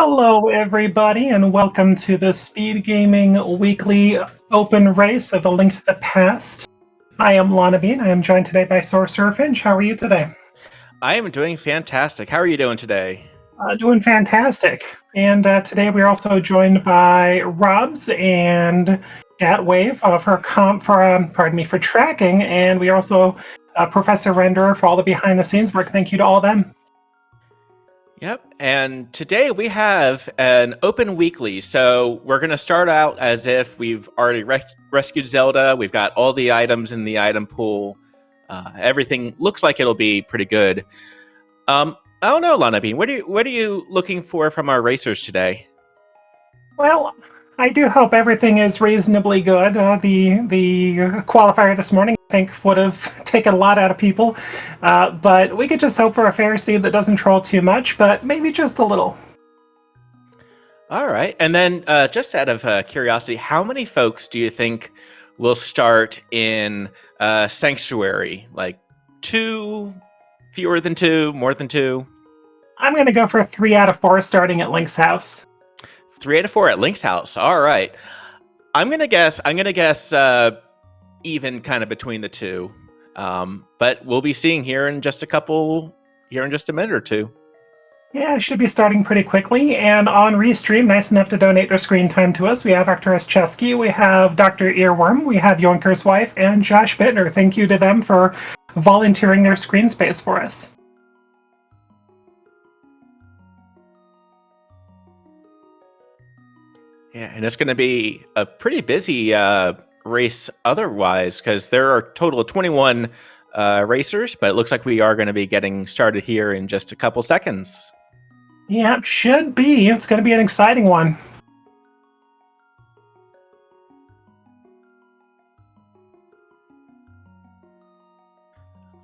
Hello, everybody, and welcome to the Speed Gaming Weekly Open Race of A Link to the Past. I am Lana Bean. I am joined today by Sorcerer Finch. How are you today? I am doing fantastic. How are you doing today? Doing fantastic. And today we are also joined by Robs and Datwave for tracking, and we are also Professor Renderer for all the behind-the-scenes work. Thank you to all of them. Yep. And today we have an open weekly. So we're going to start out as if we've already rescued Zelda. We've got all the items in the item pool. Everything looks like it'll be pretty good. I don't know, Lana Bean. What are you looking for from our racers today? Well, I do hope everything is reasonably good. The qualifier this morning, I think, would have taken a lot out of people. But we could just hope for a fair seed that doesn't troll too much, but maybe just a little. All right. And then just out of curiosity, how many folks do you think will start in Sanctuary? Like 2, fewer than 2, more than 2? I'm going to go for 3 out of 4 starting at Link's house. 3 out of 4 at Link's house. All right. I'm gonna guess even kind of between the two. But we'll be seeing here in just a minute or two. Yeah, it should be starting pretty quickly. And on Restream, nice enough to donate their screen time to us, we have Arcturus Chesky, we have Dr. Earworm, we have Yoinker's wife, and Josh Bittner. Thank you to them for volunteering their screen space for us. Yeah, and it's going to be a pretty busy race otherwise, because there are a total of 21 racers, but it looks like we are going to be getting started here in just a couple seconds. Yeah, should be. It's going to be an exciting one.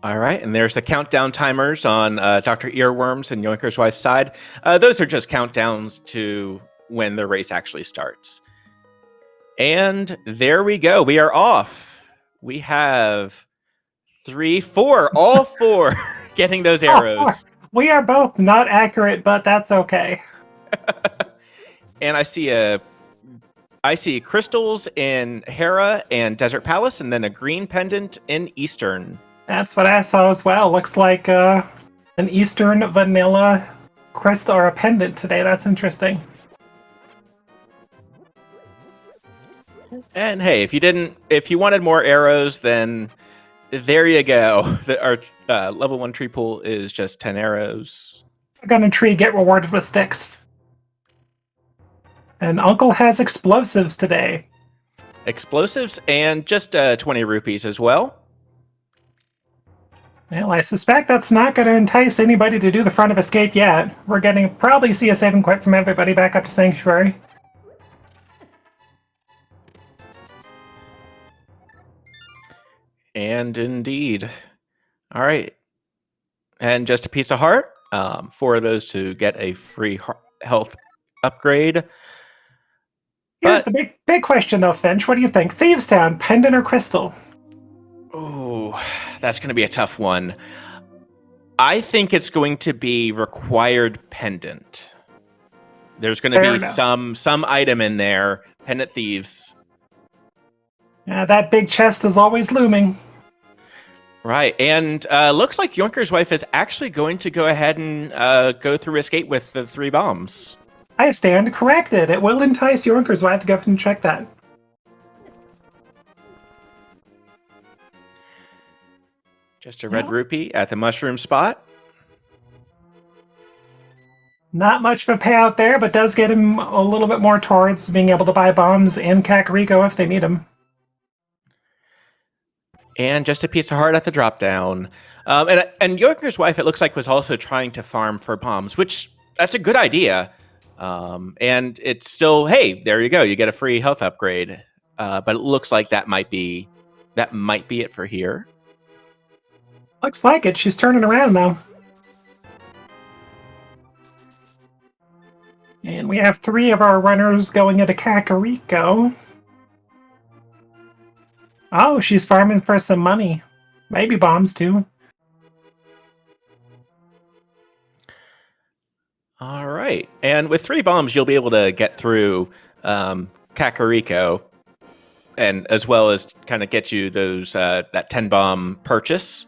All right, and there's the countdown timers on Dr. Earworm's and Yoinker's wife's side. Those are just countdowns to when the race actually starts. And there we go. We are off. We have 3, 4, all 4 getting those arrows. We are both not accurate, but that's okay. And I see crystals in Hera and Desert Palace, and then a green pendant in Eastern. That's what I saw as well. Looks like an Eastern vanilla crystal or a pendant today. That's interesting. And hey, if you wanted more arrows, then there you go. Our level 1 tree pool is just 10 arrows. Gun tree, get rewarded with sticks. And Uncle has explosives today. Explosives and just 20 rupees as well. Well, I suspect that's not going to entice anybody to do the front of escape yet. We're getting probably see a saving quit from everybody back up to Sanctuary. And indeed. All right. And just a piece of heart for those to get a free health upgrade. Here's the big question, though, Finch. What do you think? Thieves Town, pendant or crystal? Oh, that's going to be a tough one. I think it's going to be required pendant. There's going to be some item in there. Pendant thieves. Yeah, that big chest is always looming. Right, and looks like Yoinker's wife is actually going to go ahead and go through escape with the 3 bombs. I stand corrected. It will entice Yoinker's wife to go up and check that. Just a red rupee at the mushroom spot. Not much of a payout there, but does get him a little bit more towards being able to buy bombs in Kakariko if they need them. And just a piece of heart at the drop down. And Yoinker's wife, it looks like, was also trying to farm for bombs, which that's a good idea. And it's still, hey, there you go. You get a free health upgrade. But it looks like that might be it for here. Looks like it. She's turning around, though. And we have 3 of our runners going into Kakariko. Oh, she's farming for some money. Maybe bombs, too. All right. And with 3 bombs, you'll be able to get through Kakariko, and as well as kind of get you those that 10 bomb purchase.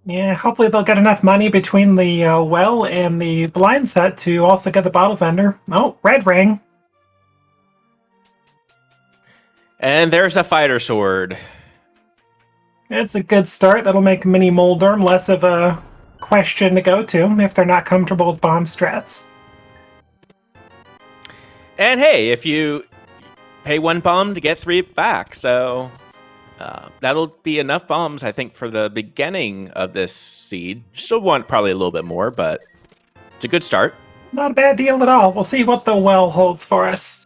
Yeah, hopefully they'll get enough money between the well and the blind set to also get the bottle vendor. Oh, red ring. And there's a fighter sword. It's a good start. That'll make Mini Moldorm less of a question to go to if they're not comfortable with bomb strats. And hey, if you pay 1 bomb to get 3 back, so that'll be enough bombs, I think, for the beginning of this seed. Still want probably a little bit more, but it's a good start. Not a bad deal at all. We'll see what the well holds for us.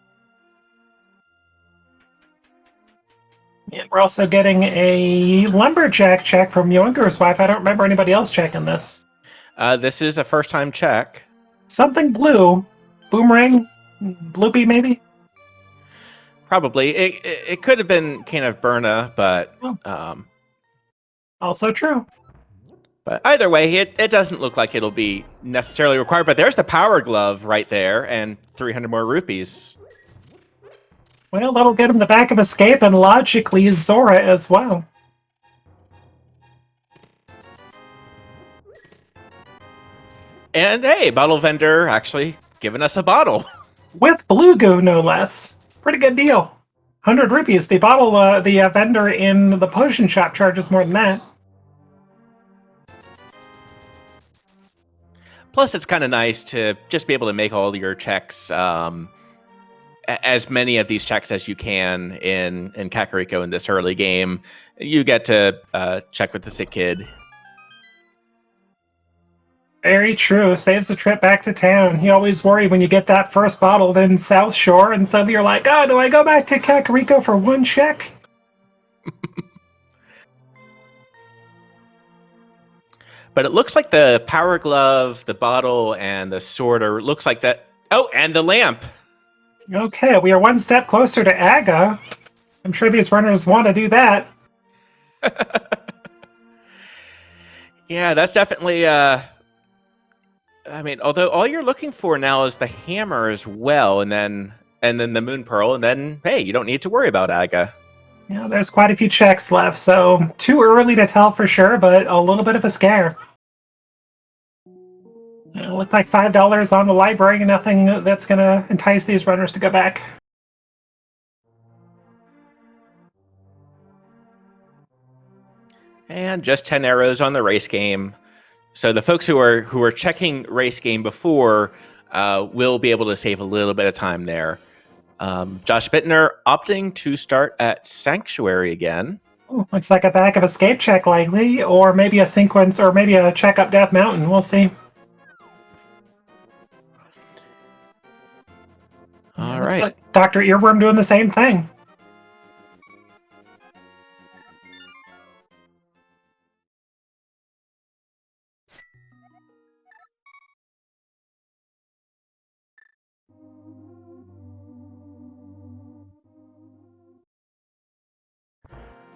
And we're also getting a lumberjack check from Yoinker's wife. I don't remember anybody else checking this. This is a first-time check. Something blue. Boomerang? Bloopy, maybe? Probably. It could have been kind of Berna, but... Also true. But either way, it doesn't look like it'll be necessarily required. But there's the power glove right there, and 300 more rupees. Well, that'll get him the back of escape, and logically Zora as well. And hey, bottle vendor actually giving us a bottle. With blue goo, no less. Pretty good deal. 100 rupees. The bottle, the vendor in the potion shop charges more than that. Plus, it's kind of nice to just be able to make all your checks, as many of these checks as you can in Kakariko in this early game. You get to check with the sick kid. Very true. Saves the trip back to town. You always worry when you get that first bottle in South Shore, and suddenly you're like, oh, do I go back to Kakariko for 1 check? But it looks like the power glove, the bottle, and the sword looks like that. Oh, and the lamp. Okay, we are 1 step closer to Aga. I'm sure these runners want to do that. Yeah, that's definitely... I mean, although all you're looking for now is the hammer as well, and then the moon pearl, and then, hey, you don't need to worry about Aga. Yeah, there's quite a few checks left, so too early to tell for sure, but a little bit of a scare. It looked like $5 on the library, nothing that's going to entice these runners to go back. And just 10 arrows on the race game. So the folks who are checking race game before will be able to save a little bit of time there. Josh Bittner opting to start at Sanctuary again. Ooh, looks like a back of escape check likely, or maybe a sequence, or maybe a check up Death Mountain. We'll see. All looks right. like Dr. Earworm doing the same thing.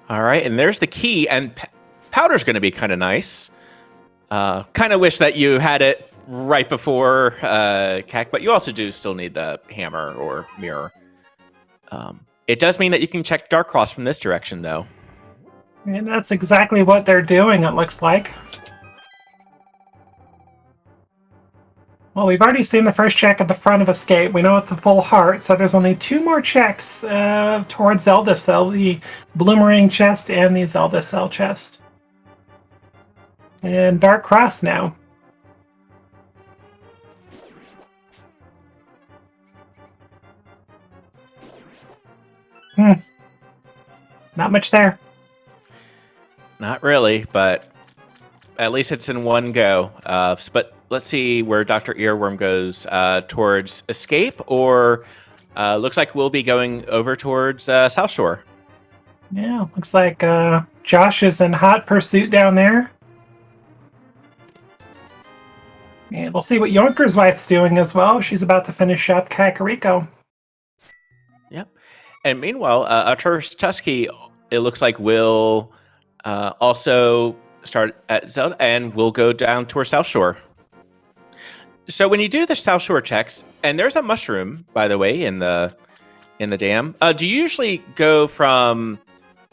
All right, and there's the key, and powder's going to be kind of nice. Kind of wish that you had it right before CAC, but you also do still need the hammer or mirror. It does mean that you can check Dark Cross from this direction, though. And that's exactly what they're doing, it looks like. Well, we've already seen the first check at the front of Escape. We know it's a full heart, so there's only 2 more checks towards Zelda Cell, the Bloomerang chest and the Zelda Cell chest. And Dark Cross now. Not much there. Not really, but at least it's in one go. But let's see where Dr. Earworm goes, towards Escape, or looks like we'll be going over towards South Shore. Yeah, looks like Josh is in hot pursuit down there. And we'll see what Yonker's wife's doing as well. She's about to finish up Kakariko. Yep. And meanwhile, Tusky, it looks like will also start at Zelda, and we'll go down towards South Shore. So when you do the South Shore checks, and there's a mushroom, by the way, in the dam. Do you usually go from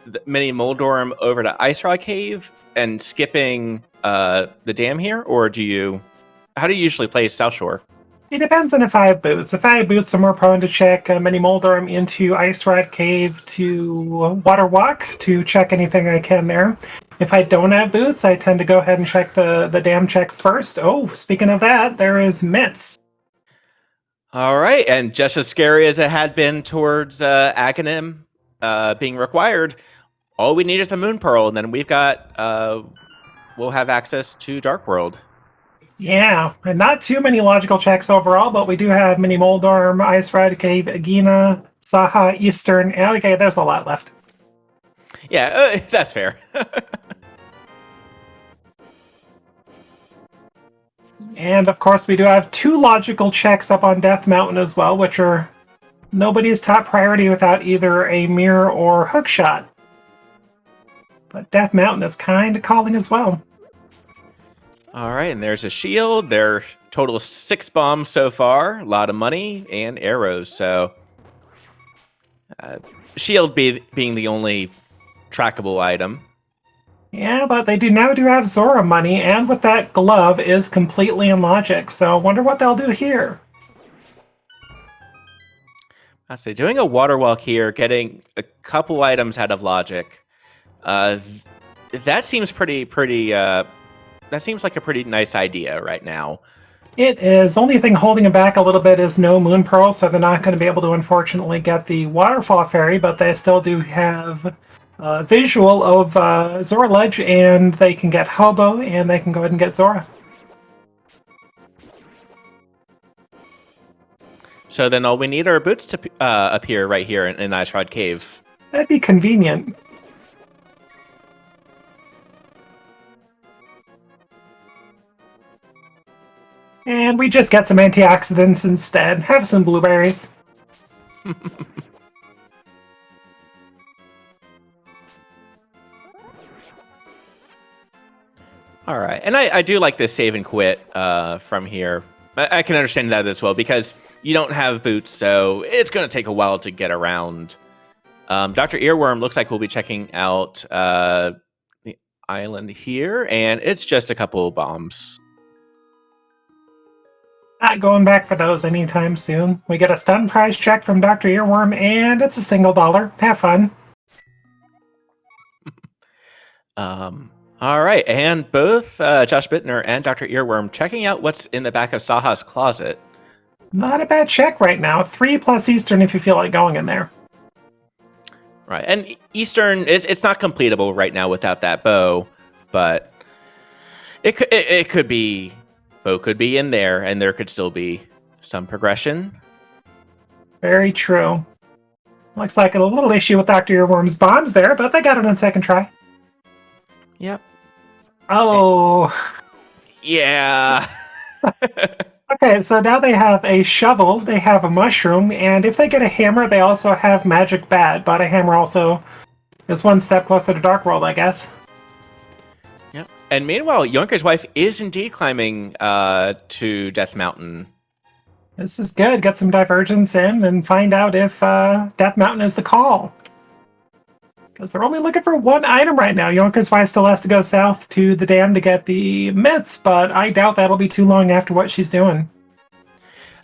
the Mini Moldorm over to Ice Rod Cave and skipping the dam here, or how do you usually play South Shore? It depends on if I have boots. If I have boots, I'm more prone to check Mini Moldorm into Ice Rod Cave to Water Walk to check anything I can there. If I don't have boots, I tend to go ahead and check the dam check first. Oh, speaking of that, there is Mitts. All right, and just as scary as it had been towards Aghanim being required, all we need is a Moon Pearl, and then we'll have access to Dark World. Yeah, and not too many logical checks overall, but we do have Mini Moldorm, Ice Rod Cave, Agina, Saha, Eastern. Okay, there's a lot left. Yeah, that's fair. And of course, we do have 2 logical checks up on Death Mountain as well, which are nobody's top priority without either a mirror or hookshot. But Death Mountain is kind of calling as well. All right, and there's a shield. There are total 6 bombs so far, a lot of money, and arrows. So, shield being the only trackable item. Yeah, but they now do have Zora money, and with that glove is completely in logic. So, wonder what they'll do here. I say doing a water walk here, getting a couple items out of logic. That seems that seems like a pretty nice idea right now. It is. Only thing holding them back a little bit is no Moon Pearl, so they're not going to be able to, unfortunately, get the Waterfall Fairy, but they still do have visual of Zora Ledge, and they can get Hobo, and they can go ahead and get Zora. So then all we need are boots to appear right here in Ice Rod Cave. That'd be convenient. And we just get some antioxidants instead. Have some blueberries. All right, and I do like this save and quit from here. I can understand that as well, because you don't have boots, so it's going to take a while to get around. Dr. Earworm looks like we'll be checking out the island here, and it's just a couple of bombs. Not going back for those anytime soon. We get a stun prize check from Dr. Earworm, and it's a $1. Have fun. All right, and both Josh Bittner and Dr. Earworm checking out what's in the back of Saha's closet. Not a bad check right now. 3 plus Eastern if you feel like going in there. Right, and Eastern, it's not completable right now without that bow, but it could be, bow could be in there, and there could still be some progression. Very true. Looks like a little issue with Dr. Earworm's bombs there, but they got it on second try. Yep. Oh. Yeah. Okay, so now they have a shovel, they have a mushroom, and if they get a hammer, they also have magic bat, but a hammer also is one step closer to Dark World, I guess. Yep. And meanwhile, Yoinker's wife is indeed climbing to Death Mountain. This is good. Get some divergence in and find out if Death Mountain is the call. Because they're only looking for 1 item right now. Yoinker's wife still has to go south to the dam to get the mitts, but I doubt that'll be too long after what she's doing.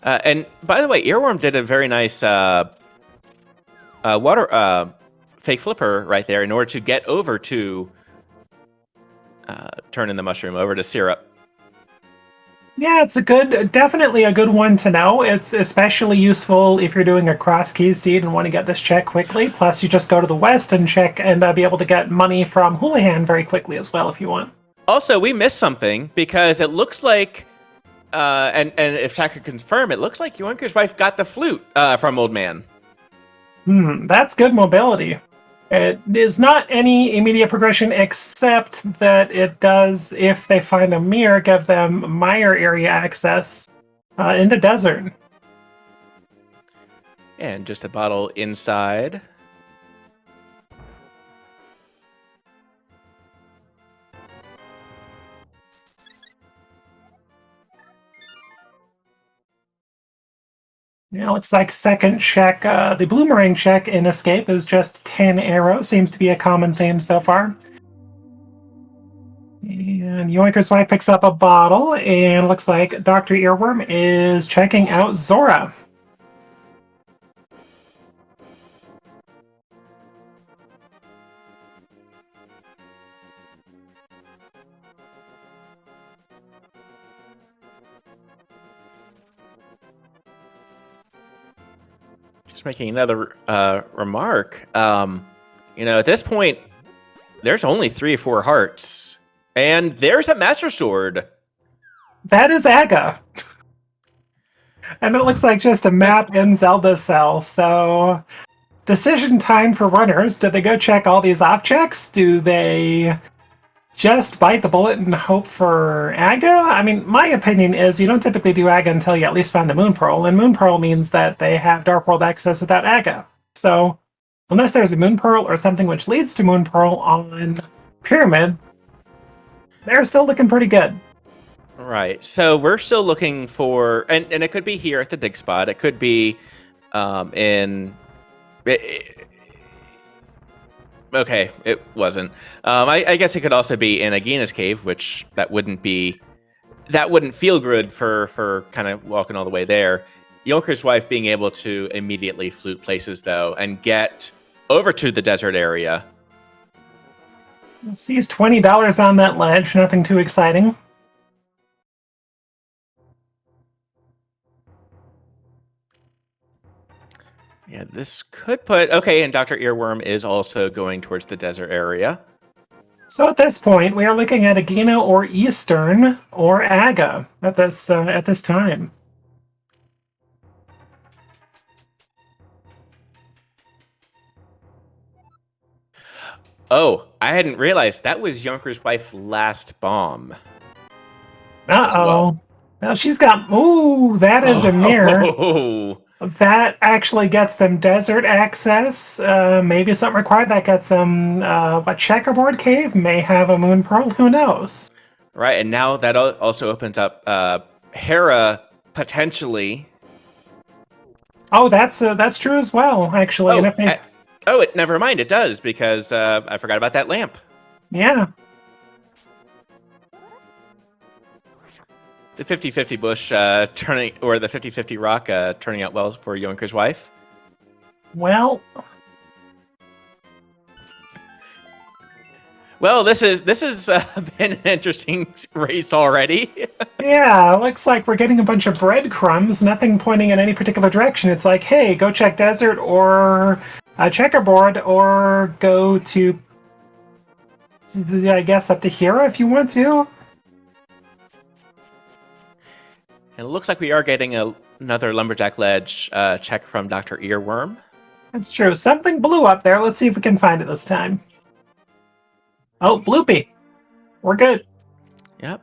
And by the way, Earworm did a very nice water fake flipper right there in order to get over to turning the mushroom over to syrup. Yeah, it's definitely a good one to know. It's especially useful if you're doing a cross key seed and want to get this check quickly. Plus, you just go to the west and check and be able to get money from Houlihan very quickly as well if you want. Also, we missed something because it looks like, and if Chad could confirm, it looks like Yoinker's wife got the flute from Old Man. That's good mobility. It is not any immediate progression, except that it does, if they find a mirror, give them Mire area access into Desert. And just a bottle inside. Yeah, looks like second check, the Bloomerang check in Escape is just 10 arrows. Seems to be a common theme so far. And Yoinker's wife picks up a bottle, and looks like Dr. Earworm is checking out Zora. Just making another remark. At this point, there's only 3 or 4 hearts, and there's a Master Sword. That is Aga. And it looks like just a map in Zelda cell, so decision time for runners. Do they go check all these off checks? Do they just bite the bullet and hope for Aga? I mean, my opinion is you don't typically do Aga until you at least find the Moon Pearl, and Moon Pearl means that they have Dark World access without Aga. So, unless there's a Moon Pearl or something which leads to Moon Pearl on Pyramid, they're still looking pretty good. Right. So we're still looking for, and it could be here at the dig spot. It could be in. Okay, it wasn't. I guess it could also be in Agina's cave, which that wouldn't feel good for kind of walking all the way there. Yonker's wife being able to immediately flute places though and get over to the desert area. Sees $20 on that ledge, nothing too exciting. Yeah, this could put okay, and Dr. Earworm is also going towards the desert area. So at this point, we are looking at Agina or Eastern or Aga at this time. Oh, I hadn't realized that was Yonker's wife's last bomb. Uh-oh. Now she's got... Ooh, that is a mirror. That actually gets them desert access. Maybe something required that gets them... what, Checkerboard Cave may have a Moon Pearl? Who knows? Right, and now that also opens up Hera potentially. Oh, that's true as well, actually. Oh, And if they... never mind. It does because I forgot about that lamp. Yeah. The 50-50 bush turning, or the 50-50 rock turning out well for Yonker's wife. Well, this has been an interesting race already. yeah, looks like we're getting a bunch of breadcrumbs, nothing pointing in any particular direction. It's like, hey, go check desert or checkerboard, or go to, I guess, up to Hera if you want to. And it looks like we are getting another lumberjack ledge check from Dr. Earworm. That's true. Something blew up there. Let's see if we can find it this time. Oh, Bloopy. We're good. Yep.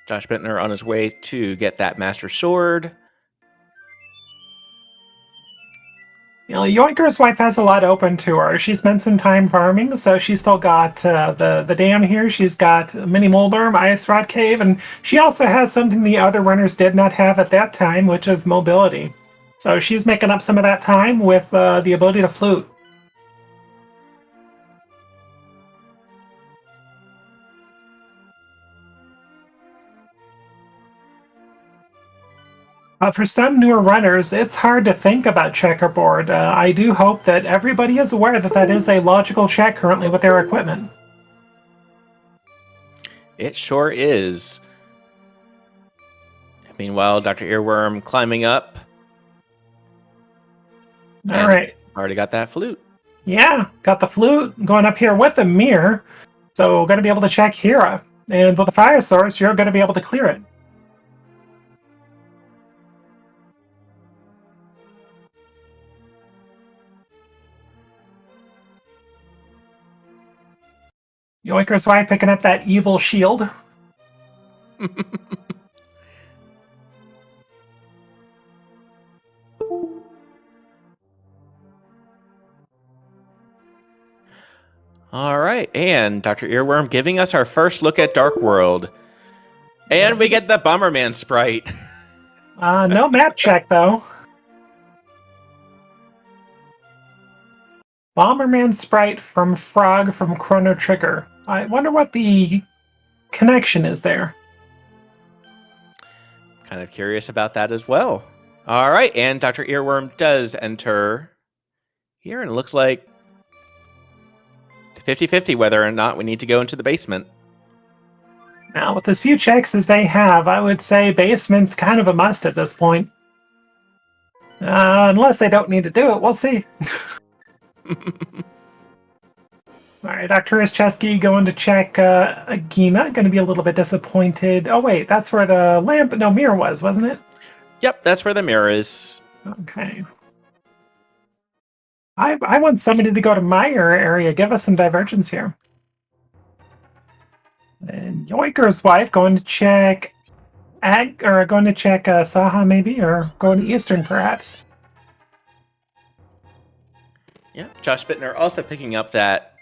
Josh Bittner on his way to get that Master Sword. You know, Yoinker's wife has a lot open to her. She spent some time farming, so she's still got the dam here. She's got Mini Moldorm, Ice Rod Cave, and she also has something the other runners did not have at that time, which is mobility. So she's making up some of that time with the ability to flute. For some newer runners, it's hard to think about checkerboard. I do hope that everybody is aware that that is a logical check currently with their equipment. It sure is. Meanwhile, Dr. Earworm climbing up. All right. Already got that flute. Yeah, got the flute going up here with the mirror. So going to be able to check Hera. And with the fire source, you're going to be able to clear it. Yoinker's wife picking up that evil shield. All right, and Dr. Earworm giving us our first look at Dark World. And we get the Bomberman sprite. No map check, though. Bomberman sprite from Frog from Chrono Trigger. I wonder what the connection is there. Kind of curious about that as well. All right, and Dr. Earworm does enter here, and it looks like it's 50-50 whether or not we need to go into the basement. Now, with as few checks as they have, I would say basement's kind of a must at this point. Unless they don't need to do it, we'll see. Alright, Dr. Chesky going to check Agina. Going to be a little bit disappointed. Oh, wait, that's where the mirror was, wasn't it? Yep, that's where the mirror is. Okay. I want somebody to go to my area. Give us some divergence here. And Yoinker's wife going to check Saha maybe, or going to Eastern perhaps. Yeah, Josh Bittner also picking up that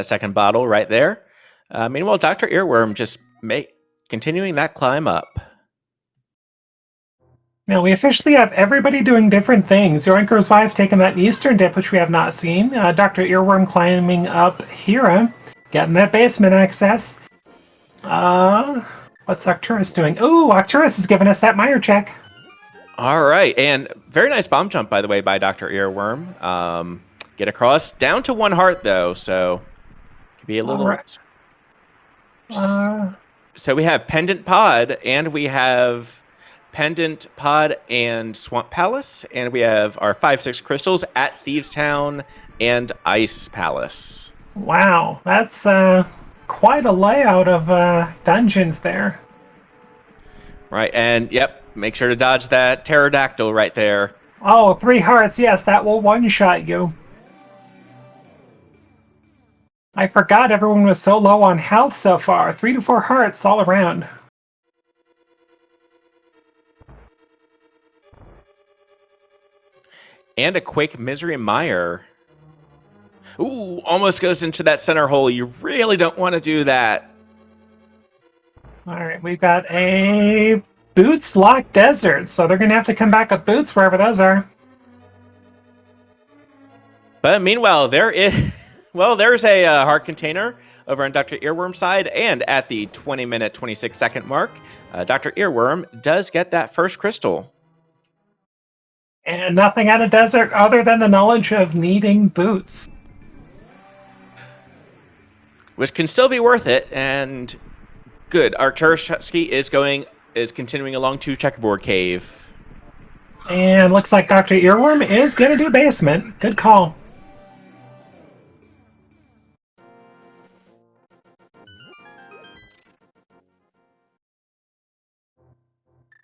second bottle right there. Meanwhile, Dr. Earworm just continuing that climb up. Now we officially have everybody doing different things. Yoinker's wife taking that Eastern dip, which we have not seen. Dr. Earworm climbing up Hira, getting that basement access. What's Arcturus doing? Ooh, Arcturus is giving us that Meyer check. All right, and very nice bomb jump, by the way, by Dr. Earworm. Get across. Down to 1 heart, though, so could be a little... Right. So we have Pendant Pod, and we have Pendant Pod and Swamp Palace, and we have our 5-6 crystals at Thieves Town and Ice Palace. Wow, that's quite a layout of dungeons there. Right, and yep, make sure to dodge that pterodactyl right there. Oh, 3 hearts, yes, that will one-shot you. I forgot everyone was so low on health so far. 3 to 4 hearts all around. And a Quake Misery Mire. Ooh, almost goes into that center hole. You really don't want to do that. Alright, we've got a Boots Lock Desert, so they're going to have to come back with boots wherever those are. But meanwhile, there's a heart container over on Dr. Earworm's side, and at the 20-minute, 26-second mark, Dr. Earworm does get that first crystal. And nothing out of desert other than the knowledge of needing boots. Which can still be worth it, and good. Arcturus is continuing along to Checkerboard Cave. And looks like Dr. Earworm is going to do basement. Good call.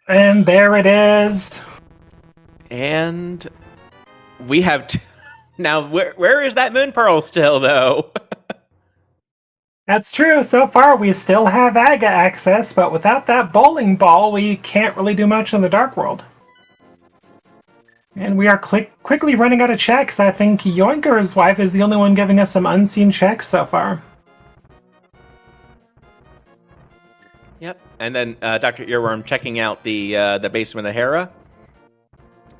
And there it is. And we have... Now, where is that Moon Pearl still, though? That's true. So far, we still have Aga access, but without that bowling ball, we can't really do much in the Dark World. And we are quickly running out of checks. I think Yoinker's wife is the only one giving us some unseen checks so far. Yep. And then Dr. Earworm checking out the basement of Hera.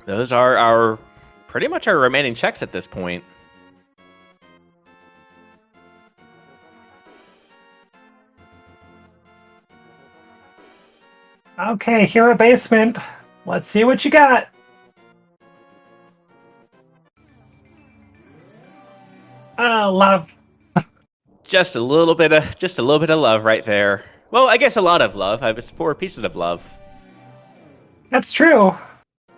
Those are pretty much our remaining checks at this point. Okay, Hera basement. Let's see what you got. Love. Just a little bit of love right there. Well, I guess a lot of love. It's 4 pieces of love. That's true.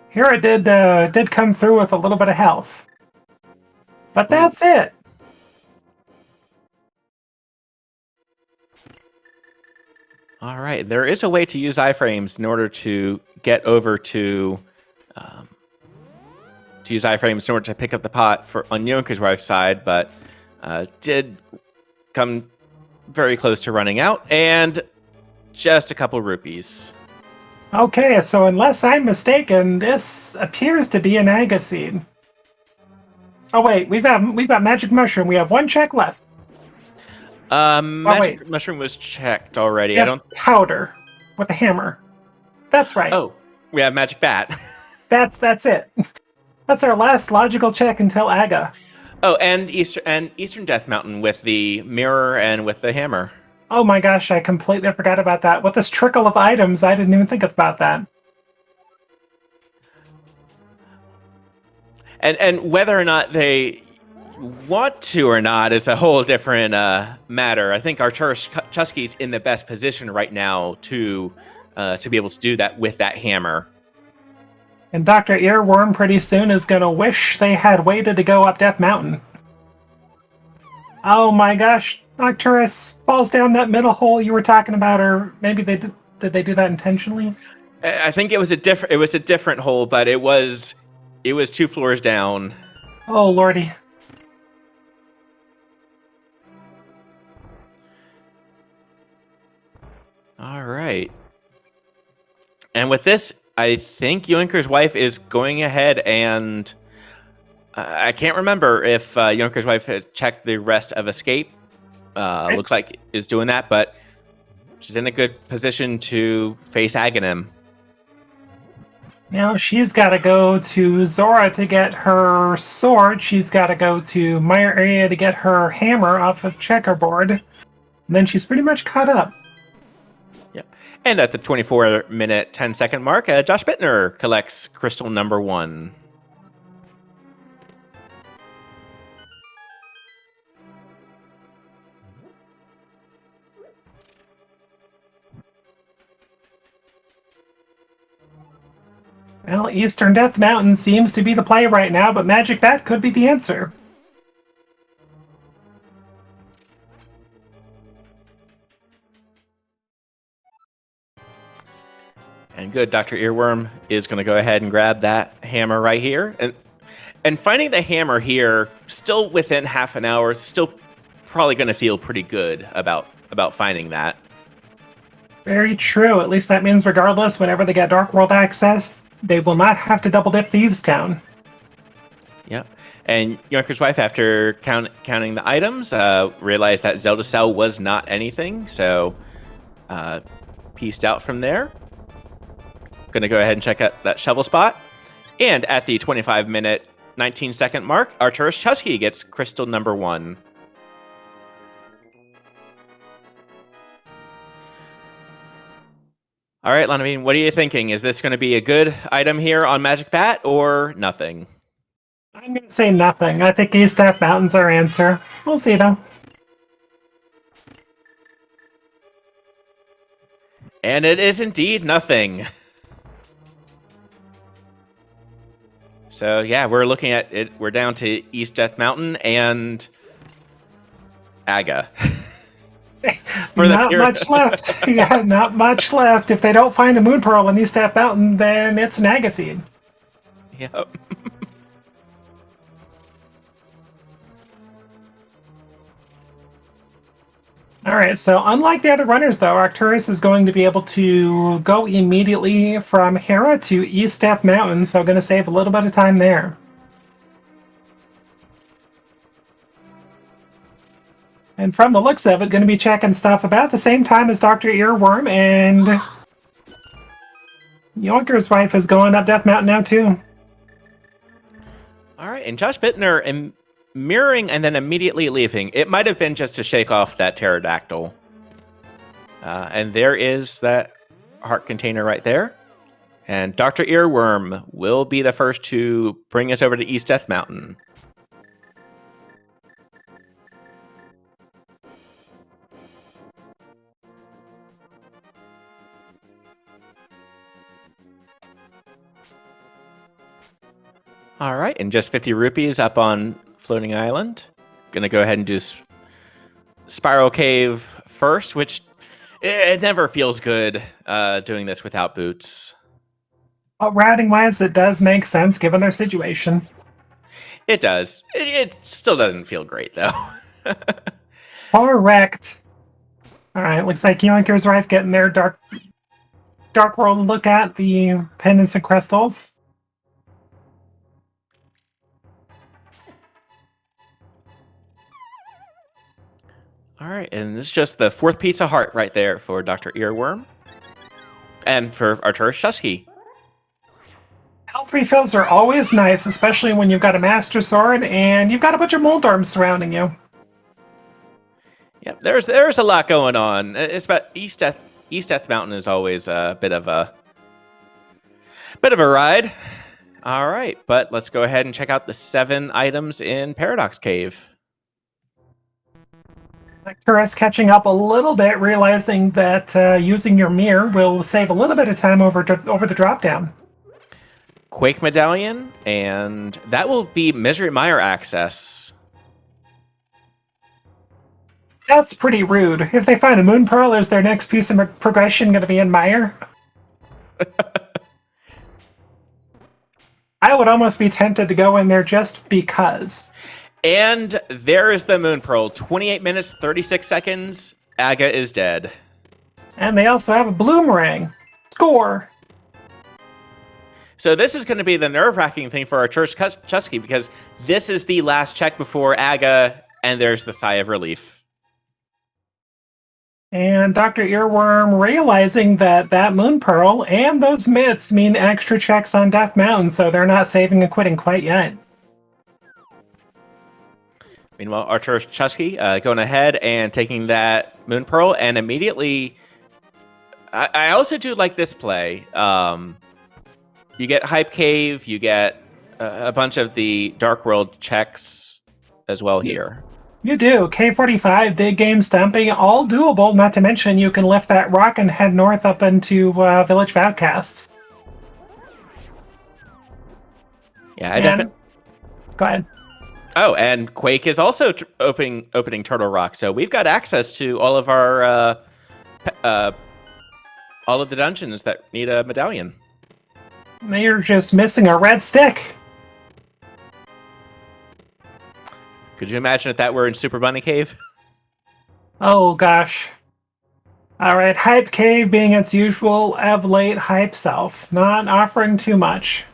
Hera did come through with a little bit of health. But that's it. All right, there is a way to use iframes in order to get over to use iframes in order to pick up the pot on Yoinker's wife's side, but did come very close to running out, and just a couple rupees. Okay, so unless I'm mistaken, this appears to be an Aga seed. Oh wait, we've got magic mushroom. We have one check left. Magic wait. mushroom was checked already. We have powder with a hammer. That's right. Oh, we have magic bat. That's it. That's our last logical check until Aga. Oh, and Eastern Death Mountain with the mirror and with the hammer. Oh my gosh, I completely forgot about that. With this trickle of items, I didn't even think about that. And whether or not they want to or not is a whole different matter. I think Arcturus Chusky's in the best position right now to be able to do that with that hammer. And Dr. Earworm pretty soon is going to wish they had waited to go up Death Mountain. Oh my gosh, Arcturus falls down that middle hole you were talking about, or maybe they did they do that intentionally? I think it was a different hole, but it was 2 floors down. Oh lordy. All right. And with this, I think Yoinker's wife is going ahead and I can't remember if Yoinker's wife had checked the rest of escape. Looks like is doing that, but she's in a good position to face Aghanim. Now she's got to go to Zora to get her sword. She's got to go to Meyer area to get her hammer off of checkerboard. And then she's pretty much caught up. Yep. And at the 24-minute, 10-second mark, Josh Bittner collects crystal number 1. Well, Eastern Death Mountain seems to be the play right now, but Magic Bat could be the answer. And good, Dr. Earworm is going to go ahead and grab that hammer right here. And finding the hammer here, still within half an hour, still probably going to feel pretty good about finding that. Very true. At least that means regardless, whenever they get Dark World access, they will not have to double dip Thieves Town. Yep. And Yoinker's wife, after counting the items, realized that Zelda Cell was not anything, so pieced out from there. Going to go ahead and check out that shovel spot. And at the 25-minute, 19-second mark, Arcturus Chusky gets crystal number 1. All right, Lanavine, what are you thinking? Is this going to be a good item here on Magic Bat or nothing? I'm going to say nothing. I think East Death Mountain's our answer. We'll see, though. And it is indeed nothing. So, yeah, we're looking at it. We're down to East Death Mountain and Aga. Not much left. Yeah, not much left. If they don't find a Moon Pearl in East Death Mountain, then it's an Agaseed. Yep. Alright, so unlike the other runners, though, Arcturus is going to be able to go immediately from Hera to East Death Mountain, so going to save a little bit of time there. And from the looks of it, going to be checking stuff about the same time as Dr. Earworm, and Yoinker's wife is going up Death Mountain now, too. All right, and Josh Bittner mirroring and then immediately leaving. It might have been just to shake off that pterodactyl. And there is that heart container right there. And Dr. Earworm will be the first to bring us over to East Death Mountain. All right, and just 50 rupees up on Floating Island. Gonna go ahead and do Spiral Cave first, which it never feels good doing this without boots. Well, routing-wise, it does make sense given their situation. It does. It still doesn't feel great, though. Correct. Alright, looks like Yoinker's wife getting their Dark World look at the pendants and crystals. All right, and it's just the 4th piece of heart right there for Dr. Earworm. And for Arturus Chusky. Health refills are always nice, especially when you've got a Master Sword and you've got a bunch of Moldorms surrounding you. Yep, there's a lot going on. It's about East Death Mountain is always a bit of a ride. All right, but let's go ahead and check out the 7 items in Paradox Cave. Arcturus catching up a little bit, realizing that using your mirror will save a little bit of time over the drop down. Quake Medallion, and that will be Misery Mire access. That's pretty rude. If they find a Moon Pearl, is their next piece of progression going to be in Mire? I would almost be tempted to go in there just because. And there is the Moon Pearl. 28 minutes, 36 seconds. Aga is dead. And they also have a Bloomerang. Score! So this is going to be the nerve-wracking thing for our Chusky, because this is the last check before Aga, and there's the sigh of relief. And Dr. Earworm realizing that Moon Pearl and those mitts mean extra checks on Death Mountain, so they're not saving and quitting quite yet. Meanwhile, Arturus Chusky going ahead and taking that Moon Pearl, and immediately... I also do like this play. You get Hype Cave, you get a bunch of the Dark World checks as well here. You do. K45, Big Game Stumping, all doable, not to mention you can lift that rock and head north up into Village of Outcasts. Yeah, I definitely... Go ahead. Oh, and Quake is also opening Turtle Rock, so we've got access to all of our... all of the dungeons that need a medallion. You're just missing a red stick. Could you imagine if that were in Super Bunny Cave? Oh, gosh. Alright, Hype Cave being its usual of late hype self, not offering too much.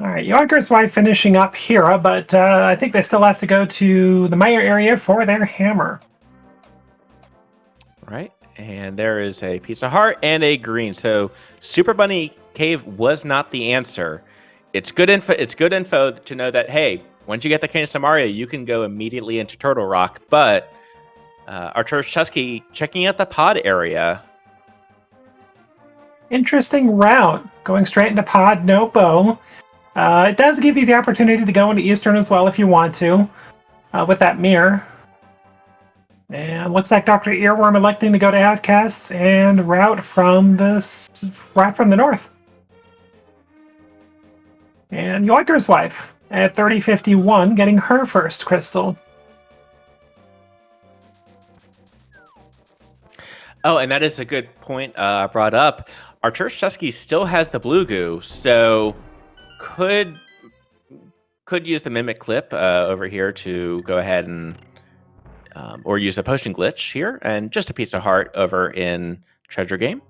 Alright, Yoinker's wife finishing up Hera, but I think they still have to go to the Mire area for their hammer. Right, and there is a piece of heart and a green. So Super Bunny Cave was not the answer. It's good info. It's good info to know that, hey, once you get the Cane of Samaria, you can go immediately into Turtle Rock. But Arturus Chusky checking out the pod area. Interesting route. Going straight into pod, no bow. It does give you the opportunity to go into Eastern as well if you want to, with that mirror. And looks like Dr. Earworm electing to go to Outcasts and route from the north. And Yoinker's wife at 3051 getting her first crystal. Oh, and that is a good point brought up. Arturus Chusky still has the blue goo, so could use the mimic clip over here to go ahead and or use a potion glitch here, and just a piece of heart over in Treasure Game.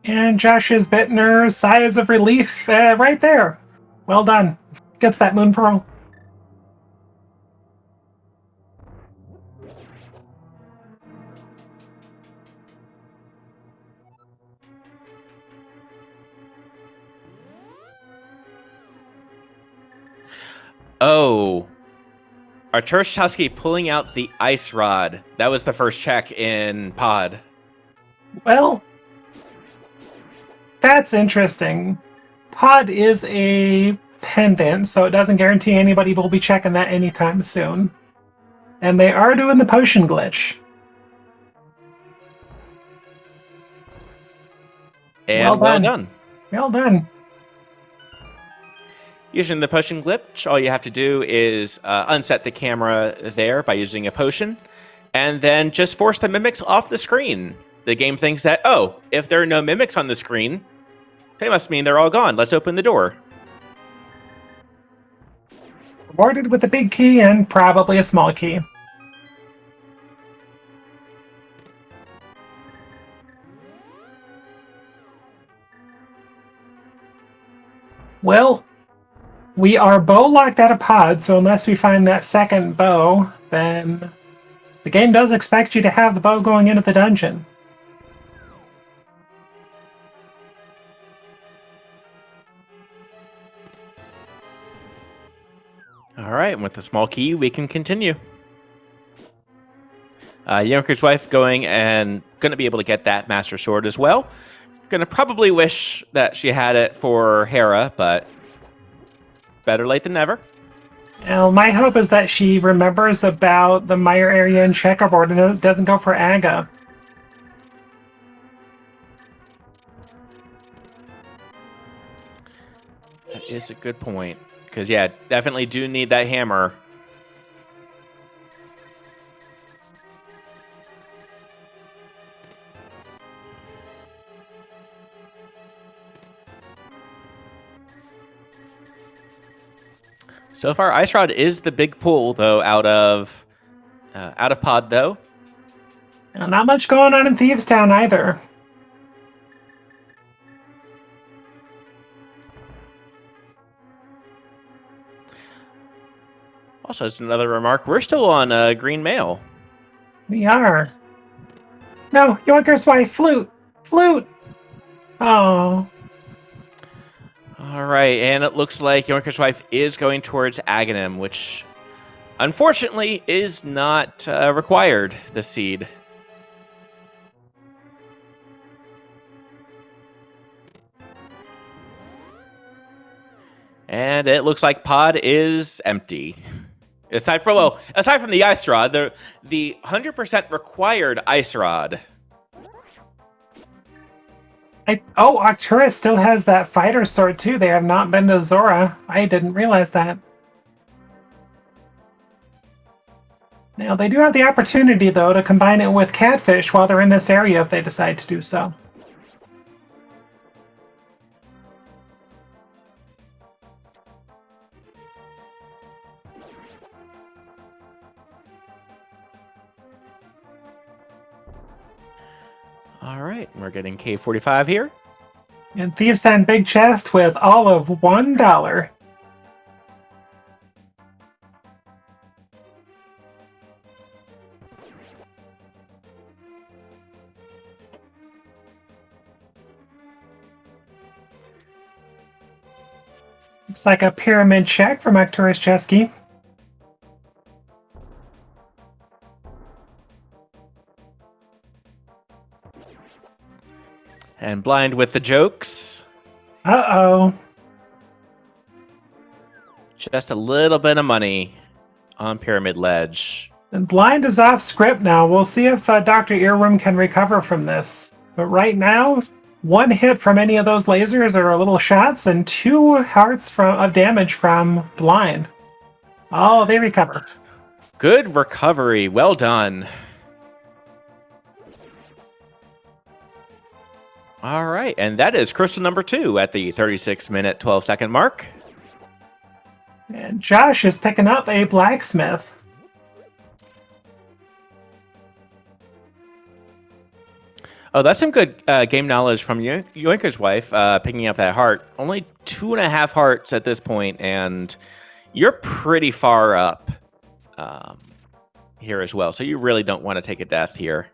And Josh's Bittner sighs of relief right there. Well done. Gets that Moon Pearl. Oh, Arturus Chusky pulling out the ice rod. That was the first check in pod. Well, that's interesting. Pod is a pendant, so it doesn't guarantee anybody will be checking that anytime soon. And they are doing the potion glitch. And well done. Well done. Using the potion glitch, all you have to do is unset the camera there by using a potion, and then just force the mimics off the screen. The game thinks that, oh, if there are no mimics on the screen, they must mean they're all gone. Let's open the door. Rewarded with a big key and probably a small key. Well, we are bow locked out of pod, so unless we find that second bow, then the game does expect you to have the bow going into the dungeon. All right, and with the small key, we can continue. Yunker's wife going to be able to get that Master Sword as well. Going to probably wish that she had it for Hera, but better late than never. Now, my hope is that she remembers about the Meyer area in checkerboard and doesn't go for Aga. That is a good point. Because, yeah, definitely do need that hammer. So far, Ice Rod is the big pull, though, out of pod, though. Now, not much going on in Thieves Town either. Also, as another remark, we're still on green mail. We are. No, Yoinker's wife, flute! Flute! Oh. All right, and it looks like Yoinker's wife is going towards Aghanim, which unfortunately is not required, the seed. And it looks like pod is empty. Aside from the ice rod, the 100% required ice rod. Arcturus still has that fighter sword too. They have not been to Zora. I didn't realize that. Now, they do have the opportunity, though, to combine it with Catfish while they're in this area if they decide to do so. All right, we're getting K45 here. And Thieves Town big chest with all of $1. Looks like a pyramid check from Arcturus Chesky. And blind with the jokes. Uh-oh. Just a little bit of money on Pyramid Ledge. And blind is off script now. We'll see if Dr. Earworm can recover from this. But right now, one hit from any of those lasers or little shots, and 2 hearts of damage from blind. Oh, they recover. Good recovery. Well done. All right, and that is crystal number 2 at the 36-minute, 12-second mark. And Josh is picking up a blacksmith. Oh, that's some good game knowledge from Yoinker's wife, picking up that heart. Only 2.5 hearts at this point, and you're pretty far up here as well, so you really don't want to take a death here.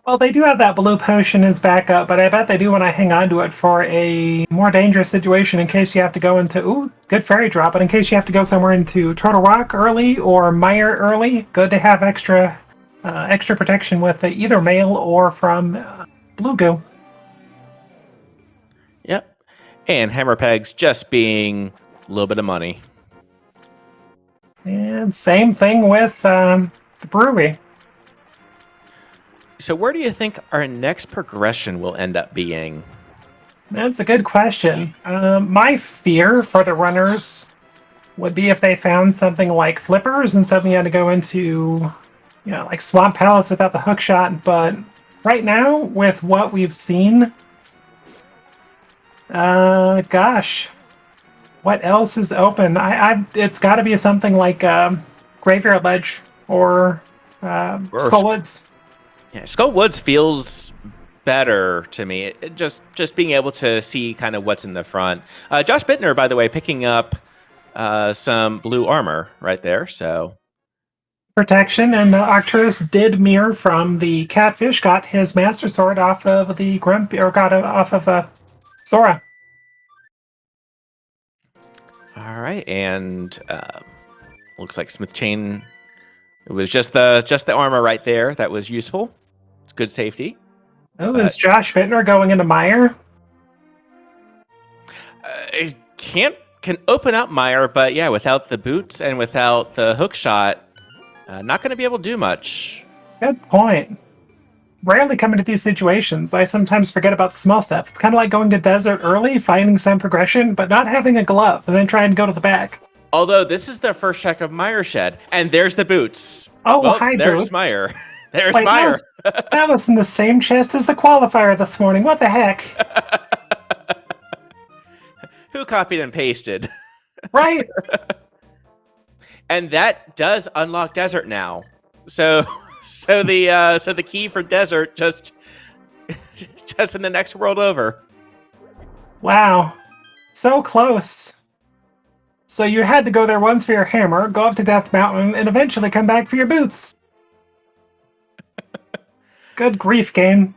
Well, they do have that blue potion as backup, but I bet they do want to hang on to it for a more dangerous situation in case you have to go into... Ooh, good fairy drop, but in case you have to go somewhere into Turtle Rock early or Mire early, good to have extra protection with either mail or from Blue Goo. Yep. And Hammer Pegs just being a little bit of money. And same thing with the brewery. So where do you think our next progression will end up being? That's a good question. My fear for the runners would be if they found something like Flippers and suddenly had to go into, like Swamp Palace without the hook shot. But right now, with what we've seen, gosh, what else is open? It's got to be something like Graveyard Ledge or Skull Woods. Yeah, Skull Woods feels better to me. Just being able to see kind of what's in the front. Josh Bittner, by the way, picking up some blue armor right there. So Protection, and Arcturus did mirror from the Catfish, got his Master Sword off of the Grumpy, or got it off of Sora. all right, and looks like Smith Chain. It was just the armor right there that was useful. It's good safety. Oh, is Josh Bittner going into Meyer? It can open up Meyer, but yeah, without the boots and without the hook shot, not going to be able to do much. Good point. Rarely come into these situations. I sometimes forget about the small stuff. It's kind of like going to desert early, finding some progression, but not having a glove, and then trying to go to the back. Although this is the first check of Meyer Shed, and there's the boots. Oh, well, hi, there's boots. Meyer. There's Wait, Meyer. That was in the same chest as the qualifier this morning. What the heck? Who copied and pasted? Right? And that does unlock desert now. So the key for desert just in the next world over. Wow. So close. So you had to go there once for your hammer, go up to Death Mountain, and eventually come back for your boots. Good grief, game.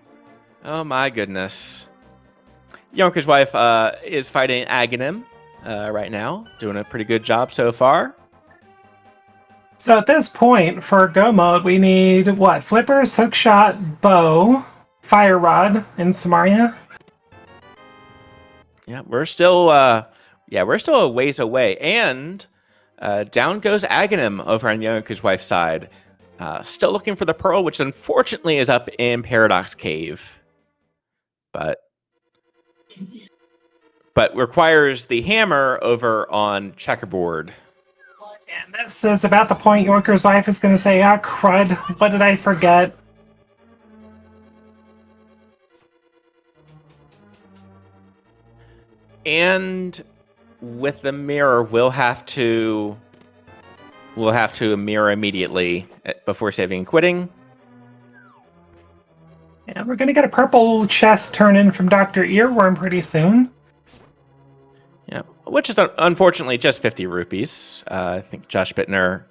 Oh my goodness. Yonker's wife is fighting Aghanim right now, doing a pretty good job so far. So at this point, for go mode, we need, what? Flippers, hookshot, bow, fire rod, and Samaria? Yeah, we're still a ways away. And down goes Aghanim over on Yonker's wife's side. Still looking for the pearl, which unfortunately is up in Paradox Cave. But requires the hammer over on Checkerboard. And this is about the point Yorker's wife is going to say, ah, crud, what did I forget? And with the mirror, we'll have to mirror immediately before saving and quitting. And we're going to get a purple chest turn in from Dr. Earworm pretty soon. Yeah, which is unfortunately just 50 rupees. I think Josh Bittner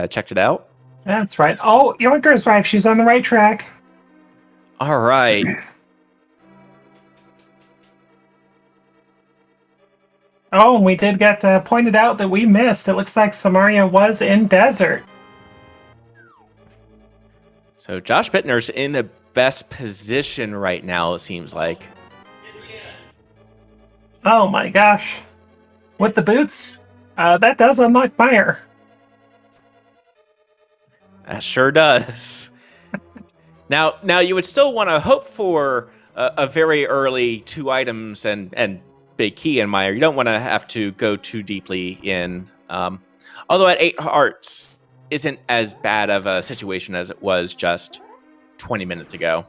checked it out. That's right. Oh, Yorker's wife, she's on the right track. All right. Oh, and we did get pointed out that we missed. It looks like Samaria was in desert. So Josh Bittner's in the best position right now, it seems like. Oh my gosh. With the boots, that does unlock fire. That sure does. Now you would still want to hope for a very early 2 items and big key in Meyer. You don't want to have to go too deeply in. Although at 8 hearts isn't as bad of a situation as it was just 20 minutes ago.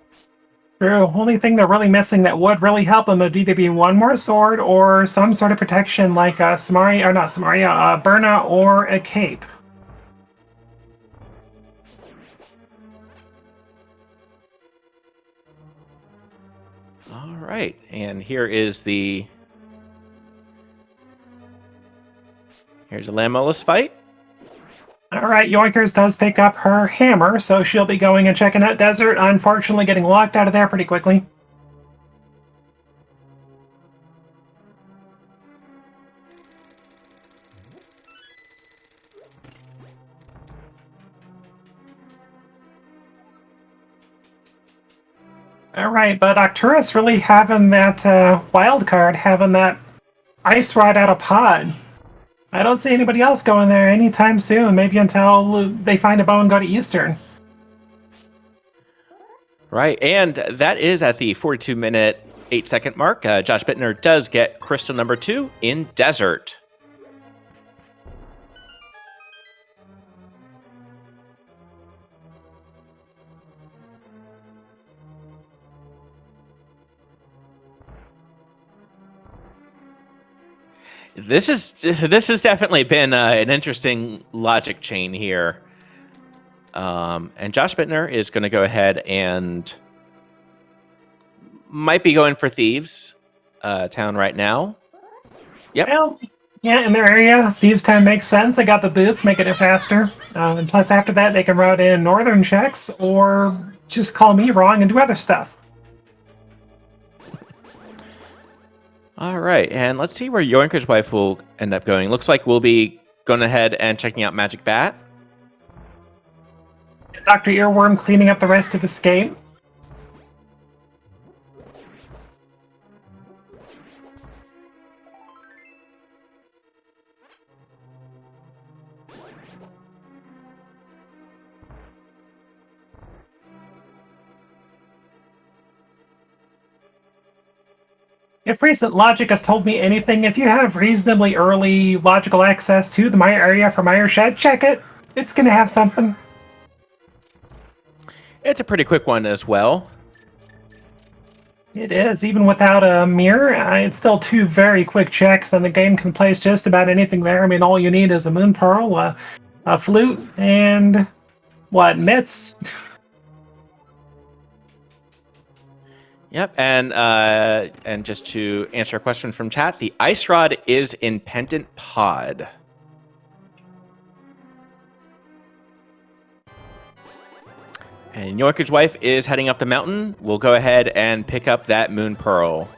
True. Only thing they're really missing that would really help them would either be one more sword or some sort of protection like Berna or a cape. All right, and here's a Lamolus fight. All right, Yoinkers does pick up her hammer, so she'll be going and checking out desert, unfortunately getting locked out of there pretty quickly. All right, but Arcturus really having that wild card, having that ice rod out of pod. I don't see anybody else going there anytime soon, maybe until they find a bow and go to Eastern. Right, and that is at the 42-minute, 8-second mark. Josh Bittner does get crystal number 2 in Desert. This has definitely been an interesting logic chain here. And Josh Bittner is going to go ahead and might be going for Thieves Town right now. Yep. Well, yeah, in their area, Thieves Town makes sense. They got the boots, making it faster. And plus, after that, they can route in northern checks or just call me wrong and do other stuff. All right, and let's see where Yoinker's wife will end up going. Looks like we'll be going ahead and checking out Magic Bat. Dr. Earworm cleaning up the rest of Escape. If recent logic has told me anything, if you have reasonably early logical access to the Mire area for Mire Shed, check it. It's going to have something. It's a pretty quick one as well. It is. Even without a mirror, it's still two very quick checks, and the game can place just about anything there. I mean, all you need is a Moon Pearl, a flute, and what, mitts? Yep, and just to answer a question from chat, the Ice Rod is in Pendant Pod. And Yoinker's wife is heading up the mountain. We'll go ahead and pick up that Moon Pearl.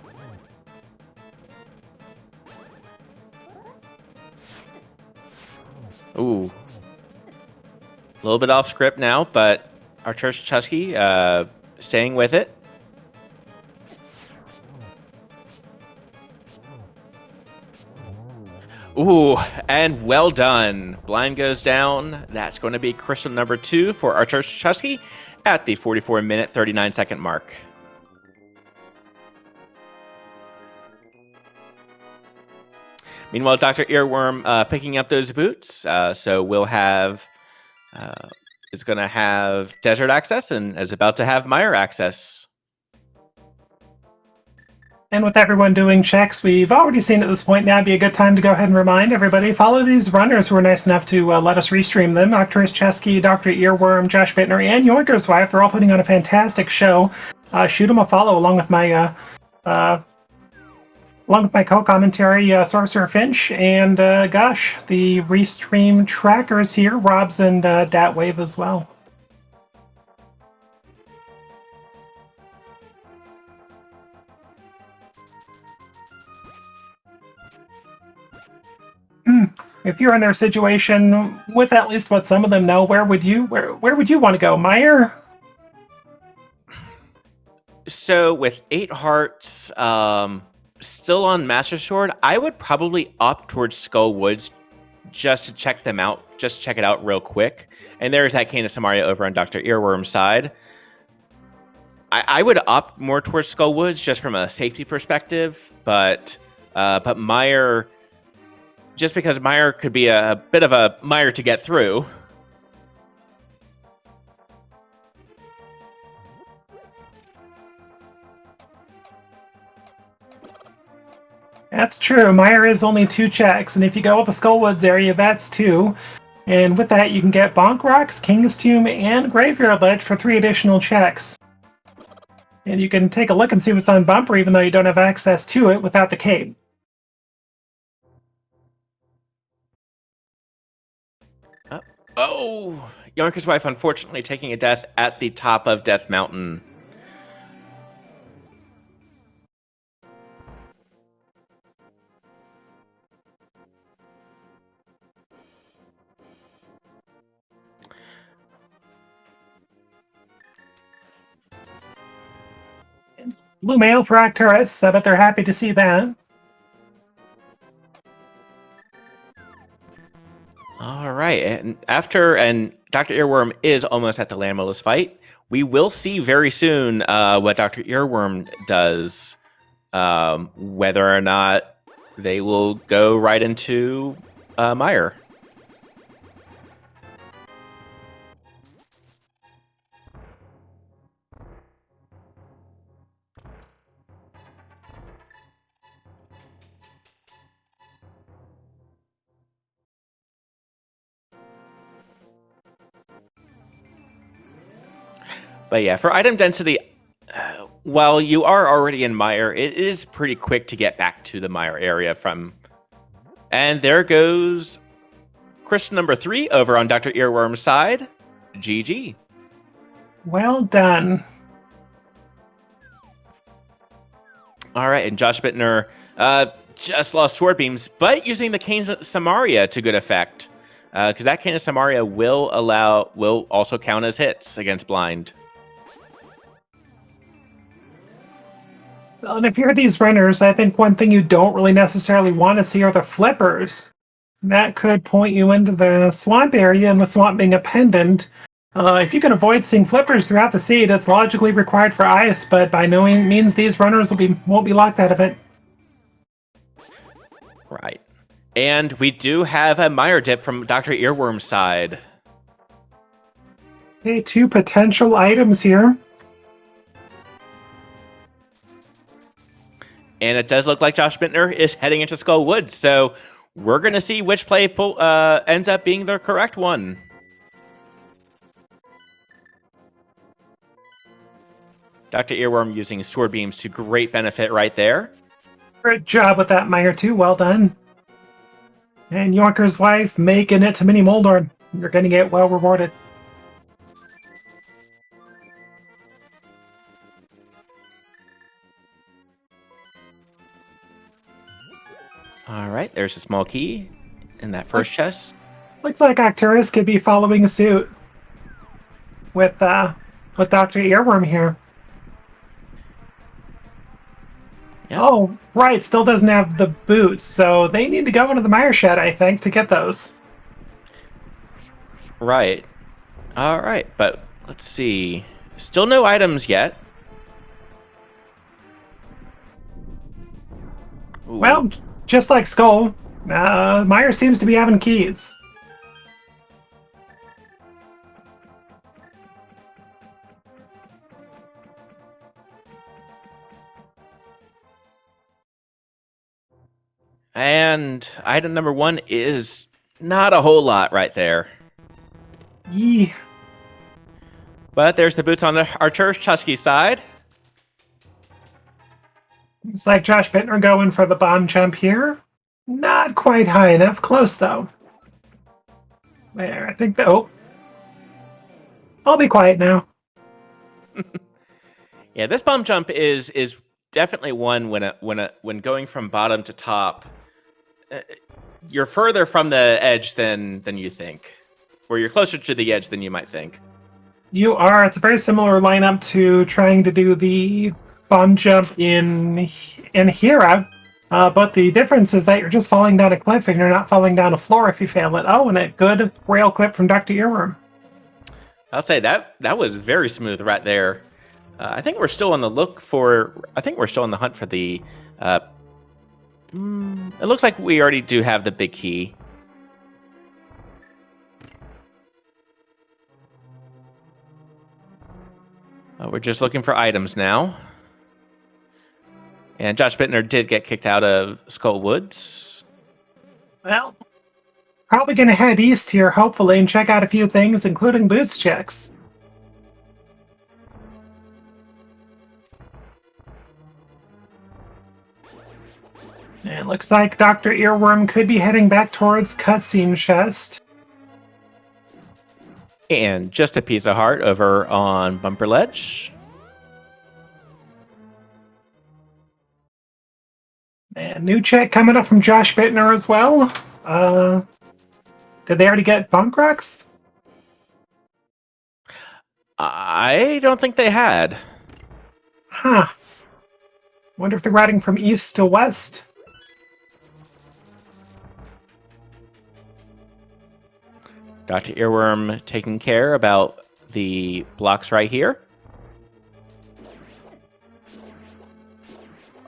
Ooh. A little bit off script now, but our Church Chusky staying with it. Ooh, and well done. Blind goes down. That's going to be crystal number 2 for our Church Chusky at the 44-minute, 39-second mark. Meanwhile, Dr. Earworm picking up those boots. So we'll have, is going to have desert access and is about to have Mire access. And with everyone doing checks, we've already seen at this point now be a good time to go ahead and remind everybody, follow these runners who were nice enough to let us restream them. Dr. Chesky, Dr. Earworm, Josh Bittner, and Yoinker's wife. They're all putting on a fantastic show. Shoot them a follow along with my co-commentary, Sorcerer Finch, and gosh, the restream trackers here, Robs and Datwave as well. If you're in their situation, with at least what some of them know, where would you want to go, Mire? So with 8 hearts, still on Master Sword, I would probably opt towards Skull Woods just to check them out, just check it out real quick. And there's that Canis Samaria over on Dr. Earworm's side. I would opt more towards Skull Woods just from a safety perspective, but Mire, just because Mire could be a bit of a mire to get through. That's true. Mire is only 2 checks, and if you go with the Skullwoods area, that's 2. And with that, you can get Bonk Rocks, King's Tomb, and Graveyard Ledge for 3 additional checks. And you can take a look and see what's on Bumper, even though you don't have access to it without the cape. Oh, Yoinker's wife unfortunately taking a death at the top of Death Mountain. Blue mail for Arcturus. I bet they're happy to see that. All right, and Dr. Earworm is almost at the Landless fight. We will see very soon what Dr. Earworm does, whether or not they will go right into Mire. But yeah, for item density, while you are already in Mire, it is pretty quick to get back to the Mire area from. And there goes Christian number 3 over on Dr. Earworm's side. GG. Well done. All right, and Josh Bittner just lost Sword Beams, but using the Cane Samaria to good effect. Because that Cane Samaria will also count as hits against Blind. Well, and if you're these runners, I think one thing you don't really necessarily want to see are the flippers. That could point you into the swamp area, and with swamp being a pendant, if you can avoid seeing flippers throughout the seed, it's logically required for ice, but by no means these runners won't be locked out of it. Right. And we do have a Mire Dip from Dr. Earworm's side. Okay, 2 potential items here. And it does look like Josh Bittner is heading into Skull Woods, so we're going to see which play ends up being the correct one. Dr. Earworm using Sword Beams to great benefit right there. Great job with that, Mire, too. Well done. And Yorker's wife making it to Mini Moldorn. You're going to get well rewarded. All right, there's a small key in that first chest. Looks like Arcturus could be following suit with Dr. Earworm here. Yep. Oh, right, still doesn't have the boots, so they need to go into the Mire Shed, I think, to get those. Right. All right, but let's see. Still no items yet. Ooh. Well, just like Skull, Mire seems to be having keys. And item number 1 is not a whole lot right there. Yee. But there's the boots on the Arcturus Chusky side. It's like Josh Bittner going for the bomb jump here. Not quite high enough. Close, though. There, I think that... Oh. I'll be quiet now. Yeah, this bomb jump is definitely one when going from bottom to top, you're further from the edge than you think. Or you're closer to the edge than you might think. You are. It's a very similar lineup to trying to do the bomb jump in Hera. But the difference is that you're just falling down a cliff and you're not falling down a floor if you fail it. Oh, and a good rail clip from Dr. Earworm. I'll say that was very smooth right there. I think we're still on the hunt for the... it looks like we already do have the big key. We're just looking for items now. And Josh Bittner did get kicked out of Skull Woods. Well, probably going to head east here, hopefully, and check out a few things, including boots checks. And it looks like Dr. Earworm could be heading back towards Cutscene Chest. And just a piece of heart over on Bumper Ledge. And new check coming up from Josh Bittner as well. Did they already get Bunk Rocks? I don't think they had. Huh. Wonder if they're riding from east to west. Dr. Earworm taking care about the blocks right here.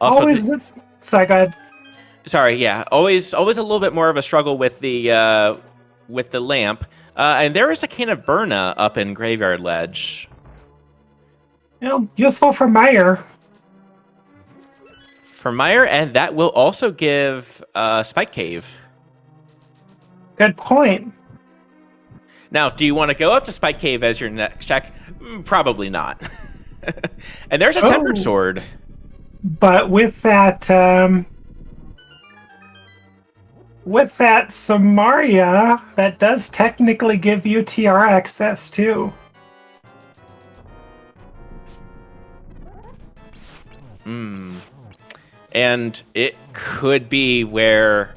Also, Sorry, go ahead. Sorry, yeah. Always a little bit more of a struggle with the lamp. And there is a can of Burna up in Graveyard Ledge. Useful for Mire. For Mire, and that will also give Spike Cave. Good point. Now, do you want to go up to Spike Cave as your next check? Probably not. And there's a tempered sword. But with that Samaria, that does technically give you TR access too. And it could be where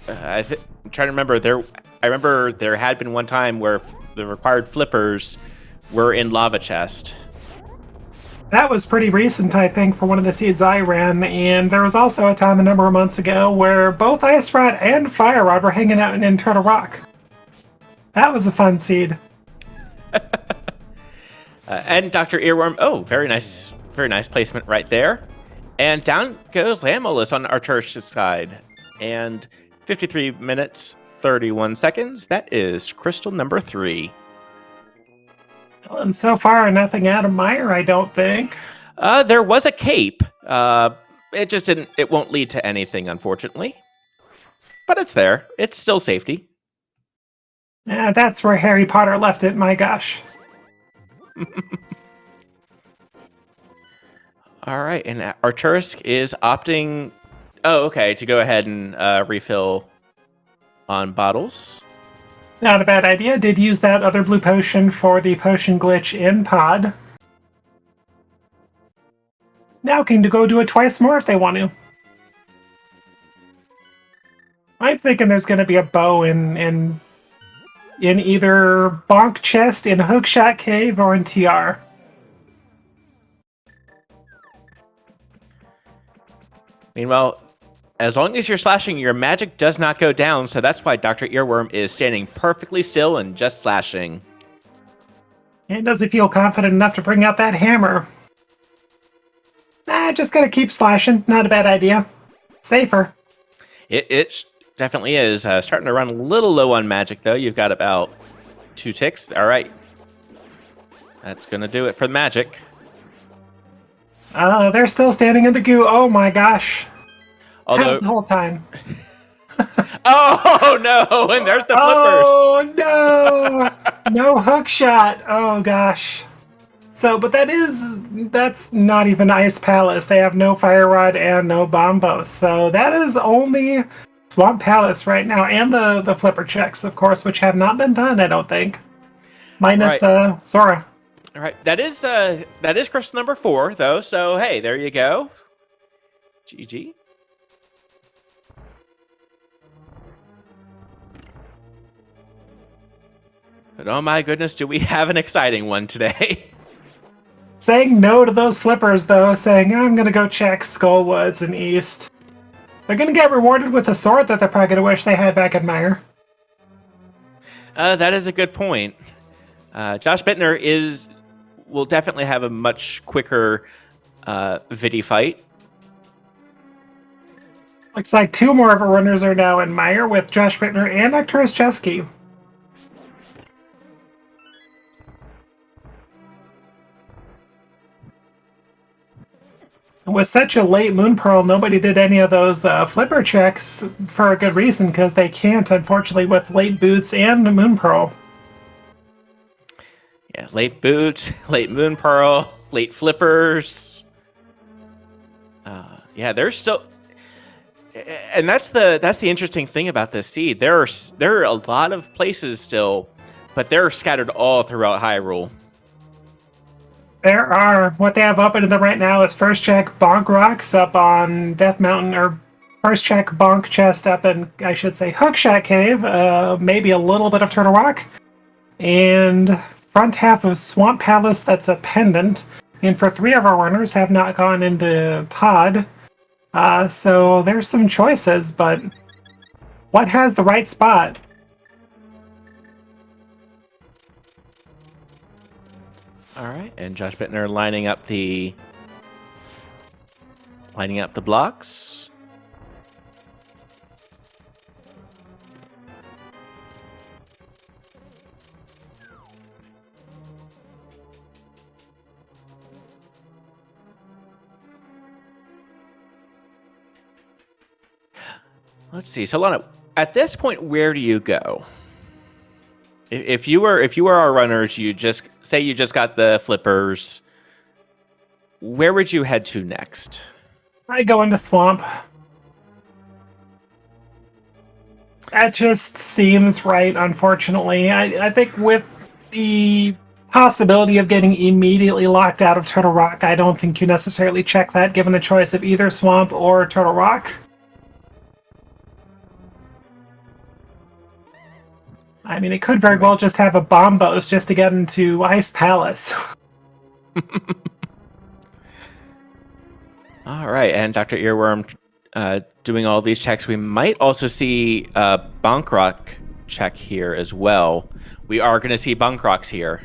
I'm trying to remember. I remember there had been one time where the required flippers were in lava chest. That was pretty recent, I think, for one of the seeds I ran, and there was also a time a number of months ago where both Ice Rod and Fire Rod were hanging out in Turtle Rock. That was a fun seed. And Dr. Earworm, oh, very nice placement right there. And down goes Lamolus on Arcturus' side. And 53 minutes, 31 seconds. That is crystal number 3. And so far, nothing out of Meyer, I don't think. There was a cape. It just didn't. It won't lead to anything, unfortunately. But it's there. It's still safety. Yeah, that's where Harry Potter left it. My gosh. All right, and Arcturus is opting. Oh, okay, to go ahead and refill on bottles. Not a bad idea. Did use that other blue potion for the potion glitch in pod. Now can go do it twice more if they want to. I'm thinking there's going to be a bow in either Bonk Chest, in Hookshot Cave, or in TR. Meanwhile, as long as you're slashing, your magic does not go down, so that's why Dr. Earworm is standing perfectly still and just slashing. And does he feel confident enough to bring out that hammer? Just gotta keep slashing. Not a bad idea. Safer. It definitely is. Starting to run a little low on magic, though. You've got about 2 ticks. All right. That's going to do it for the magic. They're still standing in the goo. Oh my gosh. Although the whole time. Oh no! And there's the flippers. Oh no! No hook shot. Oh gosh. So, but that's not even Ice Palace. They have no Fire Rod and no Bombos. So that is only Swamp Palace right now, and the flipper checks, of course, which have not been done. I don't think. Minus Sora. All right, that is crystal number 4 though. So hey, there you go. GG. But oh my goodness, do we have an exciting one today? Saying no to those flippers, though, saying, I'm going to go check Skullwoods and East. They're going to get rewarded with a sword that they're probably going to wish they had back in Meyer. That is a good point. Josh Bittner will definitely have a much quicker Vidi fight. Looks like 2 more of our runners are now in Meyer with Josh Bittner and Arcturus Chesky. With such a late Moon Pearl, nobody did any of those flipper checks for a good reason, because they can't, unfortunately, with late Boots and Moon Pearl. Yeah, late Boots, late Moon Pearl, late Flippers. Yeah, there's still... And that's the interesting thing about this seed. There are a lot of places still, but they're scattered all throughout Hyrule. There are. What they have open to them right now is first check Bonk Rocks up on Death Mountain, or first check Bonk Chest up in, I should say, Hookshot Cave, maybe a little bit of Turtle Rock, and front half of Swamp Palace, that's a pendant. And for 3 of our runners have not gone into pod, so there's some choices, but what has the right spot? All right, and Josh Bittner lining up the blocks. Let's see. So, Lana, at this point, where do you go? If you were our runners, you just got the flippers. where would you head to next? I go into swamp. That just seems right, unfortunately. I think with the possibility of getting immediately locked out of Turtle Rock, I don't think you necessarily check that given the choice of either swamp or Turtle Rock. I mean, it could very well just have a bombos just to get into Ice Palace. All right, and Dr. Earworm doing all these checks. We might also see Bonkrock check here as well. We are going to see Bonkrocks here.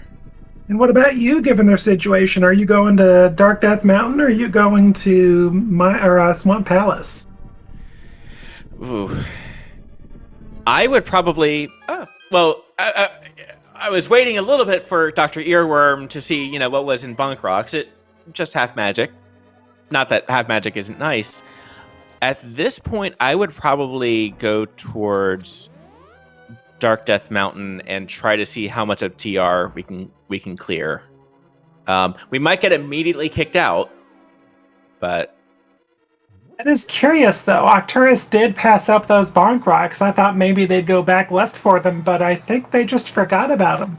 And what about you, given their situation? Are you going to Dark Death Mountain, or are you going to Swamp Palace? Ooh. I would probably... I was waiting a little bit for Dr. Earworm to see, what was in Bonkrocks. It just half magic. Not that half magic isn't nice. At this point, I would probably go towards Dark Death Mountain and try to see how much of TR we can clear. We might get immediately kicked out, but It is curious, though. Arcturus did pass up those bonk rocks. I thought maybe they'd go back left for them, but I think they just forgot about them.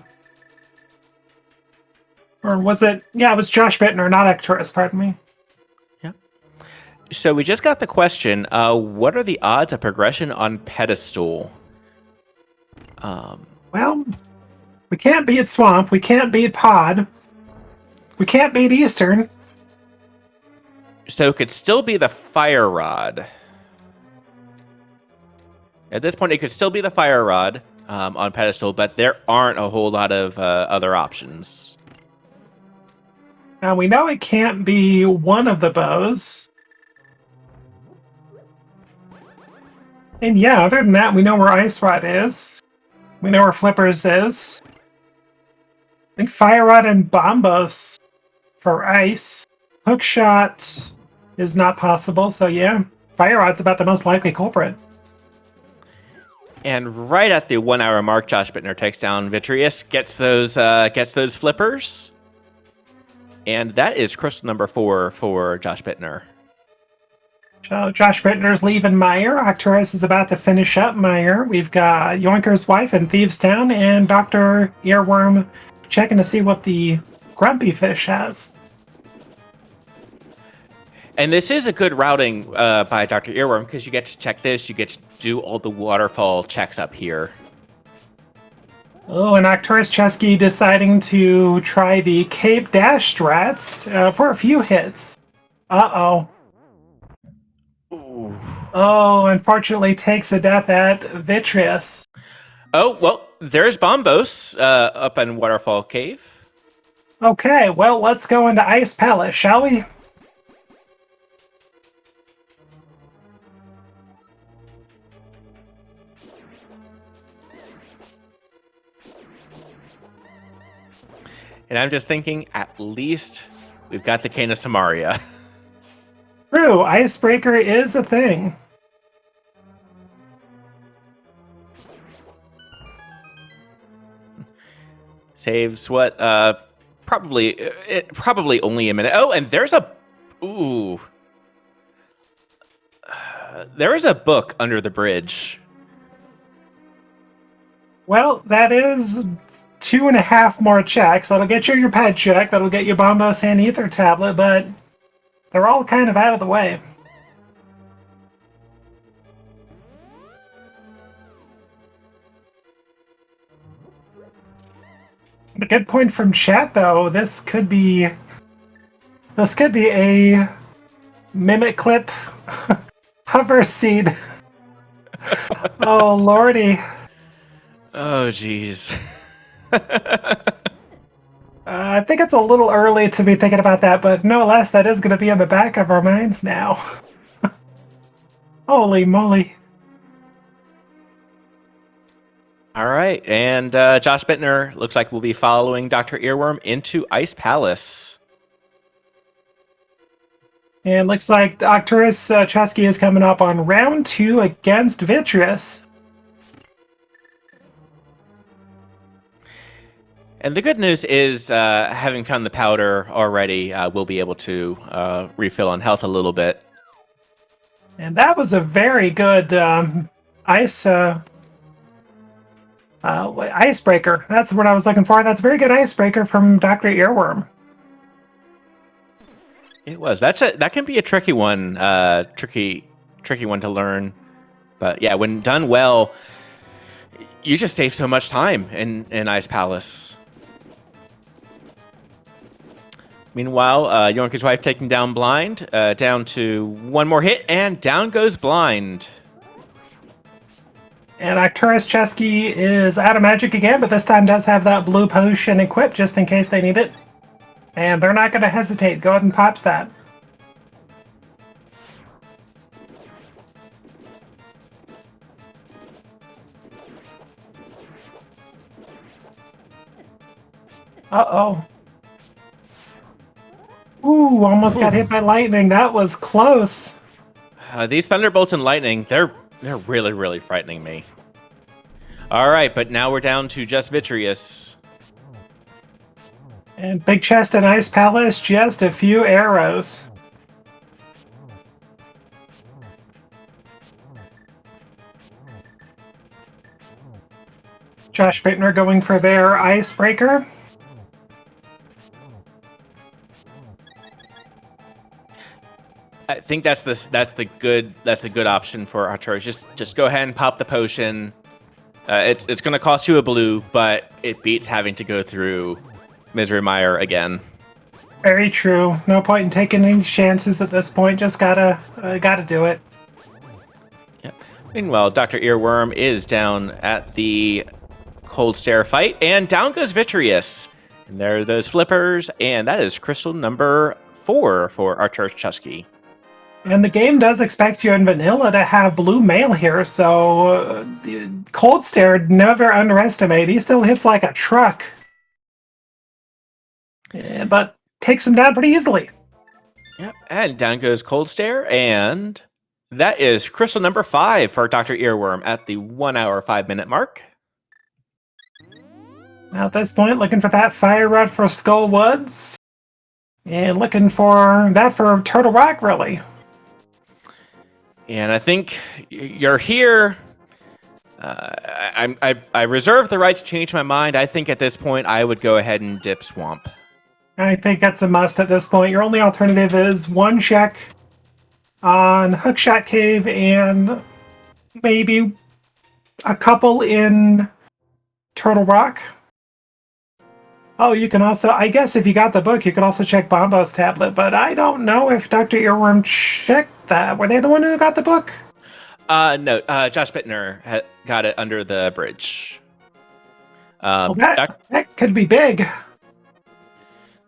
Or was it? Yeah, it was Josh Bittner, not Arcturus, pardon me. Yeah. So we just got the question, what are the odds of progression on Pedestal? Well, we can't beat Swamp. We can't beat Pod. We can't beat Eastern. So it could still be the Fire Rod. At this point, it could still be the Fire Rod on Pedestal, but there aren't a whole lot of other options. Now, we know it can't be one of the bows. And yeah, other than that, we know where Ice Rod is. We know where Flippers is. I think Fire Rod and Bombos for Ice. Hookshot is not possible, so yeah, Fire Rod's about the most likely culprit. And right at the 1 hour mark, Josh Bittner takes down Vitreous, gets those flippers, and that is crystal number 4 for Josh Bittner. So Josh Bittner's leaving Meyer. Arcturus is about to finish up Meyer. We've got Yoinker's wife in Thievestown, and Dr. Earworm checking to see what the Grumpy Fish has. And this is a good routing by Dr. Earworm, because you get to check this, you get to do all the waterfall checks up here. Oh, and Arcturus Chesky deciding to try the Cape Dash strats for a few hits. Uh-oh. Ooh. Oh, unfortunately takes a death at Vitreous. Oh, well, there's Bombos up in Waterfall Cave. Okay, well, let's go into Ice Palace, shall we? And I'm just thinking, at least we've got the Cane of Samaria. True, Icebreaker is a thing. Saves what? Probably only a minute. Oh, and there's a... Ooh. There is a book under the bridge. Well, that is 2.5 more checks. That'll get you your pet check. That'll get you Bombos and Ether tablet, but they're all kind of out of the way. A good point from chat, though. This could be a Mimic Clip hover seed. Oh lordy. Oh, jeez. I think it's a little early to be thinking about that, but no less, that is going to be in the back of our minds now. Holy moly. All right, and Josh Bittner looks like we'll be following Dr. Earworm into Ice Palace. And looks like Arcturus Chesky is coming up on round 2 against Vitreous. And the good news is, having found the powder already, we'll be able to refill on health a little bit. And that was a very good ice icebreaker. That's what I was looking for. That's a very good icebreaker from Dr. Earworm. It was. That can be a tricky one, tricky one to learn. But yeah, when done well, you just save so much time in Ice Palace. Meanwhile, Yoinka's wife taking down Blind, down to one more hit, and down goes Blind. And Arcturus Chesky is out of magic again, but this time does have that blue potion equipped just in case they need it. And they're not going to hesitate. Go ahead and pops that. Uh-oh. Ooh, almost got hit by lightning. That was close. These thunderbolts and lightning, they're really, really frightening me. All right, but now we're down to just Vitreous. And Big Chest and Ice Palace, just a few arrows. Josh Bittner going for their icebreaker. I think that's the good option for Arcturus. Just go ahead and pop the potion. It's going to cost you a blue, but it beats having to go through Misery Mire again. Very true. No point in taking any chances at this point. Just gotta do it. Yep. Meanwhile, Dr. Earworm is down at the Cold Stare fight, and down goes Vitreous. And there are those flippers, and that is crystal number 4 for Arcturus Chusky. And the game does expect you in vanilla to have blue mail here, so Cold Stare, never underestimate. He still hits like a truck. Yeah, but takes him down pretty easily. Yep, and down goes Cold Stare, and that is crystal number 5 for Dr. Earworm at the 1 hour 5 minute mark. Now at this point, looking for that Fire Rod for Skull Woods. And looking for that for Turtle Rock, really. And I think you're here. I reserve the right to change my mind. I think at this point I would go ahead and dip Swamp. I think that's a must at this point. Your only alternative is one check on Hookshot Cave and maybe a couple in Turtle Rock. Oh, you can also, I guess if you got the book, you could also check Bombo's tablet, but I don't know if Dr. Earworm checked that. Were they the one who got the book? No, Josh Bittner got it under the bridge. That could be big.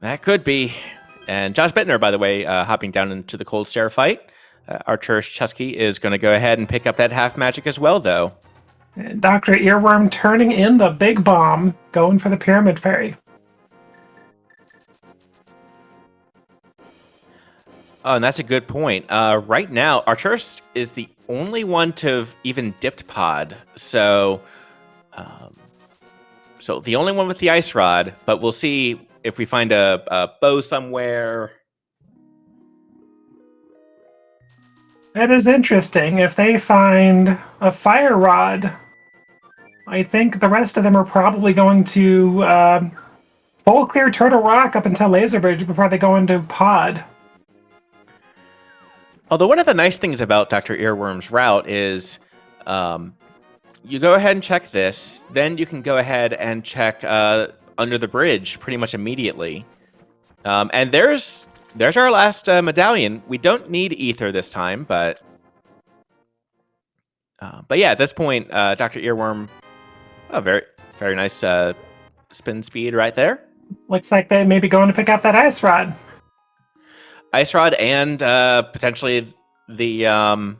That could be. And Josh Bittner, by the way, hopping down into the Cold Stare fight. Arcturus Chusky is going to go ahead and pick up that half magic as well, though. And Dr. Earworm turning in the big bomb, going for the Pyramid Fairy. Oh, and that's a good point. Right now, Arcturus is the only one to have even dipped Pod. So the only one with the Ice Rod, but we'll see if we find a bow somewhere. That is interesting. If they find a Fire Rod, I think the rest of them are probably going to full clear Turtle Rock up until Laser Bridge before they go into Pod. Although one of the nice things about Dr. Earworm's route is you go ahead and check this, then you can go ahead and check under the bridge pretty much immediately. And there's our last medallion. We don't need Ether this time, but yeah, at this point, Dr. Earworm, very, very nice spin speed right there. Looks like they may be going to pick up that Ice Rod. Ice Rod and potentially the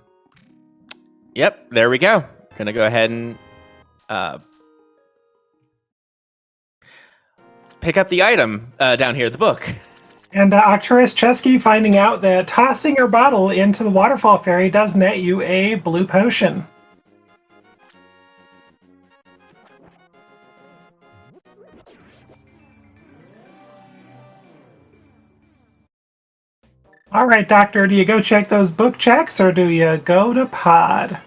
yep, there we go. Gonna go ahead and pick up the item down here, the book. And Arcturus Chesky finding out that tossing your bottle into the Waterfall Fairy does net you a blue potion. All right, Doctor, do you go check those book checks or do you go to pod?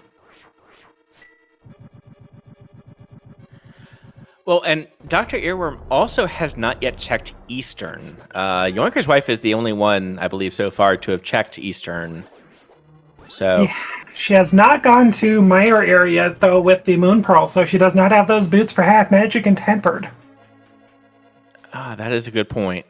Well, and Dr. Earworm also has not yet checked Eastern. Yoinker's wife is the only one, I believe, so far to have checked Eastern. So, Yeah, she has not gone to Meyer area, though, with the Moon Pearl, so she does not have those boots for half magic and tempered. that is a good point.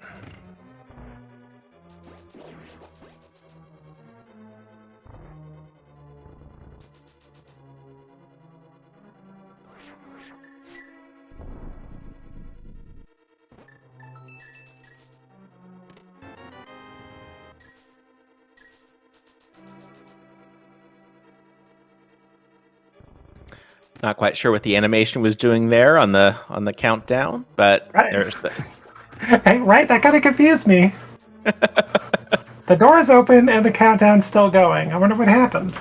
Not quite sure what the animation was doing there on the countdown, but Right. there's the. Hey, right, that kind of confused me. The door's open and the countdown's still going. I wonder what happened.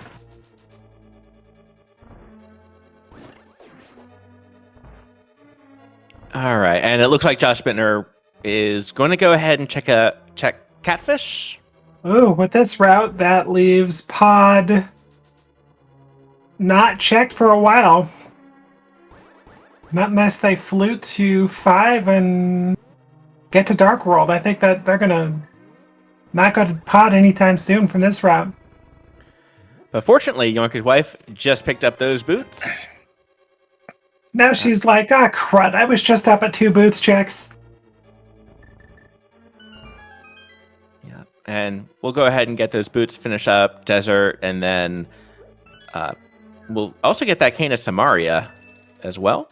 All right, and it looks like Josh Bittner is going to go ahead and check Catfish. Ooh, with this route, that leaves pod not checked for a while. Not unless they flute to 5 and get to Dark World. I think that they're gonna not go to pod anytime soon from this route. But fortunately, Yoinker's wife just picked up those boots. Now she's like, ah, crud, I was just up at 2 boots checks. Yeah, and we'll go ahead and get those boots, finish up Desert, and then we'll also get that Cane of Samaria as well.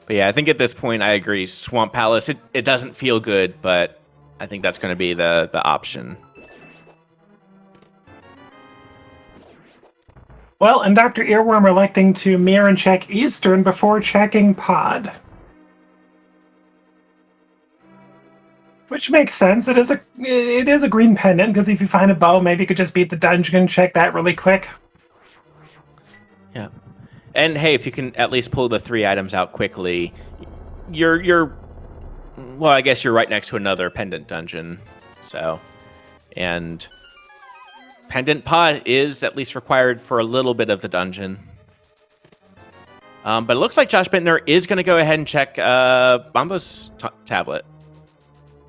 But yeah, I think at this point I agree. Swamp Palace, it doesn't feel good, but I think that's going to be the option. Well, and Dr. Earworm electing to mirror and check Eastern before checking pod. Which makes sense. It is a green pendant, because if you find a bow, maybe you could just beat the dungeon and check that really quick. Yeah. And hey, if you can at least pull the 3 items out quickly, you're well, I guess you're right next to another pendant dungeon. So, and pendant pod is at least required for a little bit of the dungeon. But it looks like Josh Bittner is going to go ahead and check Bombo's tablet.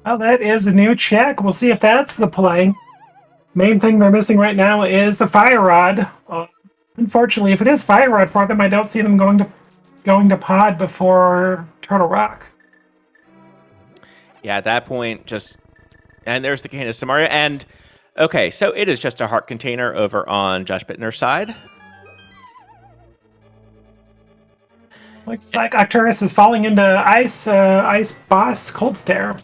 Oh, that is a new check. We'll see if that's the play. Main thing they're missing right now is the Fire Rod. Unfortunately, if it is Fire Rod for them, I don't see them going to pod before Turtle Rock. Yeah, at that point, and there's the Cane of Samaria, and okay, so it is just a heart container over on Josh Bittner's side. Looks like Arcturus is falling into Ice Boss Cold Stare.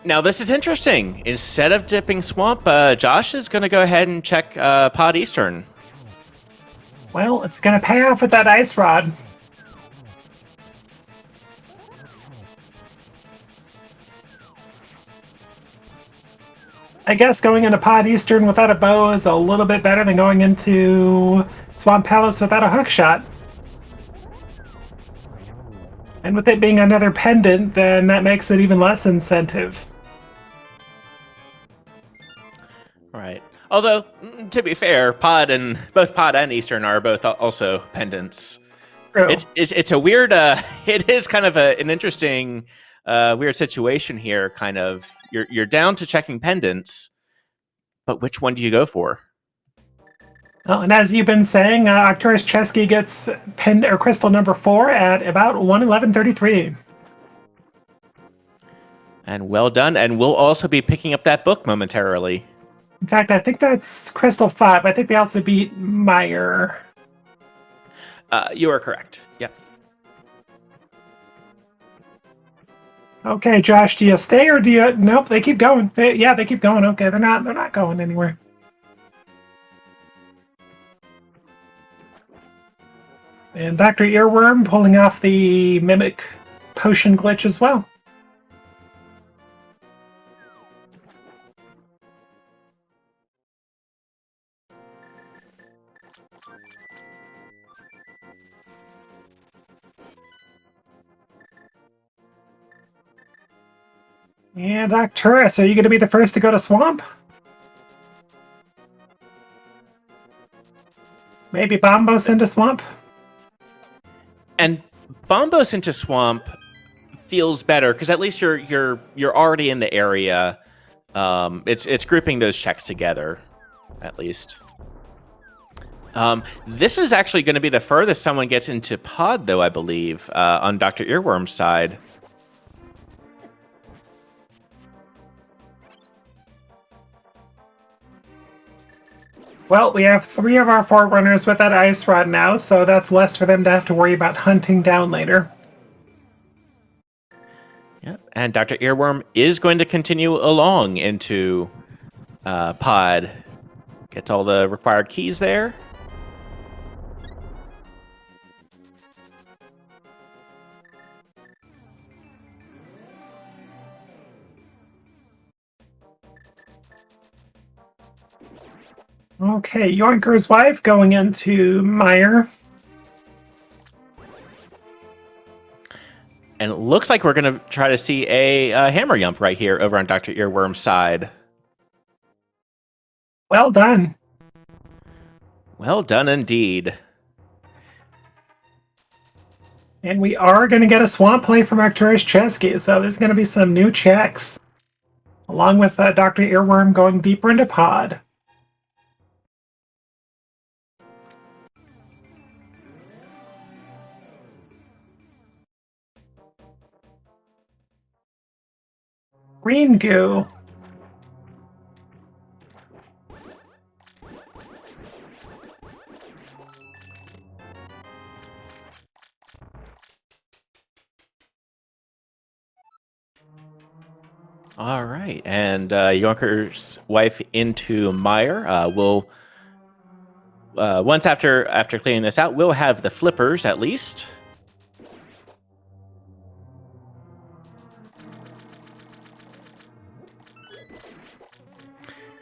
Now, this is interesting. Instead of dipping Swamp, Josh is going to go ahead and check Pod Eastern. Well, it's going to pay off with that Ice Rod. I guess going into Pod Eastern without a bow is a little bit better than going into Swamp Palace without a hook shot. And with it being another pendant, then that makes it even less incentive. Right. Although, to be fair, both Pod and Eastern are both also pendants. True. It's a weird. It is kind of an interesting, weird situation here. Kind of, you're down to checking pendants, but which one do you go for? Well, and as you've been saying, Arcturus Chesky gets crystal number 4 at about 111.33. And well done. And we'll also be picking up that book momentarily. In fact, I think that's crystal 5. I think they also beat Meyer. You are correct. Yep. Okay, Josh, do you stay or do you? Nope, they keep going. They keep going. Okay, they're not going anywhere. And Dr. Earworm pulling off the Mimic Potion glitch as well. And Arcturus, are you going to be the first to go to Swamp? Maybe Bombos into Swamp? And Bombos into Swamp feels better because at least you're already in the area. It's grouping those checks together, at least. This is actually going to be the furthest someone gets into Pod, though, I believe, on Dr. Earworm's side. Well, we have 3 of our 4 runners with that ice rod now, so that's less for them to have to worry about hunting down later. Yep, and Dr. Earworm is going to continue along into Pod. Gets all the required keys there. Okay, Yoinker's wife going into Meyer. And it looks like we're going to try to see a hammer yump right here over on Dr. Earworm's side. Well done. Well done indeed. And we are going to get a swamp play from Arcturus Chesky, so there's going to be some new checks. Along with Dr. Earworm going deeper into Pod. Green goo. All right, and Yonker's wife into Meyer. We'll once after cleaning this out, we'll have the flippers at least.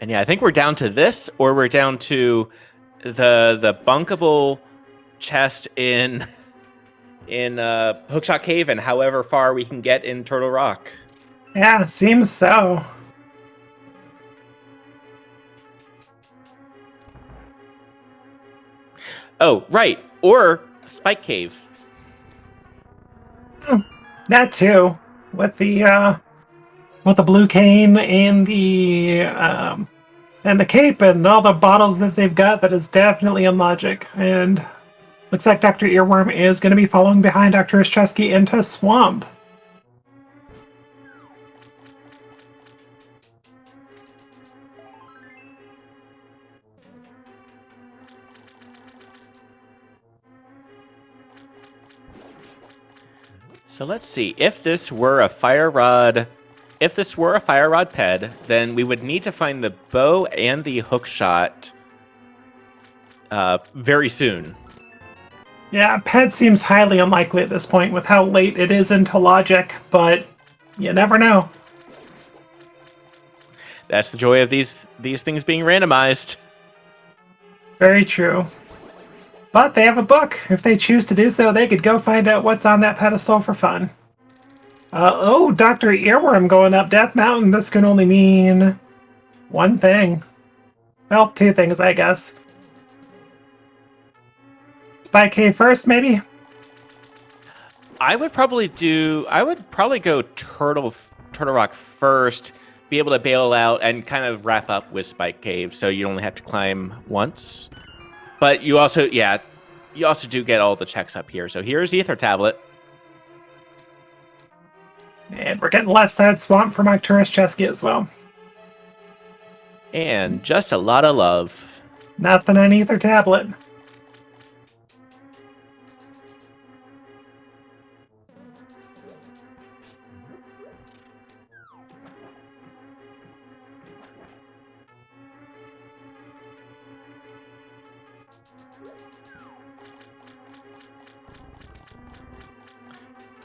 And yeah, I think we're down to this, or we're down to the bunkable chest in Hookshot Cave, and however far we can get in Turtle Rock. Yeah, seems so. Oh, right, or Spike Cave. That too, with the blue cane and the cape and all the bottles that they've got. That is definitely in logic. And looks like Dr. Earworm is going to be following behind Dr. Ischewski into Swamp. So let's see. If this were a fire rod ped, then we would need to find the bow and the hook shot very soon. Yeah, ped seems highly unlikely at this point with how late it is into logic, but you never know. That's the joy of these things being randomized. Very true. But they have a book. If they choose to do so, they could go find out what's on that pedestal for fun. Oh, Dr. Earworm going up Death Mountain. This can only mean one thing. Well, 2 things, I guess. Spike Cave first, maybe? I would probably go Turtle Rock first, be able to bail out and kind of wrap up with Spike Cave, so you only have to climb once. But you also do get all the checks up here. So here's Ether Tablet. And we're getting left side swamp from Arcturus Chesky as well. And just a lot of love. Nothing on Ether Tablet.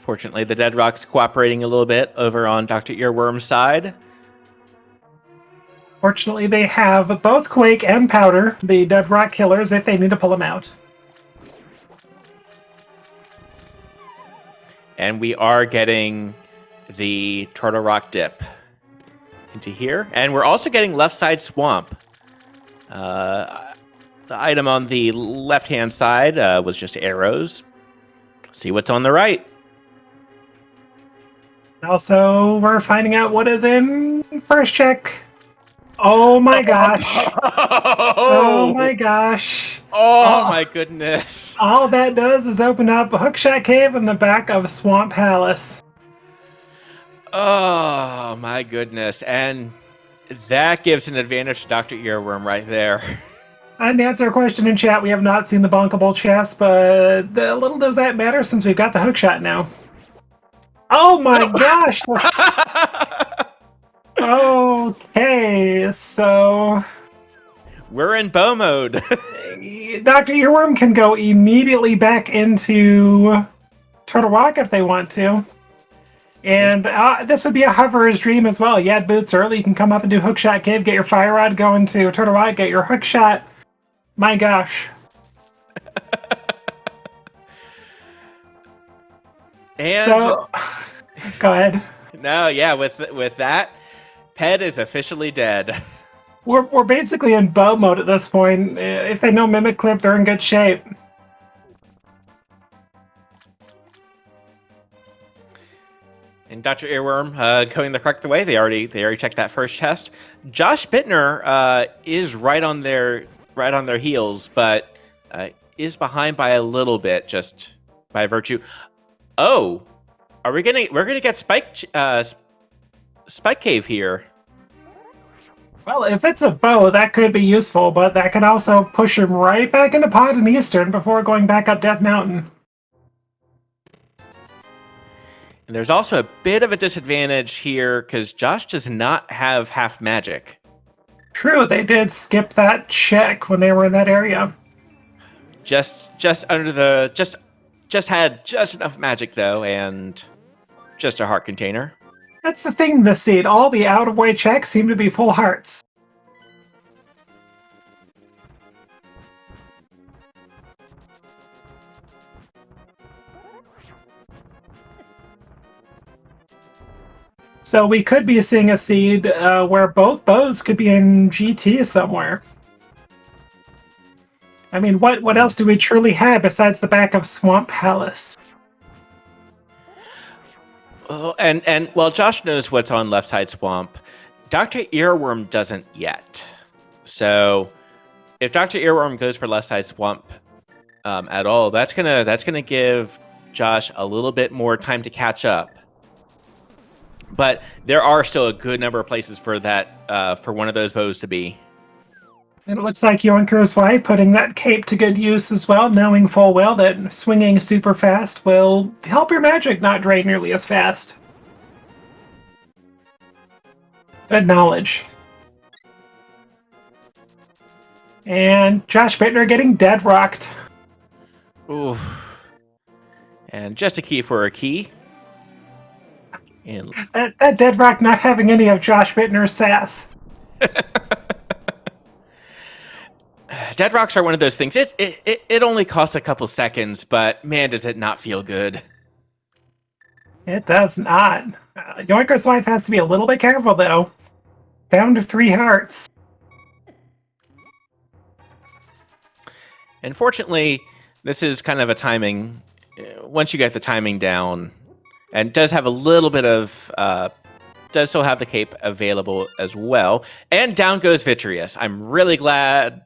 Fortunately, the Dead Rock's cooperating a little bit over on Dr. Earworm's side. Fortunately, they have both Quake and Powder, the Dead Rock killers, if they need to pull them out. And we are getting the Turtle Rock dip. into here. And we're also getting left side swamp. The item on the left-hand side was just arrows. See what's on the right. Also, we're finding out what is in first check. Oh my gosh. Oh my gosh. Oh my goodness. All that does is open up a hookshot cave in the back of Swamp Palace. Oh my goodness. And that gives an advantage to Dr. Earworm right there. And to answer a question in chat, we have not seen the bonkable chest, but little does that matter since we've got the hookshot now. Oh my gosh! Okay, so we're in bow mode. Dr. Earworm can go immediately back into Turtle Rock if they want to. And this would be a hoverer's dream as well. You had boots early, you can come up and do hookshot cave, get your fire rod, go into Turtle Rock, get your hookshot. My gosh. And so, go ahead. No, yeah, with that, Ped is officially dead. We're basically in bow mode at this point. If they know Mimic Clip, they're in good shape. And Dr. Earworm going the correct way. They already checked that first chest. Josh Bittner is right on their heels, but is behind by a little bit, just by virtue. Oh, we're gonna get Spike Cave here. Well, if it's a bow, that could be useful, but that can also push him right back into Pod and Eastern before going back up Death Mountain. And there's also a bit of a disadvantage here because Josh does not have half magic. True, they did skip that check when they were in that area. Just under the just had just enough magic though, and just a heart container. That's the thing this seed. All the out-of-way checks seem to be full hearts. So we could be seeing a seed where both bows could be in GT somewhere. I mean, what else do we truly have besides the back of Swamp Palace? Oh, and well, Josh knows what's on left side swamp. Dr. Earworm doesn't yet. So if Dr. Earworm goes for left side swamp at all, that's gonna give Josh a little bit more time to catch up. But there are still a good number of places for that for one of those bows to be. And it looks like Yoinker's wife putting that cape to good use as well, knowing full well that swinging super fast will help your magic not drain nearly as fast. Good knowledge. And Josh Bittner getting dead rocked. Ooh. And just a key for a key. And That dead rock not having any of Josh Bittner's sass. Dead rocks are one of those things. It only costs a couple seconds, but man, does it not feel good. It does not. Yoinker's wife has to be a little bit careful, though. Down to 3 hearts. Unfortunately, this is kind of a timing. Once you get the timing down, and does have a little bit of, does still have the cape available as well. And down goes Vitreous. I'm really glad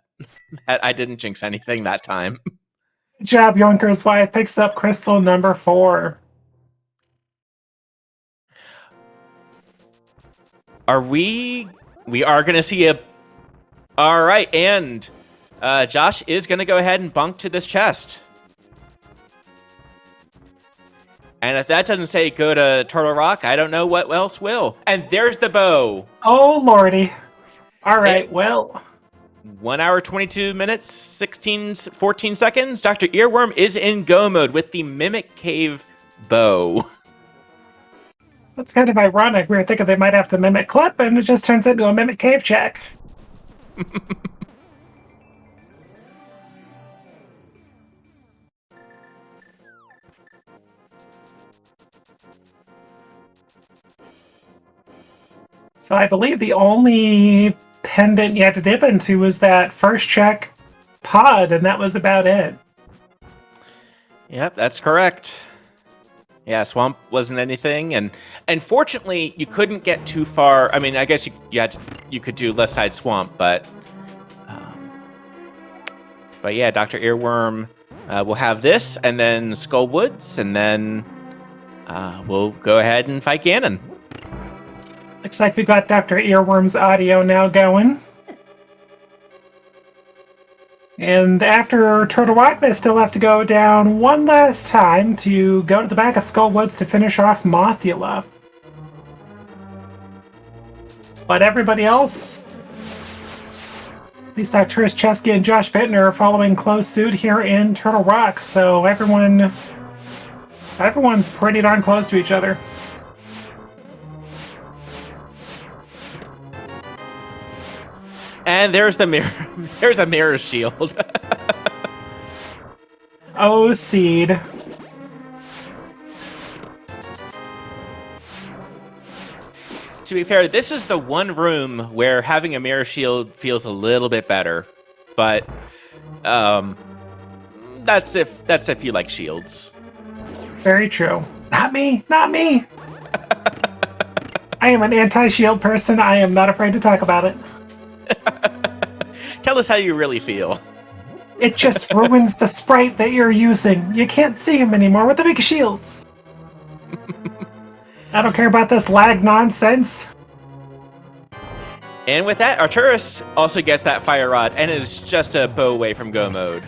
that I didn't jinx anything that time. Good job, Yoinker's wife picks up crystal number 4. We are going to see a... All right, and Josh is going to go ahead and bunk to this chest. And if that doesn't say go to Turtle Rock, I don't know what else will. And there's the bow. Oh, lordy. All right, well... 1 hour, 22 minutes, 14 seconds. Dr. Earworm is in go mode with the Mimic Cave bow. That's kind of ironic. We were thinking they might have to Mimic Clip, and it just turns into a Mimic Cave check. So I believe the only pendant you had to dip into was that first check pod, and that was about it. Yep, that's correct. Yeah, swamp wasn't anything, and fortunately, you couldn't get too far. I mean, I guess you could do left side swamp, um, but yeah, Dr. Earworm will have this, and then Skull Woods, and then we'll go ahead and fight Ganon. Looks like we've got Dr. Earworm's audio now going. And after Turtle Rock, they still have to go down one last time to go to the back of Skull Woods to finish off Mothula. But everybody else, at least Arcturus Chesky and Josh Bittner, are following close suit here in Turtle Rock, so everyone's pretty darn close to each other. And there's the mirror. There's a mirror shield. Oh, Seed. To be fair, this is the one room where having a mirror shield feels a little bit better, but that's if you like shields. Very true. Not me. Not me. I am an anti-shield person. I am not afraid to talk about it. Tell us how you really feel. It just ruins the sprite that you're using. You can't see him anymore with the big shields. I don't care about this lag nonsense. And with that, Arcturus also gets that fire rod and is just a bow away from go mode.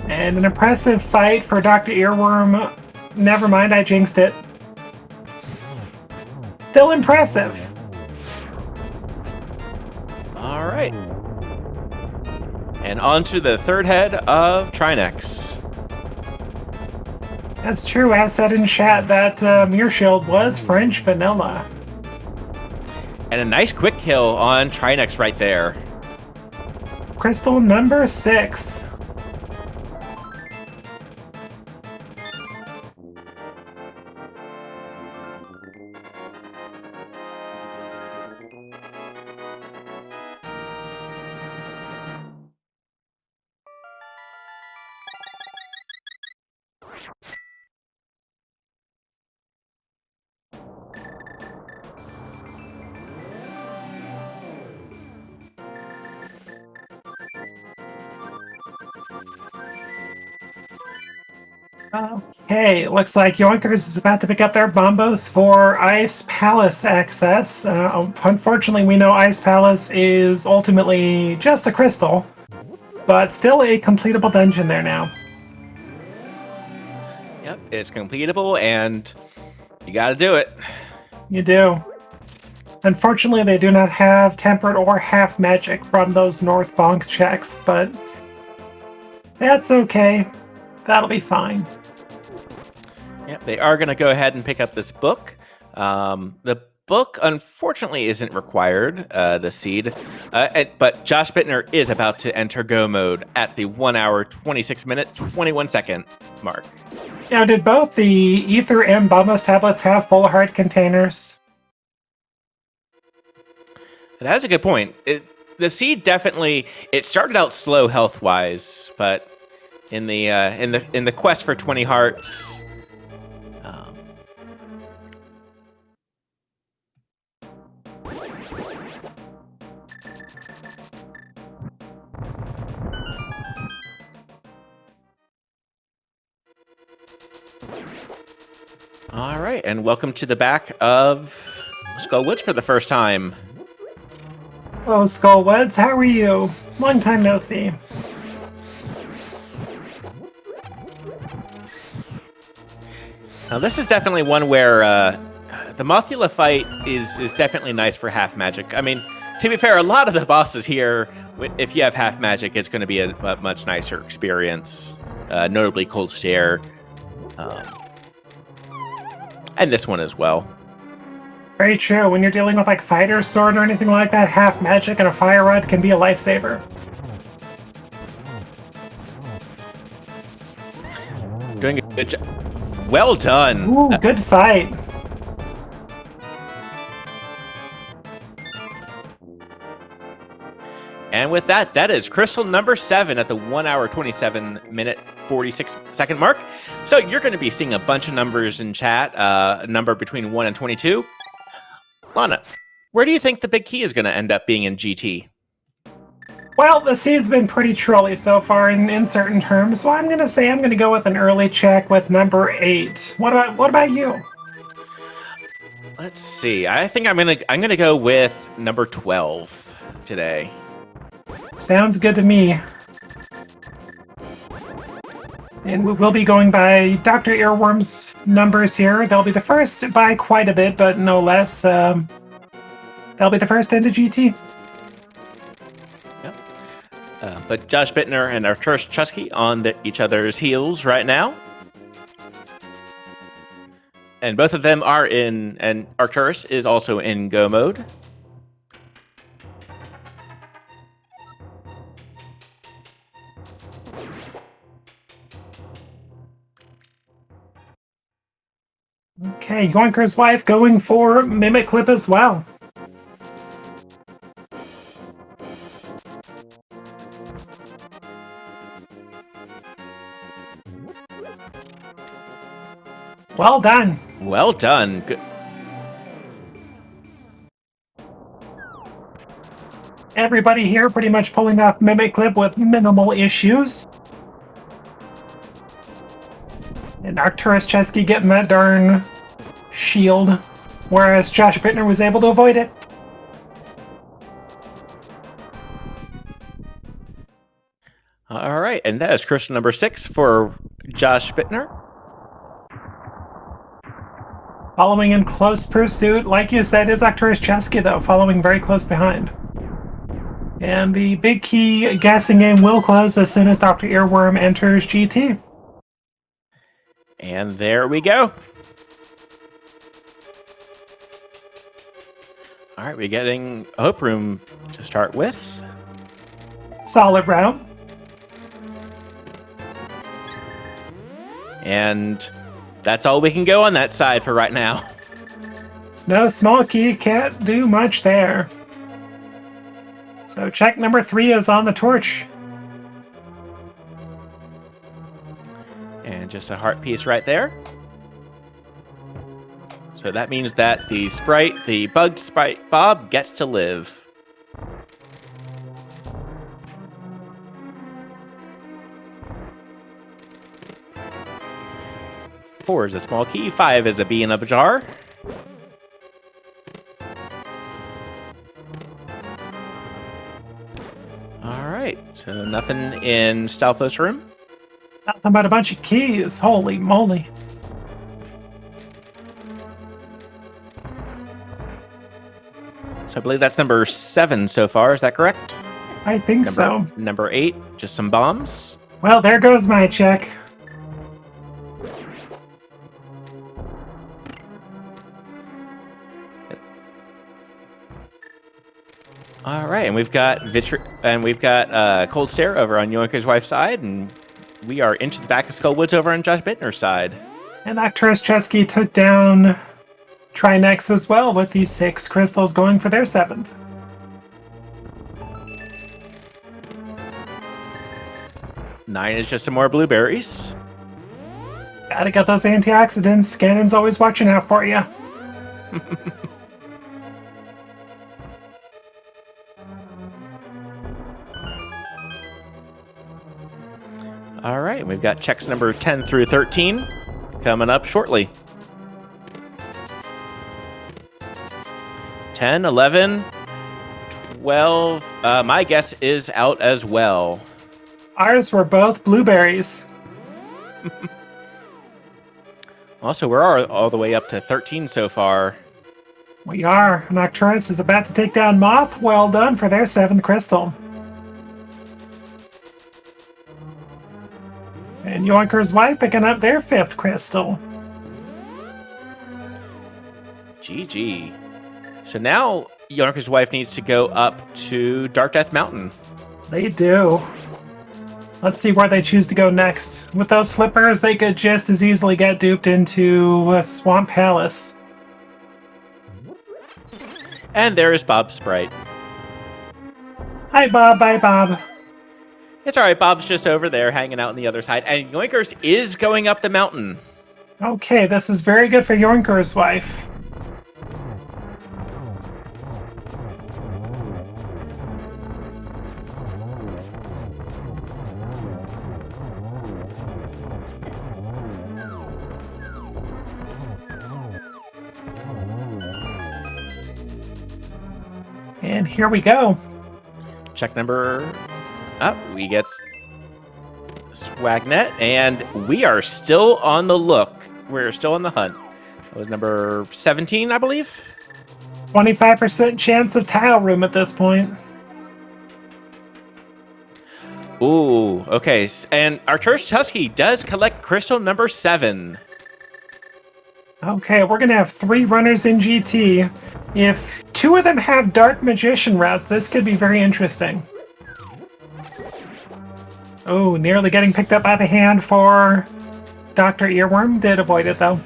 And an impressive fight for Dr. Earworm. Never mind, I jinxed it. Still impressive. All right. And on to the third head of Trinex. That's true, as said in chat, that mirror shield was French vanilla. And a nice quick kill on Trinex right there. Crystal number 6. Okay, it looks like Yoinkers is about to pick up their bombos for Ice Palace access. Unfortunately, we know Ice Palace is ultimately just a crystal, but still a completable dungeon there now. Yep, it's completable, and you gotta do it. You do. Unfortunately, they do not have tempered or half magic from those North Bonk checks, but that's okay. That'll be fine. Yep, they are going to go ahead and pick up this book. The book, unfortunately, isn't required, the seed. But Josh Bittner is about to enter go mode at the 1 hour, 26 minute, 21 second mark. Now, did both the Ether and Bombos tablets have full heart containers? That's a good point. The seed definitely, it started out slow health wise, but in the quest for 20 hearts. All right, and welcome to the back of Skull Woods for the first time. Hello, Skullwoods. How are you? Long time no see. Now, this is definitely one where the Mothula fight is definitely nice for half magic. I mean, to be fair, a lot of the bosses here, if you have half magic, it's going to be a much nicer experience. Notably, Cold Stare. And this one as well. Very true. When you're dealing with like Fighter Sword or anything like that, half magic and a Fire Rod can be a lifesaver. Doing a good job. Well done. Ooh, good fight. And with that, that is crystal number 7 at the 1 hour, 27 minute, 46 second mark. So you're going to be seeing a bunch of numbers in chat, a number between 1 and 22. Lana, where do you think the big key is going to end up being in GT? Well, the seed's been pretty trolly so far in certain terms, so I'm going to say I'm going to go with an early check with number 8. What about you? Let's see. I think I'm gonna go with number 12 today. Sounds good to me. And we'll be going by Dr. Earworm's numbers here. They'll be the first by quite a bit, but no less. They'll be the first into GT. Yep. But Josh Bittner and Arturus Chusky on each other's heels right now. And both of them are in, and Arcturus is also in go mode. Okay, Yoinker's wife going for Mimic Clip as well. Well done. Well done. Good. Everybody here pretty much pulling off Mimic Clip with minimal issues. And Arcturus Chesky getting that darn shield, whereas Josh Bittner was able to avoid it. All right, and that is crystal number 6 for Josh Bittner. Following in close pursuit, like you said, is Arcturus Chesky, though, following very close behind. And the big key guessing game will close as soon as Dr. Earworm enters GT. And there we go. All right, we're getting a Hope Room to start with. Solid round. And that's all we can go on that side for right now. No small key, can't do much there. So check number 3 is on the torch. And just a heart piece right there. So that means that the bugged sprite Bob gets to live. Four is a small key, 5 is a bee in a jar. Alright, so nothing in Stalfos' room. Nothing about a bunch of keys, holy moly. So I believe that's number 7 so far, is that correct? I think so. Number 8, just some bombs. Well, there goes my check. All right, and we've got Cold Stare over on Yoinker's wife's side, and we are into the back of Skullwoods over on Josh Bittner's side. And Arcturus Chesky took down Trinex as well, with these 6 crystals going for their 7th. Nine is just some more blueberries. Gotta get those antioxidants. Ganon's always watching out for you. All right, we've got checks number 10 through 13 coming up shortly. 10, 11, 12. My guess is out as well. Ours were both blueberries. Also, we're all the way up to 13 so far. We are. And Arcturus is about to take down Moth. Well done for their 7th crystal. And Yoinker's wife picking up their 5th crystal. GG. So now Yoinker's wife needs to go up to Dark Death Mountain. They do. Let's see where they choose to go next. With those slippers, they could just as easily get duped into Swamp Palace. And there is Bob Sprite. Hi, Bob. Bye, Bob. It's all right. Bob's just over there hanging out on the other side. And Yoinkers is going up the mountain. Okay, this is very good for Yoinker's wife. And here we go. Check number up. We get Swagnet, and we are still on the look. We're still on the hunt. That was number 17, I believe. 25% chance of tile room at this point. Ooh, okay. And our Church Tusky does collect crystal number 7. Okay, we're going to have 3 runners in GT. If 2 of them have Dark Magician routes, this could be very interesting. Oh, nearly getting picked up by the hand for Dr. Earworm. Did avoid it, though.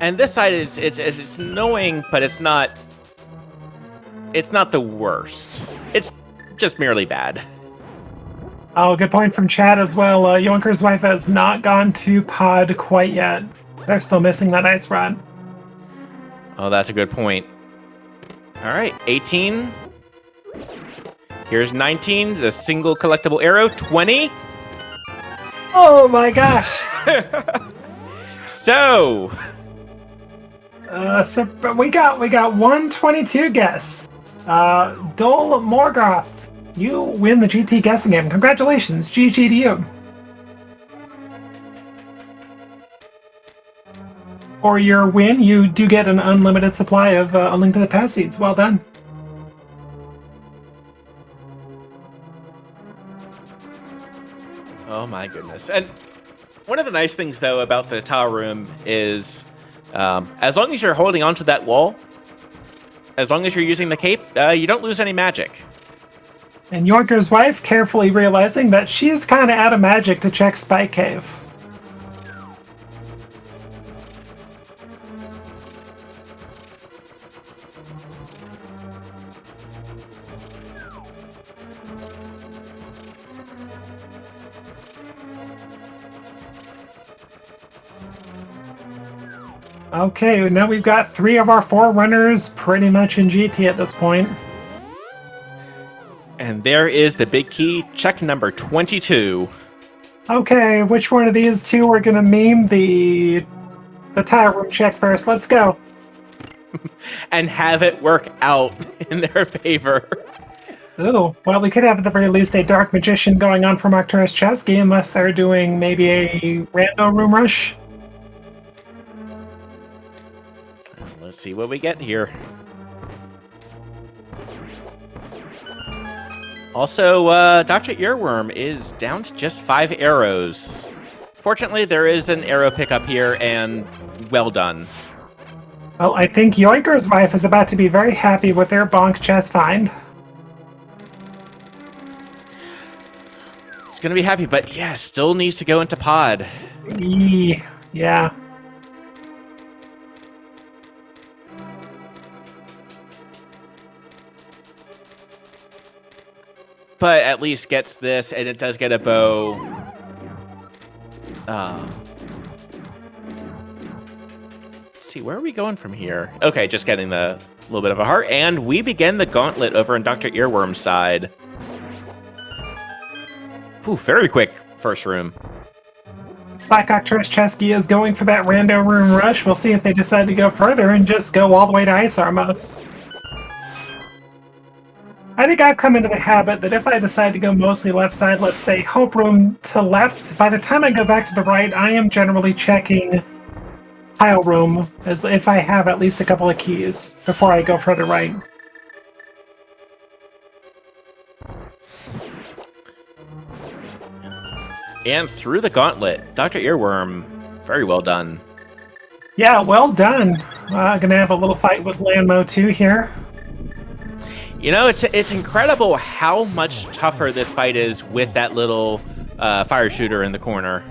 And this side is it's annoying, but it's not the worst. It's just merely bad. Oh, good point from Chad as well. Yoinker's wife has not gone to pod quite yet. They're still missing that ice rod. Oh, that's a good point. All right, 18. Here's 19, the single collectible arrow. 20. Oh my gosh! So we got 122 guess. Dole Morgoth, you win the GT guessing game. Congratulations, GG to you. For your win, you do get an unlimited supply of A Link to the Past seeds. Well done. oh my goodness. And one of the nice things, though, about the tower room is as long as you're holding onto that wall, as long as you're using the cape, you don't lose any magic. And Yoinker's wife carefully realizing that she is kind of out of magic to check Spike Cave. Okay, now we've got 3 of our 4 runners pretty much in GT at this point. And there is the big key, check number 22. Okay, which one of these 2 we're gonna meme the tile room check first? Let's go. And have it work out in their favor. Ooh, well, we could have at the very least a Dark Magician going on from Arcturus Chesky, unless they're doing maybe a rando room rush. Let's see what we get here. Also, Dr. Earworm is down to just 5 arrows. Fortunately, there is an arrow pickup here, and well done. Well, I think Yoinker's wife is about to be very happy with their bonk chest find. It's going to be happy, but yeah, still needs to go into pod. Yeah. But at least gets this, and it does get a bow. Let's see, where are we going from here? Okay, just getting the little bit of a heart, and we begin the gauntlet over on Dr. Earworm's side. Ooh, very quick first room. Slack Arcturus Chesky is going for that rando room rush. We'll see if they decide to go further and just go all the way to Ice Armos. I think I've come into the habit that if I decide to go mostly left side, let's say Hope Room to left, by the time I go back to the right, I am generally checking Tile Room as if I have at least a couple of keys before I go further right. And through the gauntlet, Dr. Earworm, very well done. Yeah, well done. Gonna have a little fight with Lanmo too here. You know, it's incredible how much tougher this fight is with that little fire shooter in the corner.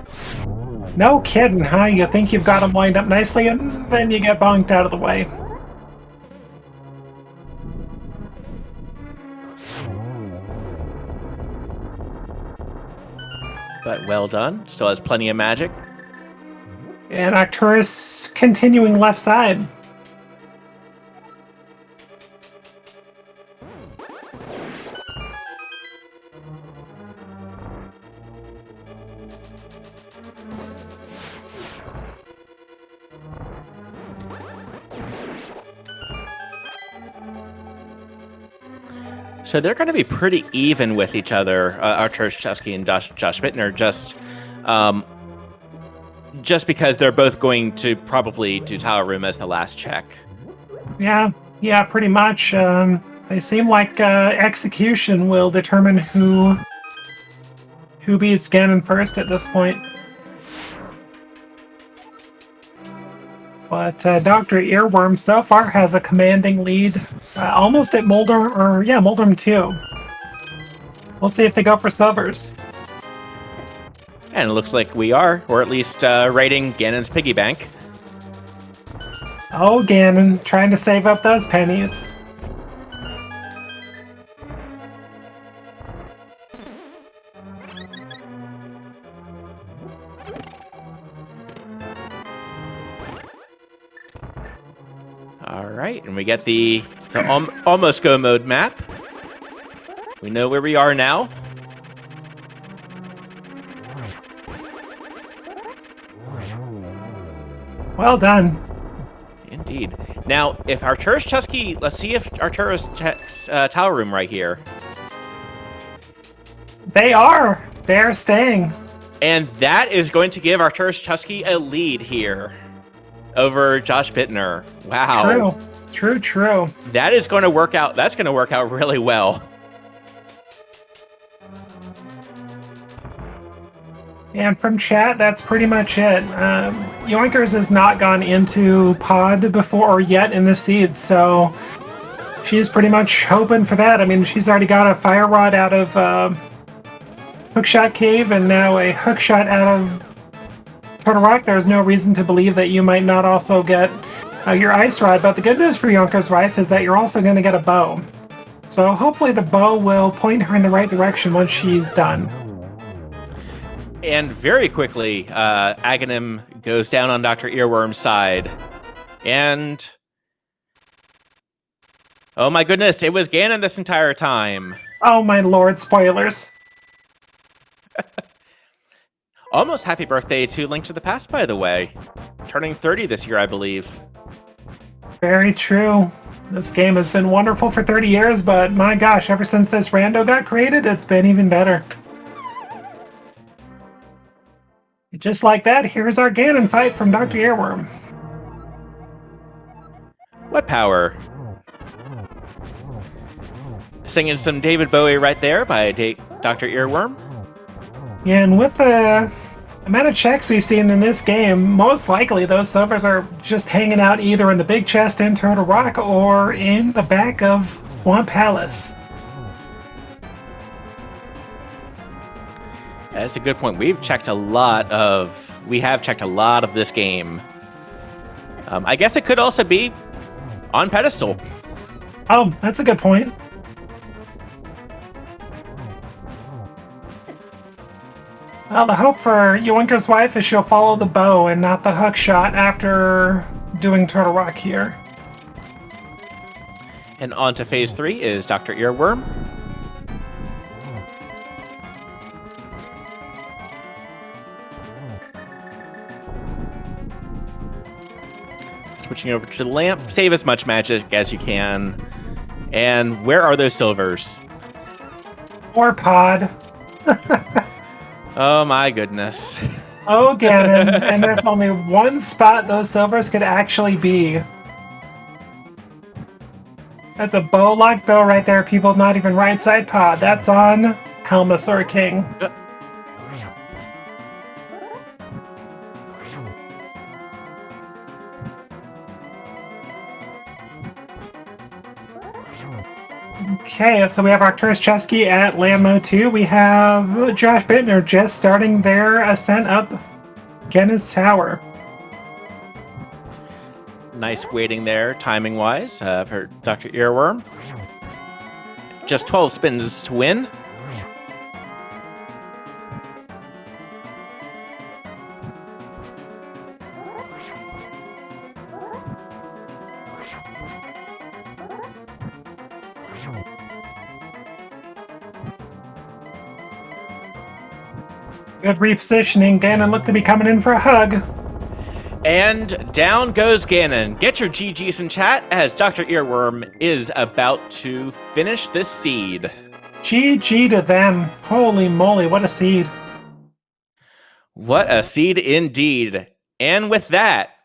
No kidding, huh? You think you've got him lined up nicely, and then you get bonked out of the way. but well done. Still has plenty of magic. And Arcturus continuing left side. So they're going to be pretty even with each other, Arcturus Chesky and Josh Bittner, just because they're both going to probably do Tower Room as the last check. Yeah, pretty much. They seem like execution will determine who beats Ganon first at this point. But Dr. Earworm so far has a commanding lead, almost at Moldrum 2. We'll see if they go for silvers. And it looks like we are, or at least raiding Ganon's piggy bank. Oh, Ganon, trying to save up those pennies. All right, and we get the almost go mode map. We know where we are now. Well done. Indeed. Now, if Arcturus Chesky, let's see if Arcturus checks Tower Room right here. They're staying. And that is going to give Arcturus Chesky a lead here over Josh Bittner. Wow. True. That is going to work out. That's going to work out really well. And from chat, that's pretty much it. Yoinkers has not gone into pod before or yet in the seeds, so she's pretty much hoping for that. I mean, she's already got a fire rod out of Hookshot Cave and now a hookshot out of Turtle Rock. There's no reason to believe that you might not also get your ice rod, but the good news for Yoinker's wife is that you're also going to get a bow. So hopefully the bow will point her in the right direction once she's done. And very quickly, Aghanim goes down on Dr. Earworm's side. And oh my goodness, it was Ganon this entire time. Oh my lord, spoilers. Almost happy birthday to Link to the Past, by the way. Turning 30 this year, I believe. Very true. This game has been wonderful for 30 years, but my gosh, ever since this rando got created, it's been even better. Just like that, here's our Ganon fight from Dr. Earworm. What power? Singing some David Bowie right there by Dr. Earworm. Yeah, and with the amount of checks we've seen in this game, most likely those silvers are just hanging out either in the big chest in Turtle Rock or in the back of Swamp Palace. That's a good point. We have checked a lot of this game. I guess it could also be on pedestal. Oh, that's a good point. Well, the hope for Yoinker's wife is she'll follow the bow and not the hook shot after doing Turtle Rock here. And on to phase 3 is Dr. Earworm. Switching over to the lamp, save as much magic as you can. And where are those silvers? Or pod. Oh my goodness. Oh, Ganon. And there's only one spot those silvers could actually be. That's a bow-locked bow right there, people. Not even right side pod. That's on Helmasaur King. Okay, so we have Arcturus Chesky at Landmo 2. We have Josh Bittner just starting their ascent up Ganon's Tower. Nice waiting there, timing-wise, for Dr. Earworm. Just 12 spins to win. Good repositioning. Ganon looked to be coming in for a hug. And down goes Ganon. Get your GGs in chat as Dr. Earworm is about to finish this seed. GG to them. Holy moly, what a seed. What a seed indeed. And with that,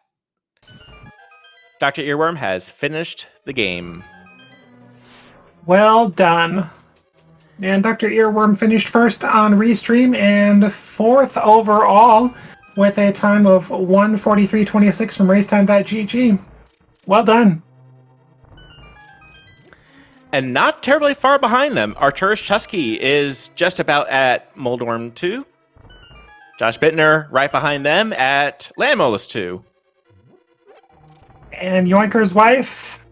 Dr. Earworm has finished the game. Well done. And Dr. Earworm finished first on Restream and fourth overall with a time of 1:43.26 from racetime.gg. Well done. And not terribly far behind them, Arturus Chusky is just about at Moldorm 2. Josh Bittner right behind them at Landmolus 2. And Yoinker's wife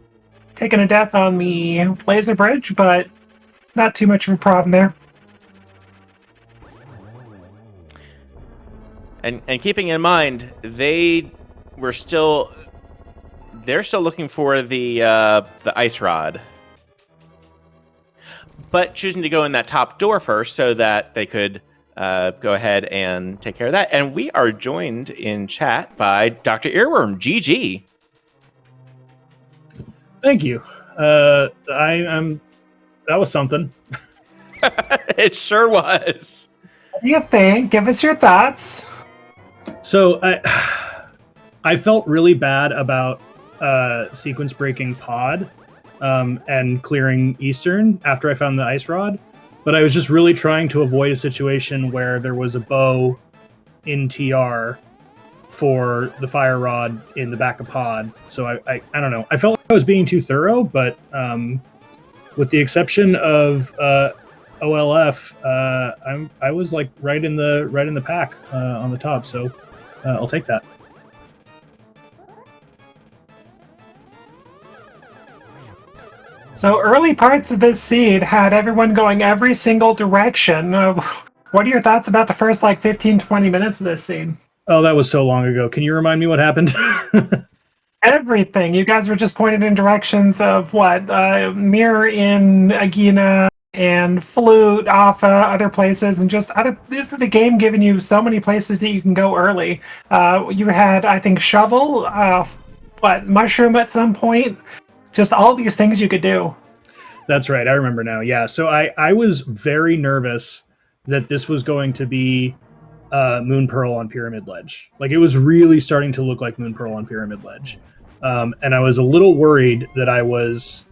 taking a death on the laser bridge, but not too much of a problem there. And keeping in mind, they're still looking for the ice rod, but choosing to go in that top door first so that they could go ahead and take care of that. And we are joined in chat by Dr. Earworm. GG. Thank you. That was something. It sure was. What do you think? Give us your thoughts. So I felt really bad about sequence breaking pod and clearing Eastern after I found the ice rod, but I was just really trying to avoid a situation where there was a bow in TR for the fire rod in the back of pod. So I don't know. I felt like I was being too thorough, but with the exception of OLF, I was like right in the pack on the top. So I'll take that. So early parts of this seed had everyone going every single direction. What are your thoughts about the first 15-20 minutes of this seed? Oh, that was so long ago. Can you remind me what happened? Everything. You guys were just pointed in directions of what? Mirror in Agina and Flute off other places, and just other. This is the game giving you so many places that you can go early. You had, I think, Shovel, Mushroom at some point. Just all these things you could do. That's right. I remember now. Yeah. So I was very nervous that this was going to be Moon Pearl on Pyramid Ledge. Like, it was really starting to look like Moon Pearl on Pyramid Ledge. And I was a little worried that I was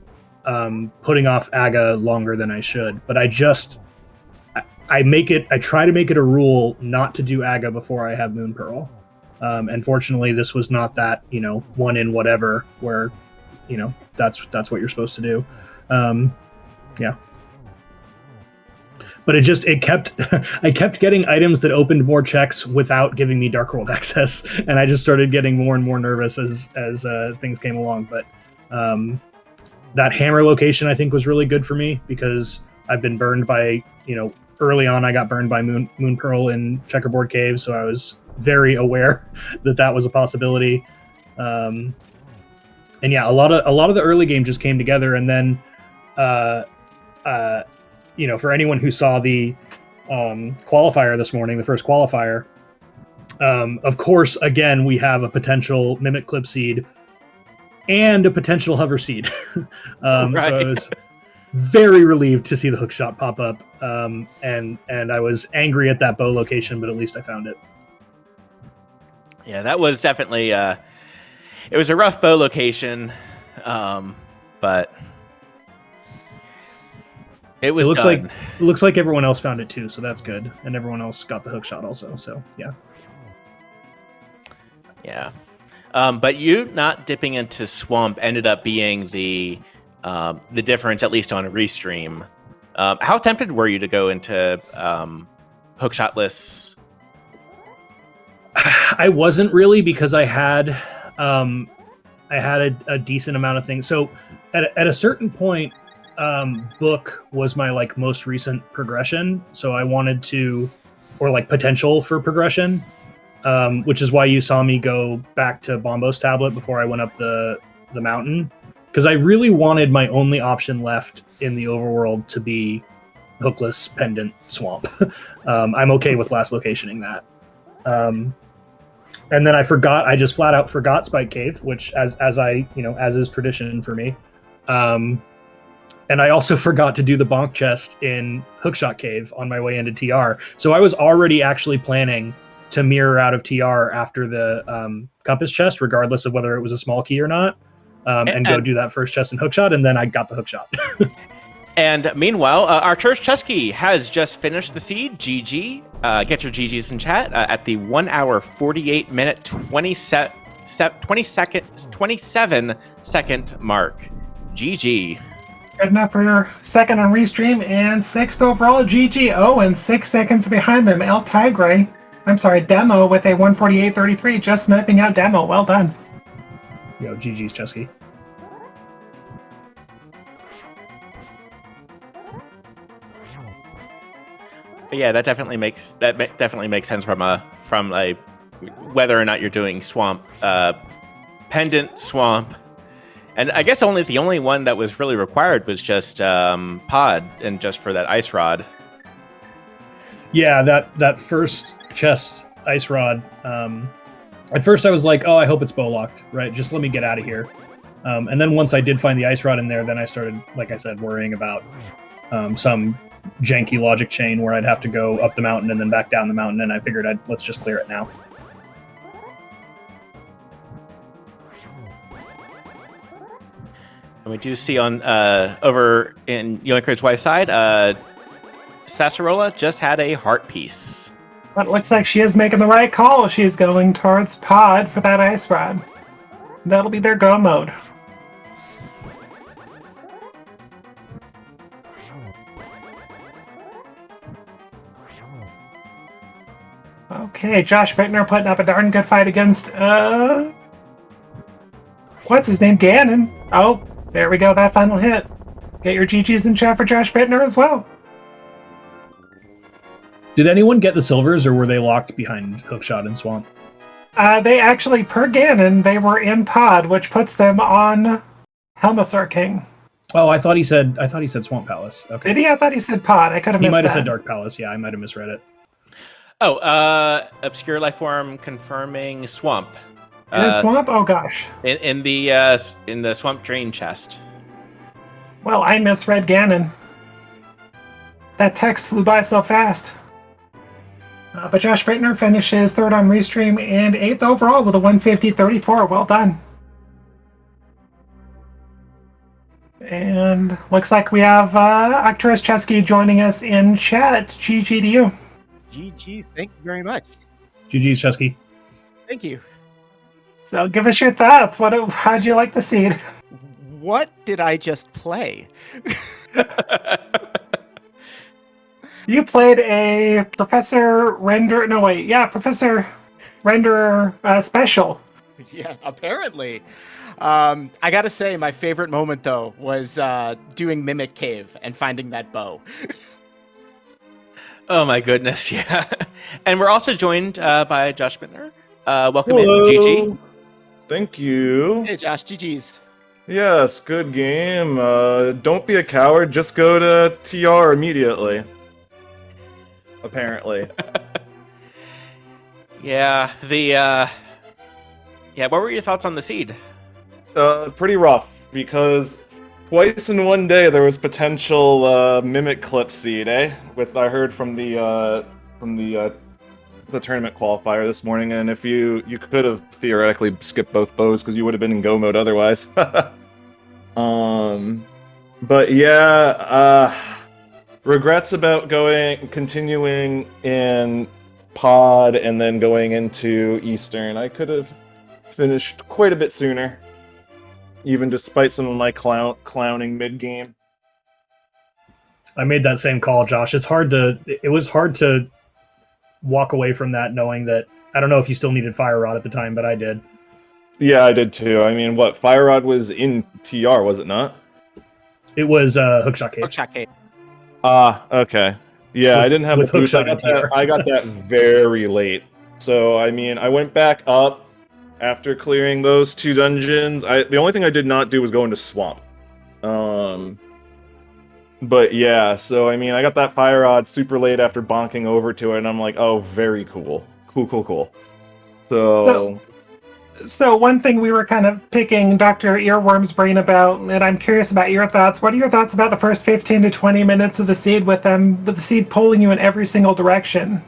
putting off Aga longer than I should. But I try to make it a rule not to do Aga before I have Moon Pearl. And fortunately, this was not that, one in whatever where, that's what you're supposed to do. Yeah. But I kept getting items that opened more checks without giving me Dark World access, and I just started getting more and more nervous as things came along. But that hammer location, I think, was really good for me because I've been burned by, early on I got burned by Moon Pearl in Checkerboard Cave, so I was very aware that was a possibility. And yeah, a lot of the early game just came together, and then for anyone who saw the qualifier this morning, the first qualifier, of course, again, we have a potential Mimic Clip seed and a potential Hover seed. Right. So I was very relieved to see the hook shot pop up, and I was angry at that bow location, but at least I found it. Yeah, that was definitely it was a rough bow location, but it looks like everyone else found it too, so that's good, and everyone else got the hook shot also. So yeah. But you not dipping into Swamp ended up being the difference, at least on a restream. How tempted were you to go into hookshot lists? I wasn't really, because I had a decent amount of things. So at a certain point, book was my most recent progression. So I wanted to, or potential for progression, which is why you saw me go back to Bombos Tablet before I went up the mountain, because I really wanted my only option left in the overworld to be hookless pendant swamp. I'm okay with last locationing that. And then I just flat out forgot Spike Cave, which as is tradition for me. And I also forgot to do the bonk chest in Hookshot Cave on my way into TR. So I was already actually planning to mirror out of TR after the compass chest, regardless of whether it was a small key or not, and go do that first chest in Hookshot, and then I got the Hookshot. And meanwhile, our Church Chesky has just finished the seed. GG. Get your GGs in chat at the 1 hour, 48 minute, 27 second mark. GG. Good enough for second on Restream and sixth overall. GG. Oh, and 6 seconds behind them, El Tigre. I'm sorry, Demo with a 148.33, just sniping out Demo. Well done. Yo, GG's Chesky. But yeah, that definitely makes sense from a whether or not you're doing swamp, pendant swamp, and I guess the only one that was really required was just pod and just for that ice rod. Yeah, that first chest ice rod. At first I was like, oh, I hope it's bow locked, right? Just let me get out of here. And then once I did find the ice rod in there, then I started, like I said, worrying about some janky logic chain where I'd have to go up the mountain and then back down the mountain, and I figured let's just clear it now. And we do see on over in Yoinker's wife's side, Sassarola just had a heart piece. But it looks like she is making the right call. She's going towards pod for that ice rod. That'll be their go mode. Okay, Josh Bittner putting up a darn good fight against, what's his name? Ganon. Oh, there we go, that final hit. Get your GGs in chat for Josh Bittner as well. Did anyone get the silvers, or were they locked behind Hookshot and Swamp? They actually, per Ganon, they were in pod, which puts them on Helmasaur King. Oh, I thought he said Swamp Palace. Okay. Did he? I thought he said pod. I could have missed that. He might have said Dark Palace. Yeah, I might have misread it. Oh, Obscure Life Form confirming Swamp. In a swamp? Oh gosh. In the Swamp Drain chest. Well, I misread Ganon. That text flew by so fast. But Josh Bittner finishes third on Restream and 8th overall with a 150.34. Well done. And looks like we have Arcturus Chesky joining us in chat. GG to you. GG's, thank you very much. GG's Chesky. Thank you. So give us your thoughts. How'd you like the seed? What did I just play? You played a Professor Professor Renderer special. Yeah, apparently. I gotta say, my favorite moment though was doing Mimic Cave and finding that bow. Oh my goodness, yeah. And we're also joined by Josh Bittner. Welcome Hello. in, GG. Thank you. Hey Josh, GG's. Yes, good game. Don't be a coward, just go to TR immediately. Apparently. Yeah, what were your thoughts on the seed? Pretty rough, because twice in one day there was potential Mimic Clip seed, eh? I heard from the tournament qualifier this morning, and if you could have theoretically skipped both bows because you would have been in go mode otherwise. But yeah, regrets about continuing in pod and then going into Eastern. I could have finished quite a bit sooner, even despite some of my clowning mid-game. I made that same call, Josh. It was hard to walk away from that knowing that, I don't know if you still needed Fire Rod at the time, but I did. Yeah, I did too. I mean, Fire Rod was in TR, was it not? It was Hookshot Cave. Hookshot Cave. Okay. Yeah, I didn't have the boost. I got that very late. So, I mean, I went back up after clearing those 2 dungeons. The only thing I did not do was go into Swamp. But yeah, so I mean, I got that fire rod super late after bonking over to it, and I'm like, oh, very cool. Cool. So, So one thing we were kind of picking Dr. Earworm's brain about, and I'm curious about your thoughts. What are your thoughts about the first 15 to 20 minutes of the seed with the seed pulling you in every single direction?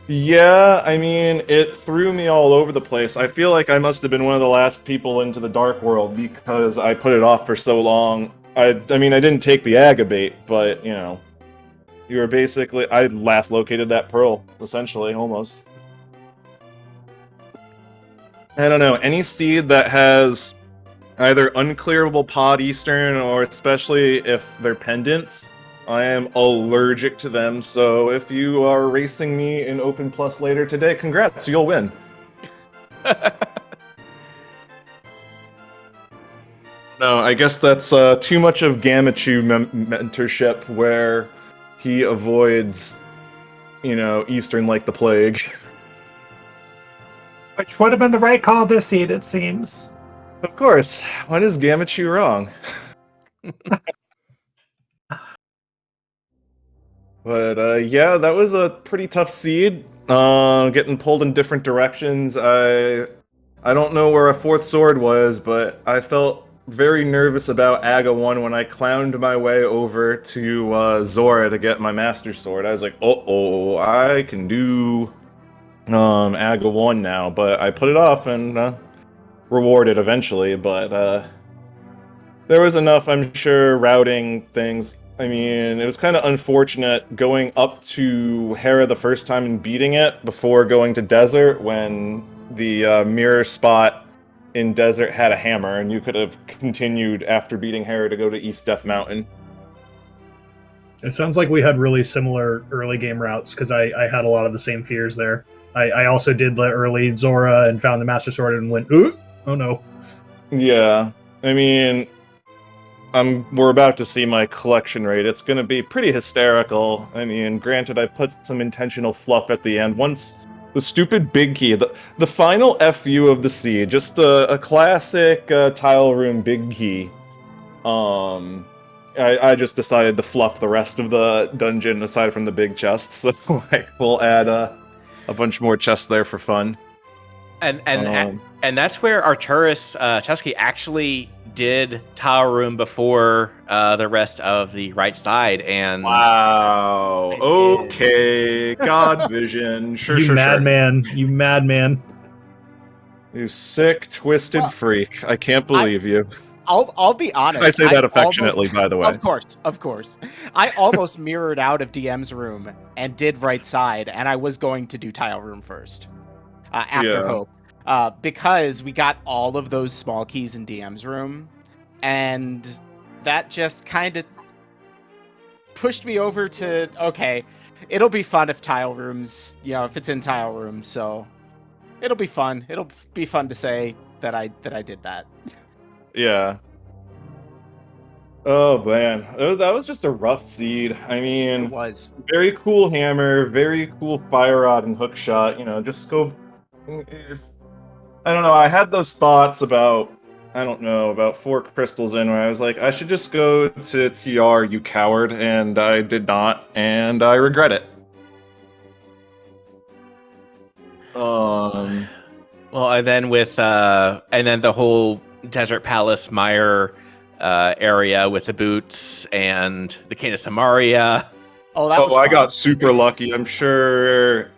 yeah, I mean, it threw me all over the place. I feel like I must have been one of the last people into the Dark World because I put it off for so long. I mean, I didn't take the Agabait, but, you know, you were basically... I last located that pearl, essentially, almost. I don't know, any seed that has either unclearable pod Eastern, or especially if they're pendants, I am allergic to them, so if you are racing me in Open Plus later today, congrats, you'll win. No, I guess that's too much of Gamachu mentorship, where he avoids, you know, Eastern like the plague. Which would have been the right call this seed, it seems. Of course, what is Gamachu wrong? But yeah, that was a pretty tough seed. Getting pulled in different directions. I don't know where a fourth sword was, but I felt very nervous about Aga 1 when I clowned my way over to Zora to get my Master Sword. I was like, oh, I can do Aga 1 now, but I put it off and rewarded eventually, but there was enough, I'm sure, routing things. I mean, it was kind of unfortunate going up to Hera the first time and beating it before going to Desert, when the mirror spot in Desert had a hammer, and you could have continued after beating Hera to go to East Death Mountain. It sounds like we had really similar early game routes, because I had a lot of the same fears there. I also did the early Zora and found the Master Sword and went, ooh, oh no. Yeah, I mean, we're about to see my collection rate. It's going to be pretty hysterical. I mean, granted, I put some intentional fluff at the end. Once the stupid big key, the final FU of the seed, just a classic tile room big key. I just decided to fluff the rest of the dungeon aside from the big chests. So we'll add a bunch more chests there for fun. And that's where Arturus Chesky actually did Tower Room before the rest of the right side. And wow, okay, God Vision, sure. You madman! You sick, twisted freak! I can't believe you. I'll be honest. I say that affectionately, by the way. Of course. I almost mirrored out of DM's room and did right side, and I was going to do tile room first after Hope. Because we got all of those small keys in DM's room, and that just kind of pushed me over to, okay, it'll be fun if tile rooms, if it's in tile rooms, so it'll be fun. It'll be fun to say that I did that. Yeah. Oh man, that was just a rough seed. I mean, It was very cool hammer, very cool fire rod and hook shot. Just go. I don't know. I had those thoughts about, about 4 crystals in, where I was like, I should just go to TR, you coward, and I did not, and I regret it. Well, and then and then the whole Desert Palace Mire area with the boots and the Cane of Samaria. I got super lucky. I'm sure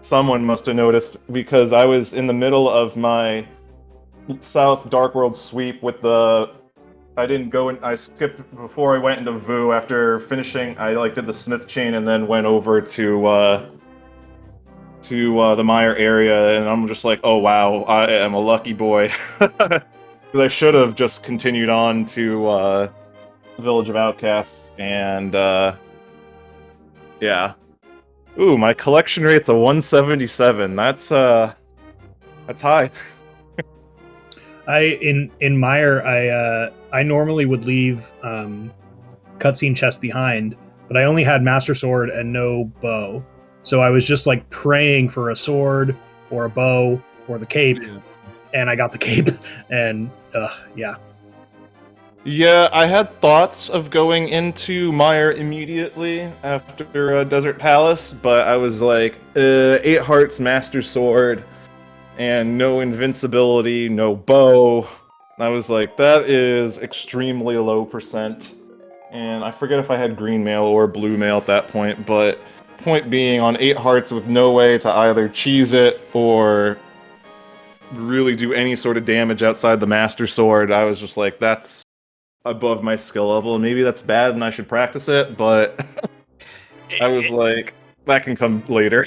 someone must have noticed, because I was in the middle of my South Dark World sweep with I didn't go in. I skipped before I went into Vu. After finishing, I did the Smith chain and then went over to the Mire area, and I'm just like, oh wow, I am a lucky boy. Because I should have just continued on to Village of Outcasts, and yeah. Ooh, my collection rate's a 177. That's high. In Mire, I normally would leave cutscene chest behind, but I only had Master Sword and no bow. So I was just praying for a sword or a bow or the cape, and I got the cape, and yeah. Yeah, I had thoughts of going into Mire immediately after Desert Palace, but I was like, 8 Hearts, Master Sword, and no invincibility, no bow. I was like, that is extremely low percent. And I forget if I had green mail or blue mail at that point, but point being, on 8 Hearts with no way to either cheese it or really do any sort of damage outside the Master Sword, I was just like, that's above my skill level, and maybe that's bad and I should practice it, but I was like, that can come later.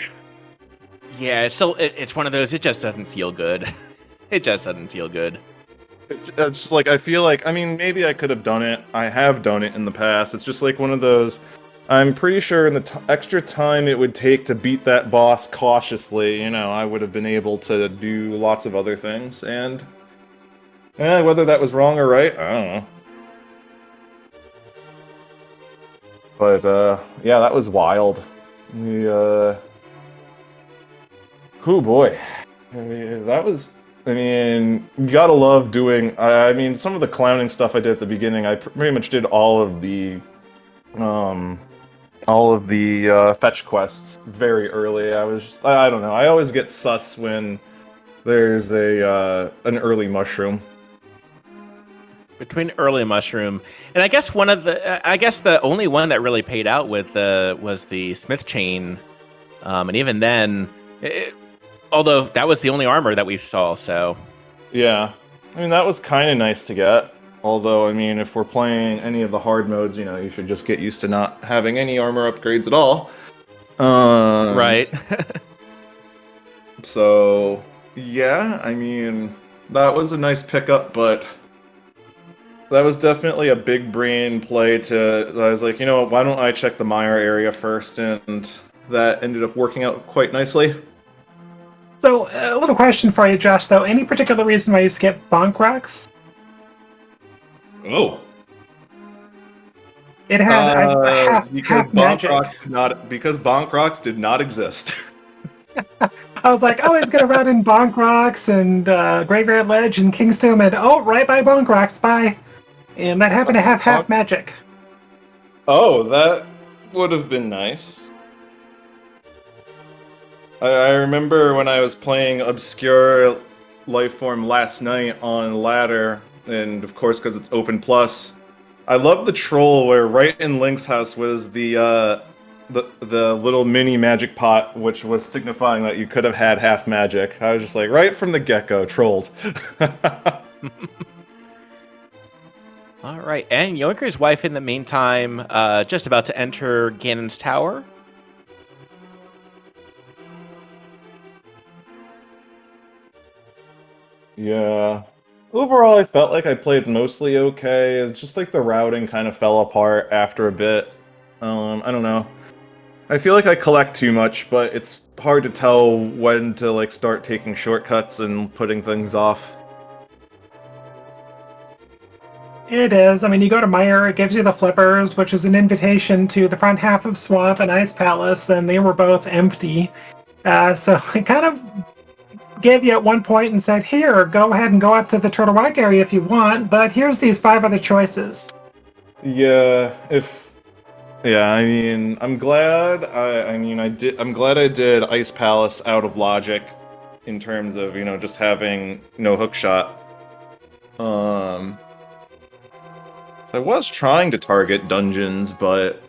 Yeah, it's still it's one of those. It just doesn't feel good. It just doesn't feel good. It's just like, I feel like, I mean, maybe I could have done it. I have done it in the past. It's just like one of those, I'm pretty sure in the extra time it would take to beat that boss cautiously, I would have been able to do lots of other things, and whether that was wrong or right, I don't know. But, yeah, that was wild. Oh boy. I mean, you gotta love doing, I mean, some of the clowning stuff I did at the beginning, I pretty much did all of the fetch quests very early. I don't know, I always get sus when there's an early mushroom. Between early mushroom and I guess the only one that really paid out with was the Smith chain, and even then, although that was the only armor that we saw, so Yeah, I mean, that was kind of nice to get. Although, I mean, if we're playing any of the hard modes, you should just get used to not having any armor upgrades at all. right. So, yeah, I mean, that was a nice pickup, but that was definitely a big brain play I was like, why don't I check the Mire area first? And that ended up working out quite nicely. So, a little question for you, Josh, though. Any particular reason why you skipped Bonk Rocks? Oh. It had half magic. Because Bonk Rocks did not exist. I was like, oh, he's gonna run in Bonk Rocks and Graveyard Ledge and Kingstone, and oh, right by Bonk Rocks, bye. And that happened to have half magic. Oh, that would have been nice. I remember when I was playing Obscure Lifeform last night on Ladder, and of course, because it's Open Plus, I love the troll where right in Link's house was the little mini magic pot, which was signifying that you could have had half magic. I was just like, right from the get-go, trolled. All right, and Yoinker's wife in the meantime, just about to enter Ganon's tower. Yeah. Overall, I felt like I played mostly okay. It's just like the routing kind of fell apart after a bit. I don't know. I feel like I collect too much, but it's hard to tell when to like start taking shortcuts and putting things off. It is. I mean, you go to Mire, it gives you the flippers, which is an invitation to the front half of Swamp and Ice Palace, and they were both empty. So it kind of gave you at one point and said, here, go ahead and go up to the Turtle Rock area if you want, but here's these 5 other choices. Yeah, I mean, I'm glad I'm glad I did Ice Palace out of logic in terms of, just having no hookshot. So I was trying to target dungeons, but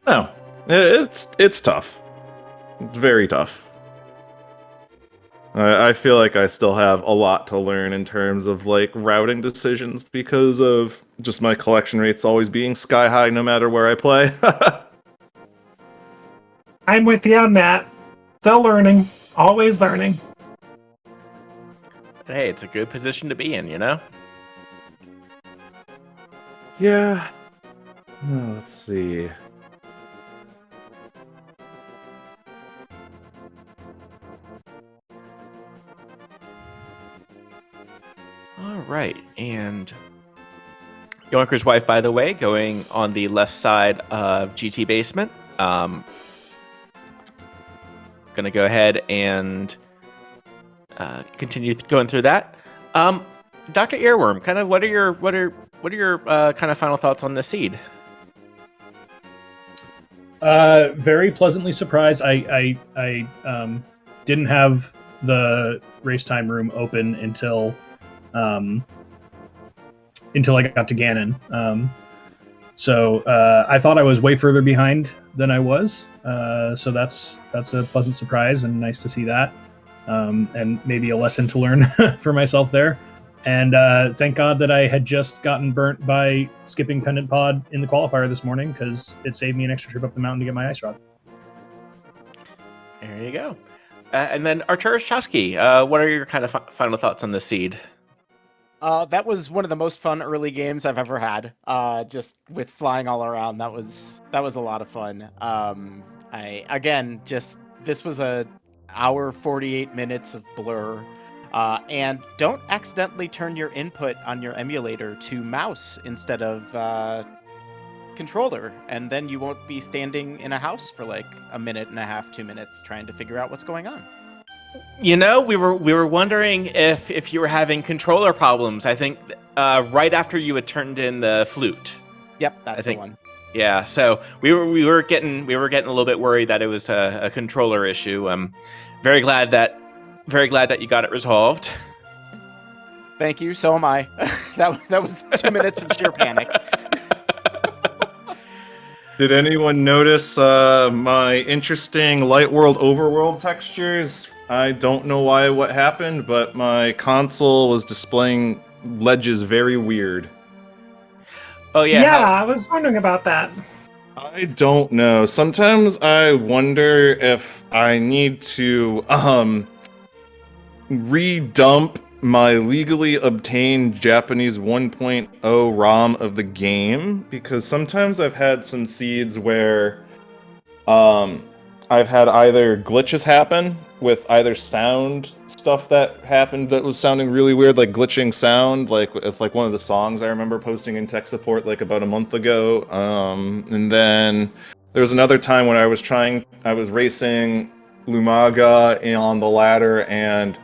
no, it's tough. It's very tough. I feel like I still have a lot to learn in terms of like routing decisions because of just my collection rates always being sky high no matter where I play. I'm with you on that. Still learning. Always learning. Hey, it's a good position to be in, Yeah. Let's see. All right, and Yoinker's wife, by the way, going on the left side of GT Basement. Gonna go ahead and continue going through that. Dr. Earworm, kind of what are your kind of final thoughts on the seed? Very pleasantly surprised. I didn't have the race time room open until I got to Ganon. So I thought I was way further behind than I was. So that's a pleasant surprise and nice to see that. And maybe a lesson to learn for myself there. And thank God that I had just gotten burnt by skipping Pendant Pod in the qualifier this morning, because it saved me an extra trip up the mountain to get my ice rod. There you go. And then Arturas Chowsky, what are your kind of final thoughts on the seed? That was one of the most fun early games I've ever had. Just with flying all around, that was a lot of fun. This was a hour 48 minutes of Blur. And don't accidentally turn your input on your emulator to mouse instead of controller, and then you won't be standing in a house for like a minute and a half, 2 minutes trying to figure out what's going on. You know, we were wondering if you were having controller problems. I think right after you had turned in the flute. Yep, that's the one. Yeah, so we were getting a little bit worried that it was a controller issue. I'm very glad that you got it resolved. Thank you. So am I. that was 2 minutes of sheer panic. Did anyone notice my interesting light world overworld textures? I don't know what happened, but my console was displaying ledges very weird. Oh yeah. Yeah, I was wondering about that. I don't know. Sometimes I wonder if I need to redump my legally obtained Japanese 1.0 ROM of the game, because sometimes I've had some seeds where I've had either glitches happen with either sound stuff that happened that was sounding really weird, like glitching sound, like it's like one of the songs I remember posting in tech support like about a month ago. And then there was another time when I was racing Lumaga on the ladder, and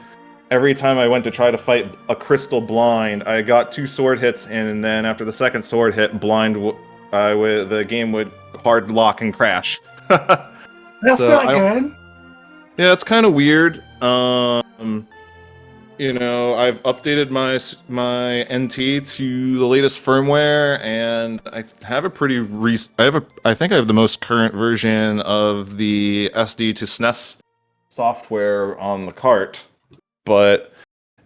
every time I went to try to fight a crystal blind, I got 2 sword hits in, and then after the second sword hit, the game would hard lock and crash. That's not good. Yeah, it's kind of weird. You know, I've updated my NT to the latest firmware, and I have I think I have the most current version of the SD to SNES software on the cart. But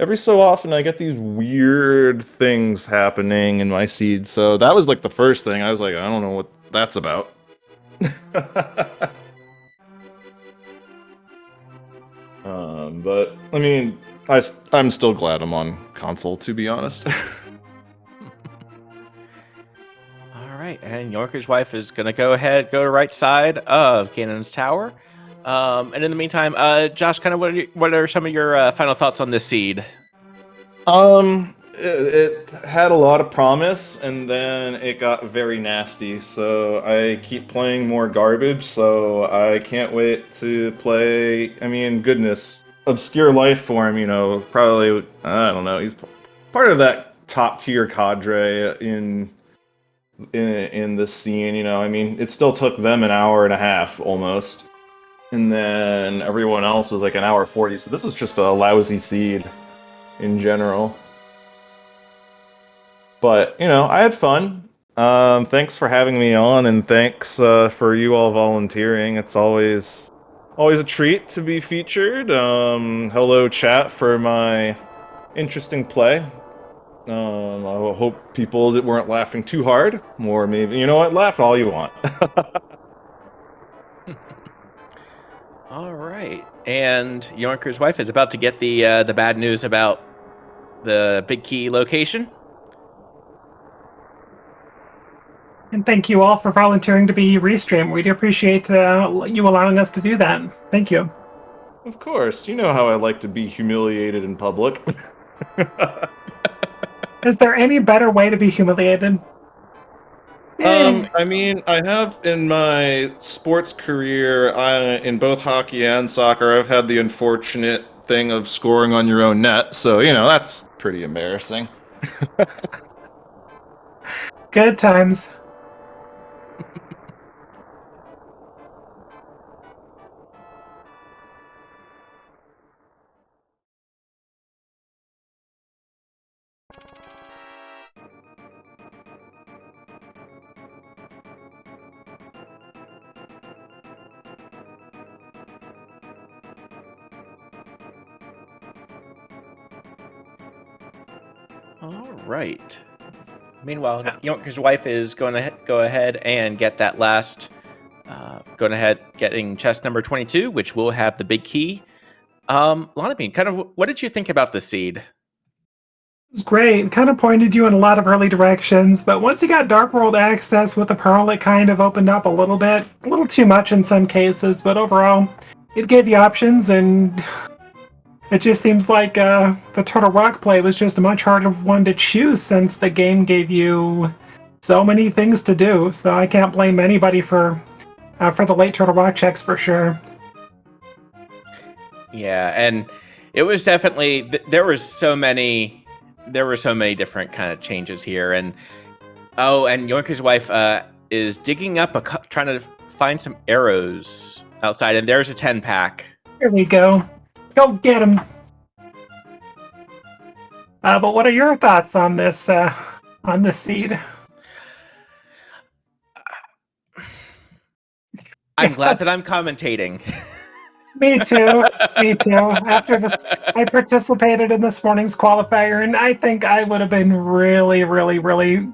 every so often I get these weird things happening in my seed. So that was like the first thing. I was like, I don't know what that's about. But I mean, I'm still glad I'm on console, to be honest. All right, and Yorker's wife is gonna go to right side of Ganon's tower. And in the meantime, Josh, kind of what are some of your final thoughts on this seed? It had a lot of promise, and then it got very nasty, so I keep playing more garbage, so I can't wait to play. I mean, goodness, Obscure Lifeform, you know, probably, I don't know, he's part of that top tier cadre in this scene, you know. I mean, it still took them an hour and a half almost, and then everyone else was like an hour 40, so this was just a lousy seed in general. But, you know, I had fun. Thanks for having me on, and thanks for you all volunteering. It's always a treat to be featured. Hello, chat, for my interesting play. I hope people that weren't laughing too hard, or maybe, you know what, laugh all you want. All right, and Yorker's wife is about to get the bad news about the Big Key location. And thank you all for volunteering to be Restream. We do appreciate you allowing us to do that. Thank you. Of course, you know how I like to be humiliated in public. Is there any better way to be humiliated? I mean, I have in my sports career, in both hockey and soccer, I've had the unfortunate thing of scoring on your own net. So, that's pretty embarrassing. Good times. All right. Meanwhile, Yonker's wife is going to go ahead and get that last, going ahead getting chest number 22, which will have the big key. Lonabine, kind of, what did you think about the seed? It's great. It kind of pointed you in a lot of early directions, but once you got Dark World access with the Pearl, it kind of opened up a little bit. A little too much in some cases, but overall, it gave you options, and it just seems like the Turtle Rock play was just a much harder one to choose since the game gave you so many things to do. So I can't blame anybody for the late Turtle Rock checks for sure. Yeah, and it was definitely there were so many different kind of changes here, and Yonker's wife is digging up trying to find some arrows outside, and there's a 10-pack. Here we go. Go get him. But what are your thoughts on this seed? I'm glad that Yes. I'm commentating. Me too. Me too. After this, I participated in this morning's qualifier, and I think I would have been really, really, really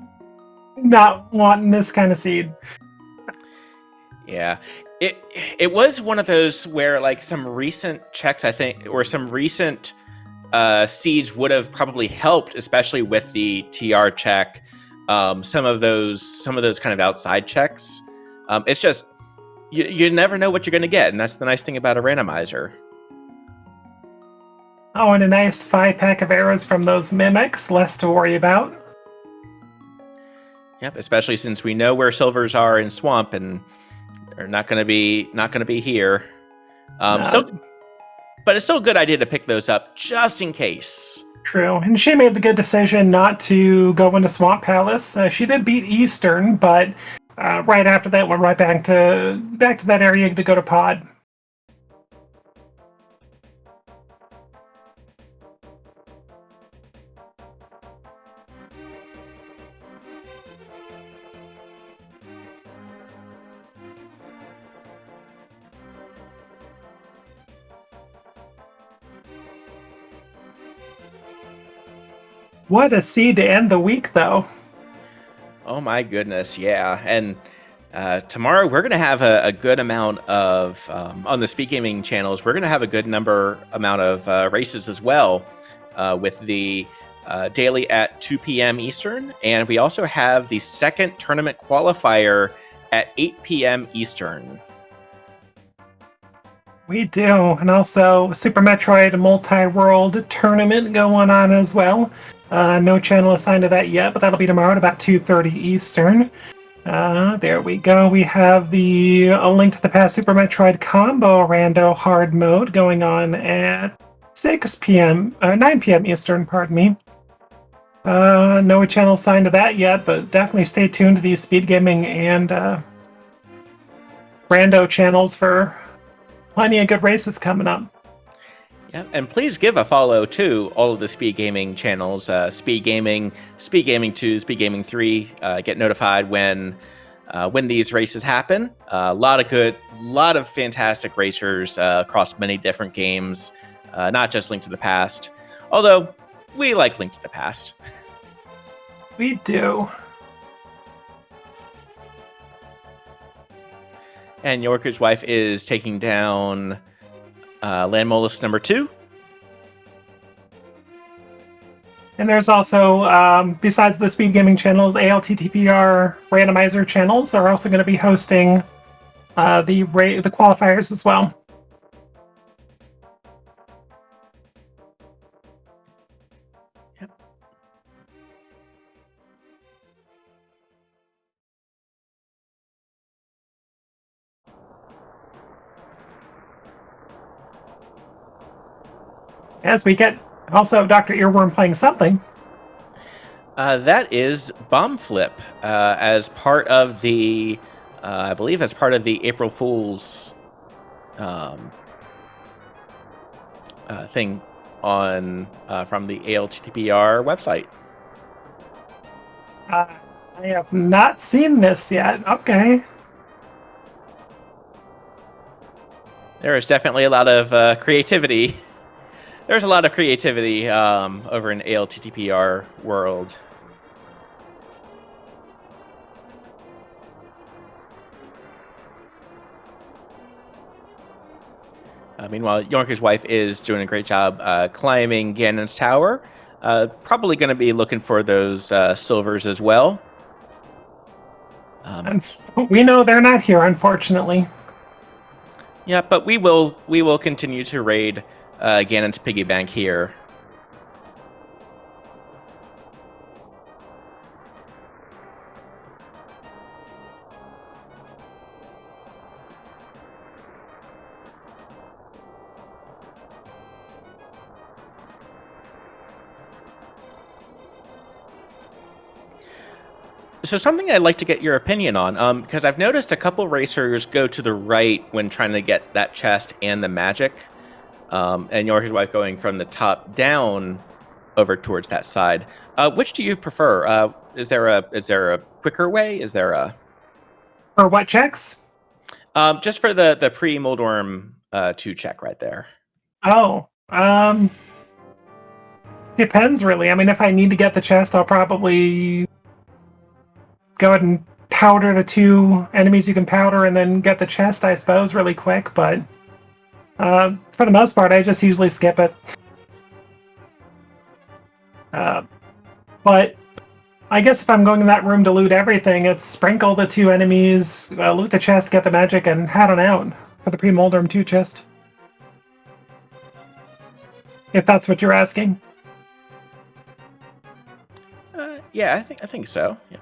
not wanting this kind of seed. Yeah. It was one of those where like some recent checks, I think, or some recent seeds would have probably helped, especially with the TR check. Some of those kind of outside checks. It's just you never know what you're going to get, and that's the nice thing about a randomizer. Oh, and a nice 5-pack of arrows from those mimics, less to worry about. Yep, especially since we know where silvers are in Swamp, and they're not going to be here. But it's still a good idea to pick those up just in case. True, and she made the good decision not to go into Swamp Palace. She did beat Eastern, but right after that went right back to that area to go to Pod. What a seed to end the week, though. Oh my goodness, yeah. And tomorrow we're going to have a good amount of, on the Speed Gaming channels, we're going to have a good amount of races as well with the daily at 2 p.m. Eastern. And we also have the second tournament qualifier at 8 p.m. Eastern. We do, and also Super Metroid Multi-World Tournament going on as well. No channel assigned to that yet, but that'll be tomorrow at about 2:30 Eastern. There we go. We have a Link to the Past Super Metroid Combo Rando Hard Mode going on at 6 p.m. 9 p.m. Eastern, pardon me. No channel assigned to that yet, but definitely stay tuned to these Speed Gaming and Rando channels for plenty of good races coming up. Yeah, and please give a follow to all of the Speed Gaming channels. Speed Gaming 2, Speed Gaming 3. Get notified when these races happen. A lot of fantastic racers across many different games, not just Link to the Past. Although we like Link to the Past. We do. And Yorker's wife is taking down Land Molus number 2. And there's also, besides the Speed Gaming channels, ALTTP Randomizer channels are also going to be hosting the qualifiers as well. Yep. As we get also Dr. Earworm playing something. That is Bomb Flip, as part of the, I believe, as part of the April Fool's thing on from the ALTTPR website. I have not seen this yet. Okay. There is definitely a lot of creativity. There's a lot of creativity over in ALTTPR world. Meanwhile, Yorker's wife is doing a great job climbing Ganon's tower. Probably going to be looking for those silvers as well. And we know they're not here, unfortunately. Yeah, but we will continue to raid Ganon's piggy bank here. So something I'd like to get your opinion on, because I've noticed a couple racers go to the right when trying to get that chest and the magic, and Yorker's wife going from the top down over towards that side. Which do you prefer? Is there a quicker way? Is there a For what checks? just for the pre-Moldworm 2 check right there? Oh, depends really. I mean, if I need to get the chest, I'll probably go ahead and powder the 2 enemies you can powder and then get the chest, I suppose, really quick. But for the most part, I just usually skip it. But I guess if I'm going in that room to loot everything, it's sprinkle the 2 enemies, loot the chest, get the magic, and head on out for the pre-Moldworm 2 chest. If that's what you're asking. Yeah, I think so. Yeah.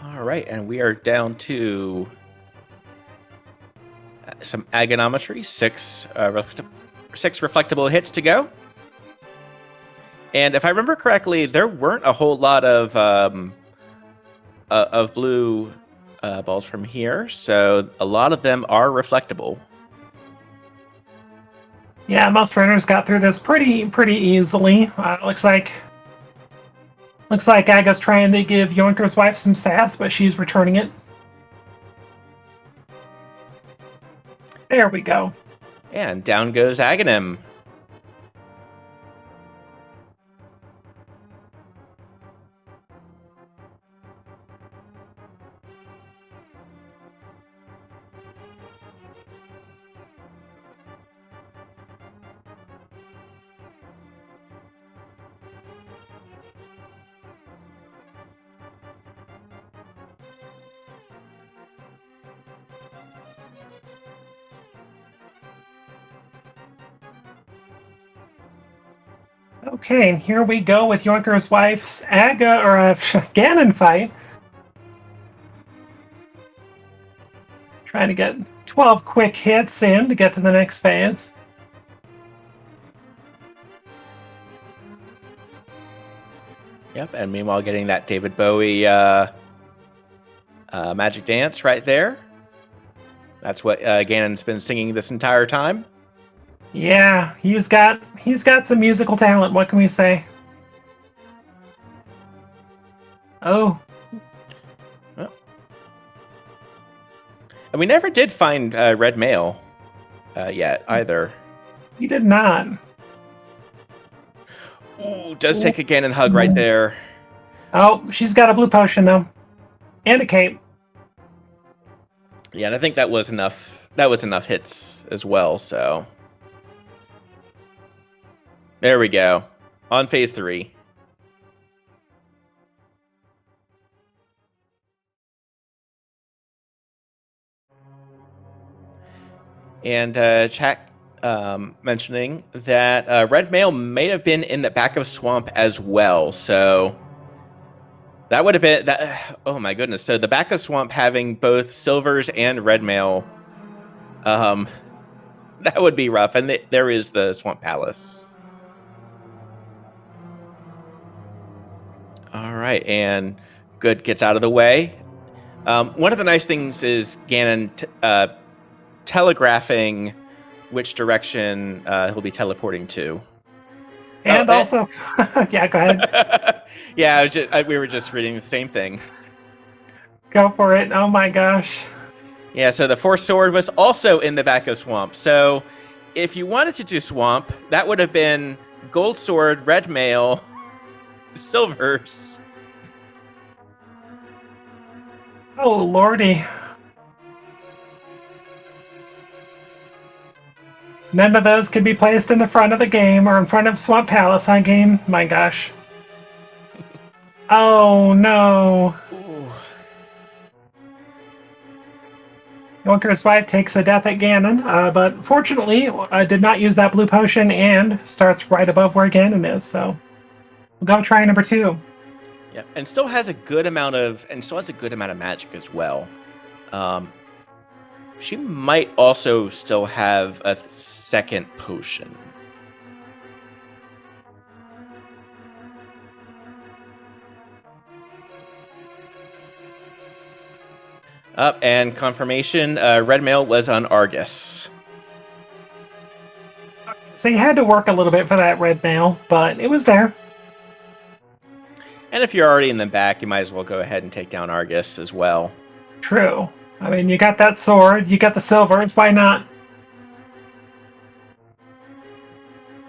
All right, and we are down to some agonometry, 6 reflectable hits to go. And if I remember correctly, there weren't a whole lot of blue balls from here, so a lot of them are reflectable. Yeah, most runners got through this pretty easily. Looks like Aga's trying to give Yoinker's wife some sass, but she's returning it. There we go. And down goes Aghanim. Okay, and here we go with Yoinker's wife's Ganon fight. Trying to get 12 quick hits in to get to the next phase. Yep, and meanwhile getting that David Bowie magic dance right there. That's what Ganon's been singing this entire time. Yeah, he's got some musical talent. What can we say? Oh. And we never did find Red Mail yet either. We did not. Ooh, does take a Ganon hug right there. Oh, she's got a blue potion though, and a cape. Yeah, and I think that was enough. That was enough hits as well. So there we go on phase 3. And chat mentioning that Red Mail may have been in the back of Swamp as well. So That would have been that. Oh my goodness! So the back of swamp having both silvers and red mail, that would be rough. And there is the swamp palace. All right, and good gets out of the way. One of the nice things is Ganon telegraphing which direction he'll be teleporting to. And also, yeah, go ahead. Yeah, we were just reading the same thing. Go for it. Oh my gosh. Yeah, so the Force Sword was also in the back of Swamp. So if you wanted to do Swamp, that would have been Gold Sword, Red Mail, Silvers. Oh lordy. None of those could be placed in the front of the game or in front of Swamp Palace on game. My gosh. Oh no. Ooh. Yonker's wife takes a death at Ganon, but fortunately did not use that blue potion and starts right above where Ganon is. So we'll go try number 2. Yep, and still has a good amount of magic as well. She might also still have a second potion. Up and confirmation, red mail was on Argus. So you had to work a little bit for that red mail, but it was there. And if you're already in the back, you might as well go ahead and take down Argus as well. True. I mean, you got that sword, you got the silvers, why not?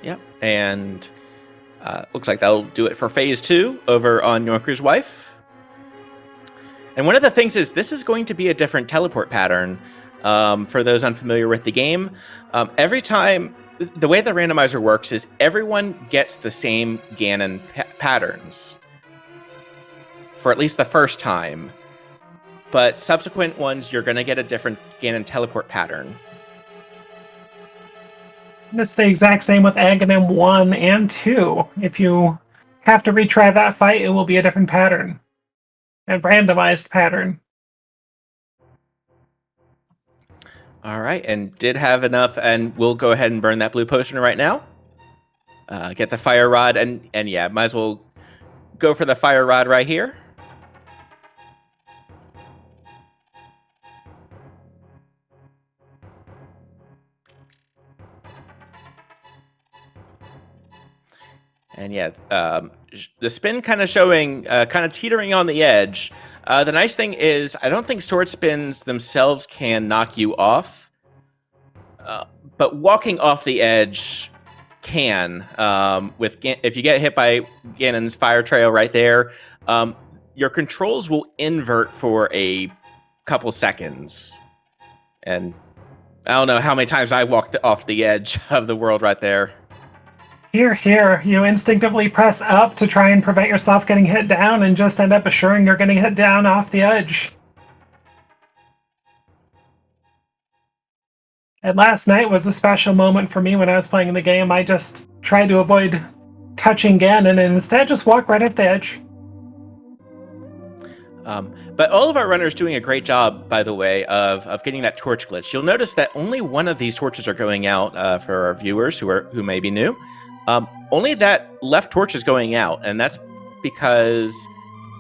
Yep, and looks like that'll do it for phase 2 over on Yorker's wife. And one of the things is this is going to be a different teleport pattern for those unfamiliar with the game. Every time, the way the randomizer works is everyone gets the same Ganon patterns for at least the first time. But subsequent ones, you're going to get a different Ganon teleport pattern. It's the exact same with Aghanim 1 and 2. If you have to retry that fight, it will be a different pattern. A randomized pattern. All right, and did have enough, and we'll go ahead and burn that blue potion right now. Get the fire rod, and yeah, might as well go for the fire rod right here. And yeah, the spin kind of showing, kind of teetering on the edge. The nice thing is, I don't think sword spins themselves can knock you off, but walking off the edge can. If you get hit by Ganon's fire trail right there, your controls will invert for a couple seconds. And I don't know how many times I walked off the edge of the world right there. Here, you instinctively press up to try and prevent yourself getting hit down and just end up assuring you're getting hit down off the edge. And last night was a special moment for me when I was playing the game. I just tried to avoid touching Ganon and instead just walk right at the edge. But all of our runners doing a great job, by the way, of getting that torch glitch. You'll notice that only one of these torches are going out for our viewers who may be new. Only that left torch is going out, and that's because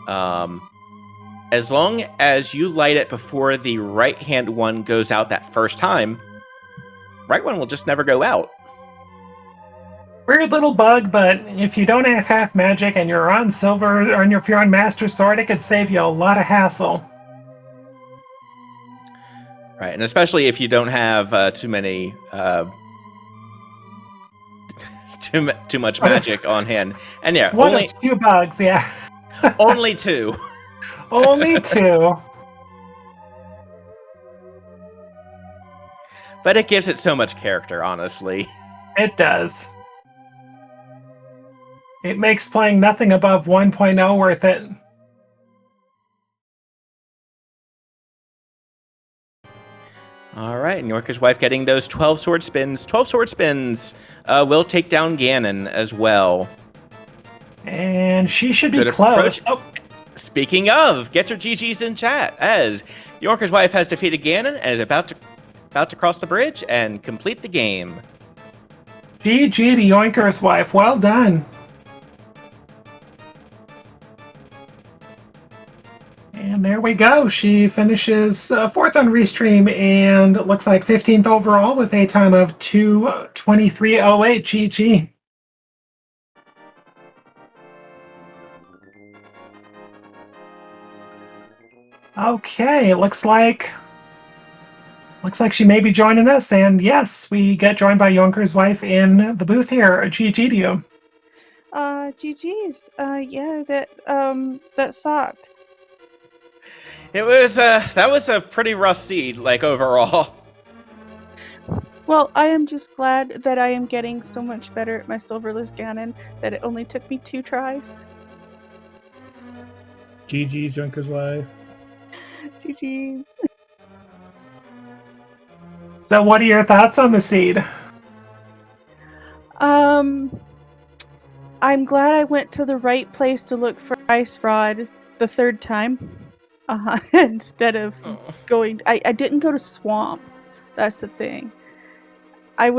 as long as you light it before the right-hand one goes out that first time, right one will just never go out. Weird little bug, but if you don't have half magic and you're on silver, or if you're on Master Sword, it could save you a lot of hassle. Right, and especially if you don't have too many... too much magic on hand. And yeah, One of 2 bugs, yeah. Only 2. Only 2. But it gives it so much character, honestly. It does. It makes playing nothing above 1.0 worth it. All right, and Yorker's wife getting those 12 sword spins. 12 sword spins will take down Ganon as well. And she should be Good close. approach. Oh, Speaking of, get your GGs in chat, as Yorker's wife has defeated Ganon and is about to cross the bridge and complete the game. GG to Yoinker's wife. Well done. And there we go. She finishes fourth on Restream and it looks like 15th overall with a time of 2:23:08. GG. Okay, it looks like she may be joining us, and yes, we get joined by Yonker's wife in the booth here. GG to you. GG's. Yeah, that sucked. It was that was a pretty rough seed, like overall. Well, I am just glad that I am getting so much better at my Silverless Ganon that it only took me 2 tries. GG's, Junker's wife. GG's. So, what are your thoughts on the seed? I'm glad I went to the right place to look for Ice Rod the 3rd time. Instead of going, I didn't go to Swamp. That's the thing. It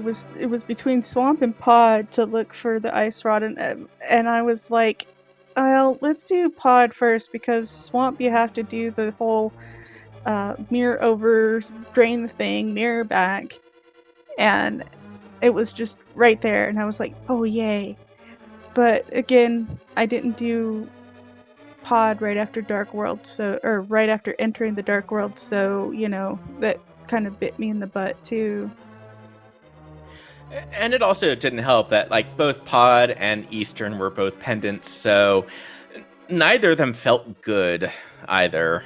was between Swamp and Pod to look for the Ice Rod, and I was like, well, let's do Pod first, because Swamp you have to do the whole mirror over, drain the thing, mirror back, and it was just right there, and I was like, oh yay. But again, I didn't do Pod right after Dark World, or right after entering the Dark World, so that kind of bit me in the butt too. And it also didn't help that like both Pod and Eastern were both pendants, so neither of them felt good either.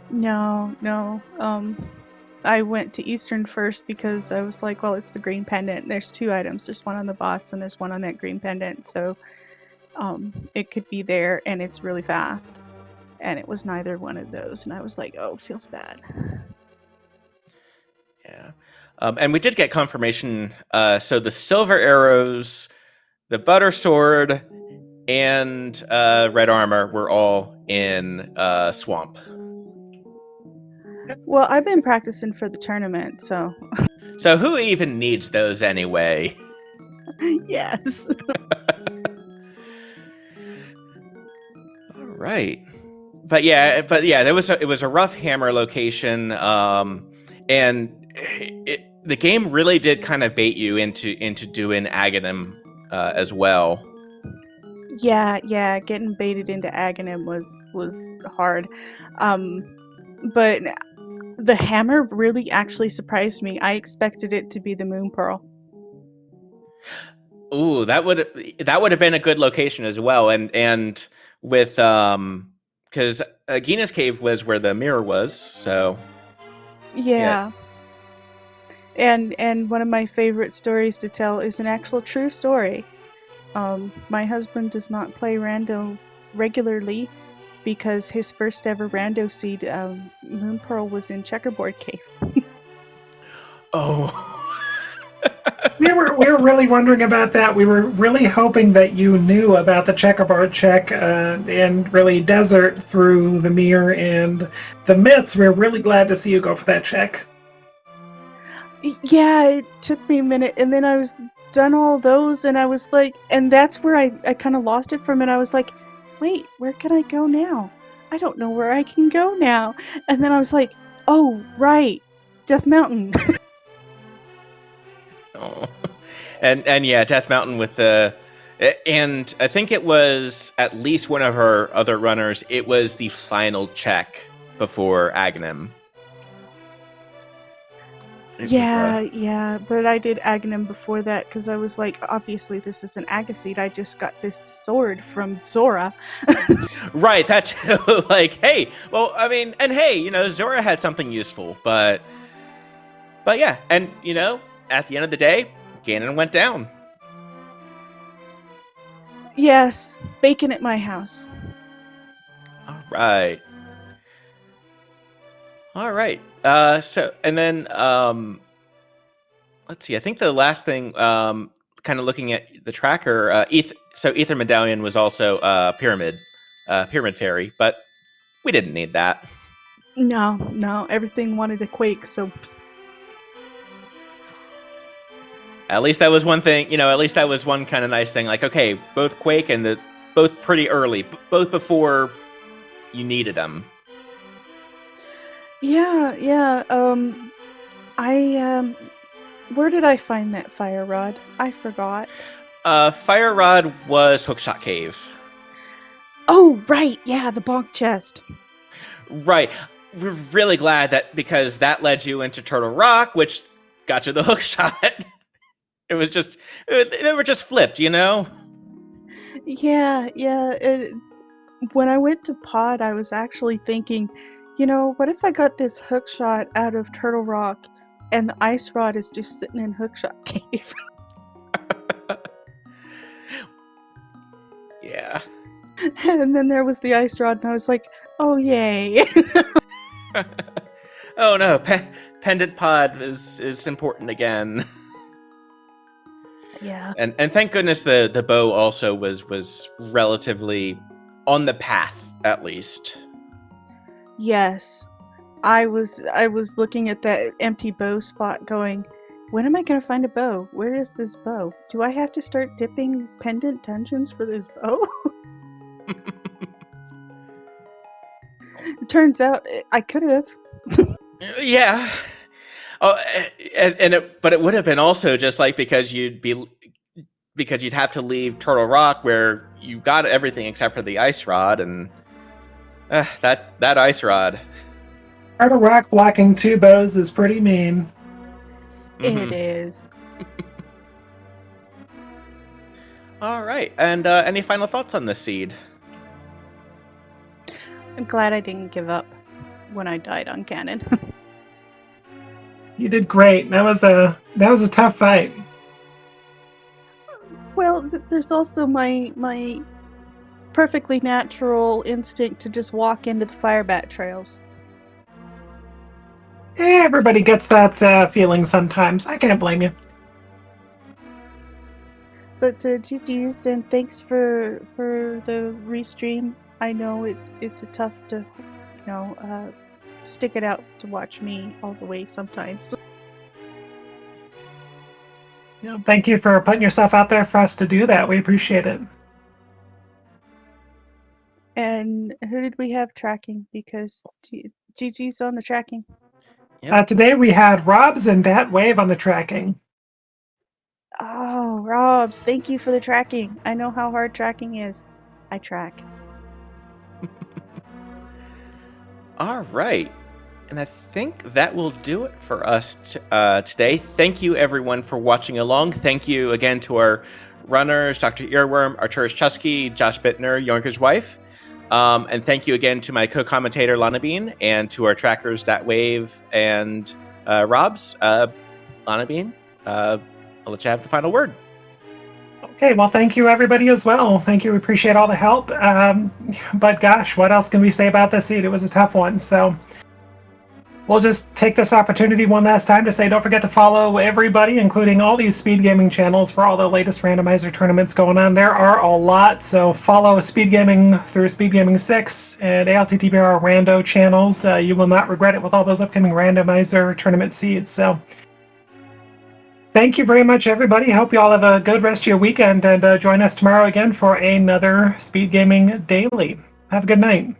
No. I went to Eastern first because I was like, well, it's the green pendant. There's 2 items. There's one on the boss and there's one on that green pendant. So it could be there, and it's really fast. And it was neither one of those. And I was like, oh, feels bad. Yeah. And we did get confirmation. So the silver arrows, the butter sword, and red armor were all in Swamp. Well, I've been practicing for the tournament, so. So who even needs those anyway? Yes. All right. But yeah, it was a rough hammer location, and the game really did kind of bait you into doing Aghanim as well. Yeah, getting baited into Aghanim was hard. But the hammer really actually surprised me. I expected it to be the Moon Pearl. Ooh, that would have been a good location as well, and with because Gina's cave was where the mirror was, so yeah. And one of my favorite stories to tell is an actual true story. My husband does not play rando regularly because his first ever rando seed, Moon Pearl, was in Checkerboard Cave. Oh. We were really wondering about that. We were really hoping that you knew about the checkerboard check and really desert through the mirror and the myths. We're really glad to see you go for that check. Yeah, it took me a minute, and then I was done all those, and I was like, and that's where I kind of lost it from it. I was like, wait, where can I go now? I don't know where I can go now. And then I was like, oh, right, Death Mountain. Oh. And yeah, Death Mountain with the, and I think it was at least one of her other runners. It was the final check before Aghanim. Yeah, but I did Aghanim before that because I was like, obviously this is an Agaseed. I just got this sword from Zora. Right, that's like, hey, well, I mean, and hey, Zora had something useful, but yeah, and at the end of the day, Ganon went down. Yes, bacon at my house. All right. So, and then let's see. I think the last thing, kind of looking at the tracker, Ether Medallion was also Pyramid Pyramid Fairy, but we didn't need that. No, everything wanted to quake, so At least that was one thing, at least that was one kind of nice thing. Like, okay, both Quake and both pretty early, both before you needed them. yeah. Where did I find that fire rod? I forgot. Fire Rod was Hookshot Cave. Oh, right, yeah, the bonk chest. Right. We're really glad that because that led you into Turtle Rock, which got you the hookshot. It was just, they were just flipped, Yeah. When I went to Pod, I was actually thinking, what if I got this hookshot out of Turtle Rock and the ice rod is just sitting in Hookshot Cave? Yeah. And then there was the ice rod, and I was like, oh, yay. Oh no, Pendant Pod is important again. Yeah. And thank goodness the bow also was relatively on the path, at least. Yes. I was looking at that empty bow spot going, when am I going to find a bow? Where is this bow? Do I have to start dipping pendant dungeons for this bow? It turns out I could have. Yeah. Oh, but it would have been also just like because you'd have to leave Turtle Rock where you got everything except for the ice rod, and that ice rod. Turtle Rock blocking 2 bows is pretty mean. It is. All right, and any final thoughts on this seed? I'm glad I didn't give up when I died on Ganon. You did great. That was a tough fight. Well, there's also my perfectly natural instinct to just walk into the firebat trails. Everybody gets that feeling sometimes. I can't blame you. But GG's and thanks for the restream. I know it's a tough to stick it out to watch me all the way sometimes. Thank you for putting yourself out there for us to do that. We appreciate it. And who did we have tracking? Because GG's on the tracking. Yep. Today we had Robs and Dat Wave on the tracking. Oh, Robs, thank you for the tracking. I know how hard tracking is. I track. All right. And I think that will do it for us today. Thank you, everyone, for watching along. Thank you again to our runners, Dr. Earworm, Arturus Chusky, Josh Bittner, Yoinker's wife. And thank you again to my co-commentator, Lana Bean, and to our trackers, Dat Wave and Robs. Lana Bean, I'll let you have the final word. Okay, well, thank you, everybody, as well. Thank you. We appreciate all the help. But gosh, what else can we say about this seed? It was a tough one. So we'll just take this opportunity one last time to say don't forget to follow everybody, including all these speed gaming channels, for all the latest randomizer tournaments going on. There are a lot, so follow Speed Gaming through Speed Gaming 6 and ALTTP Rando channels. You will not regret it with all those upcoming randomizer tournament seeds. So thank you very much, everybody. Hope you all have a good rest of your weekend, and join us tomorrow again for another Speed Gaming Daily. Have a good night.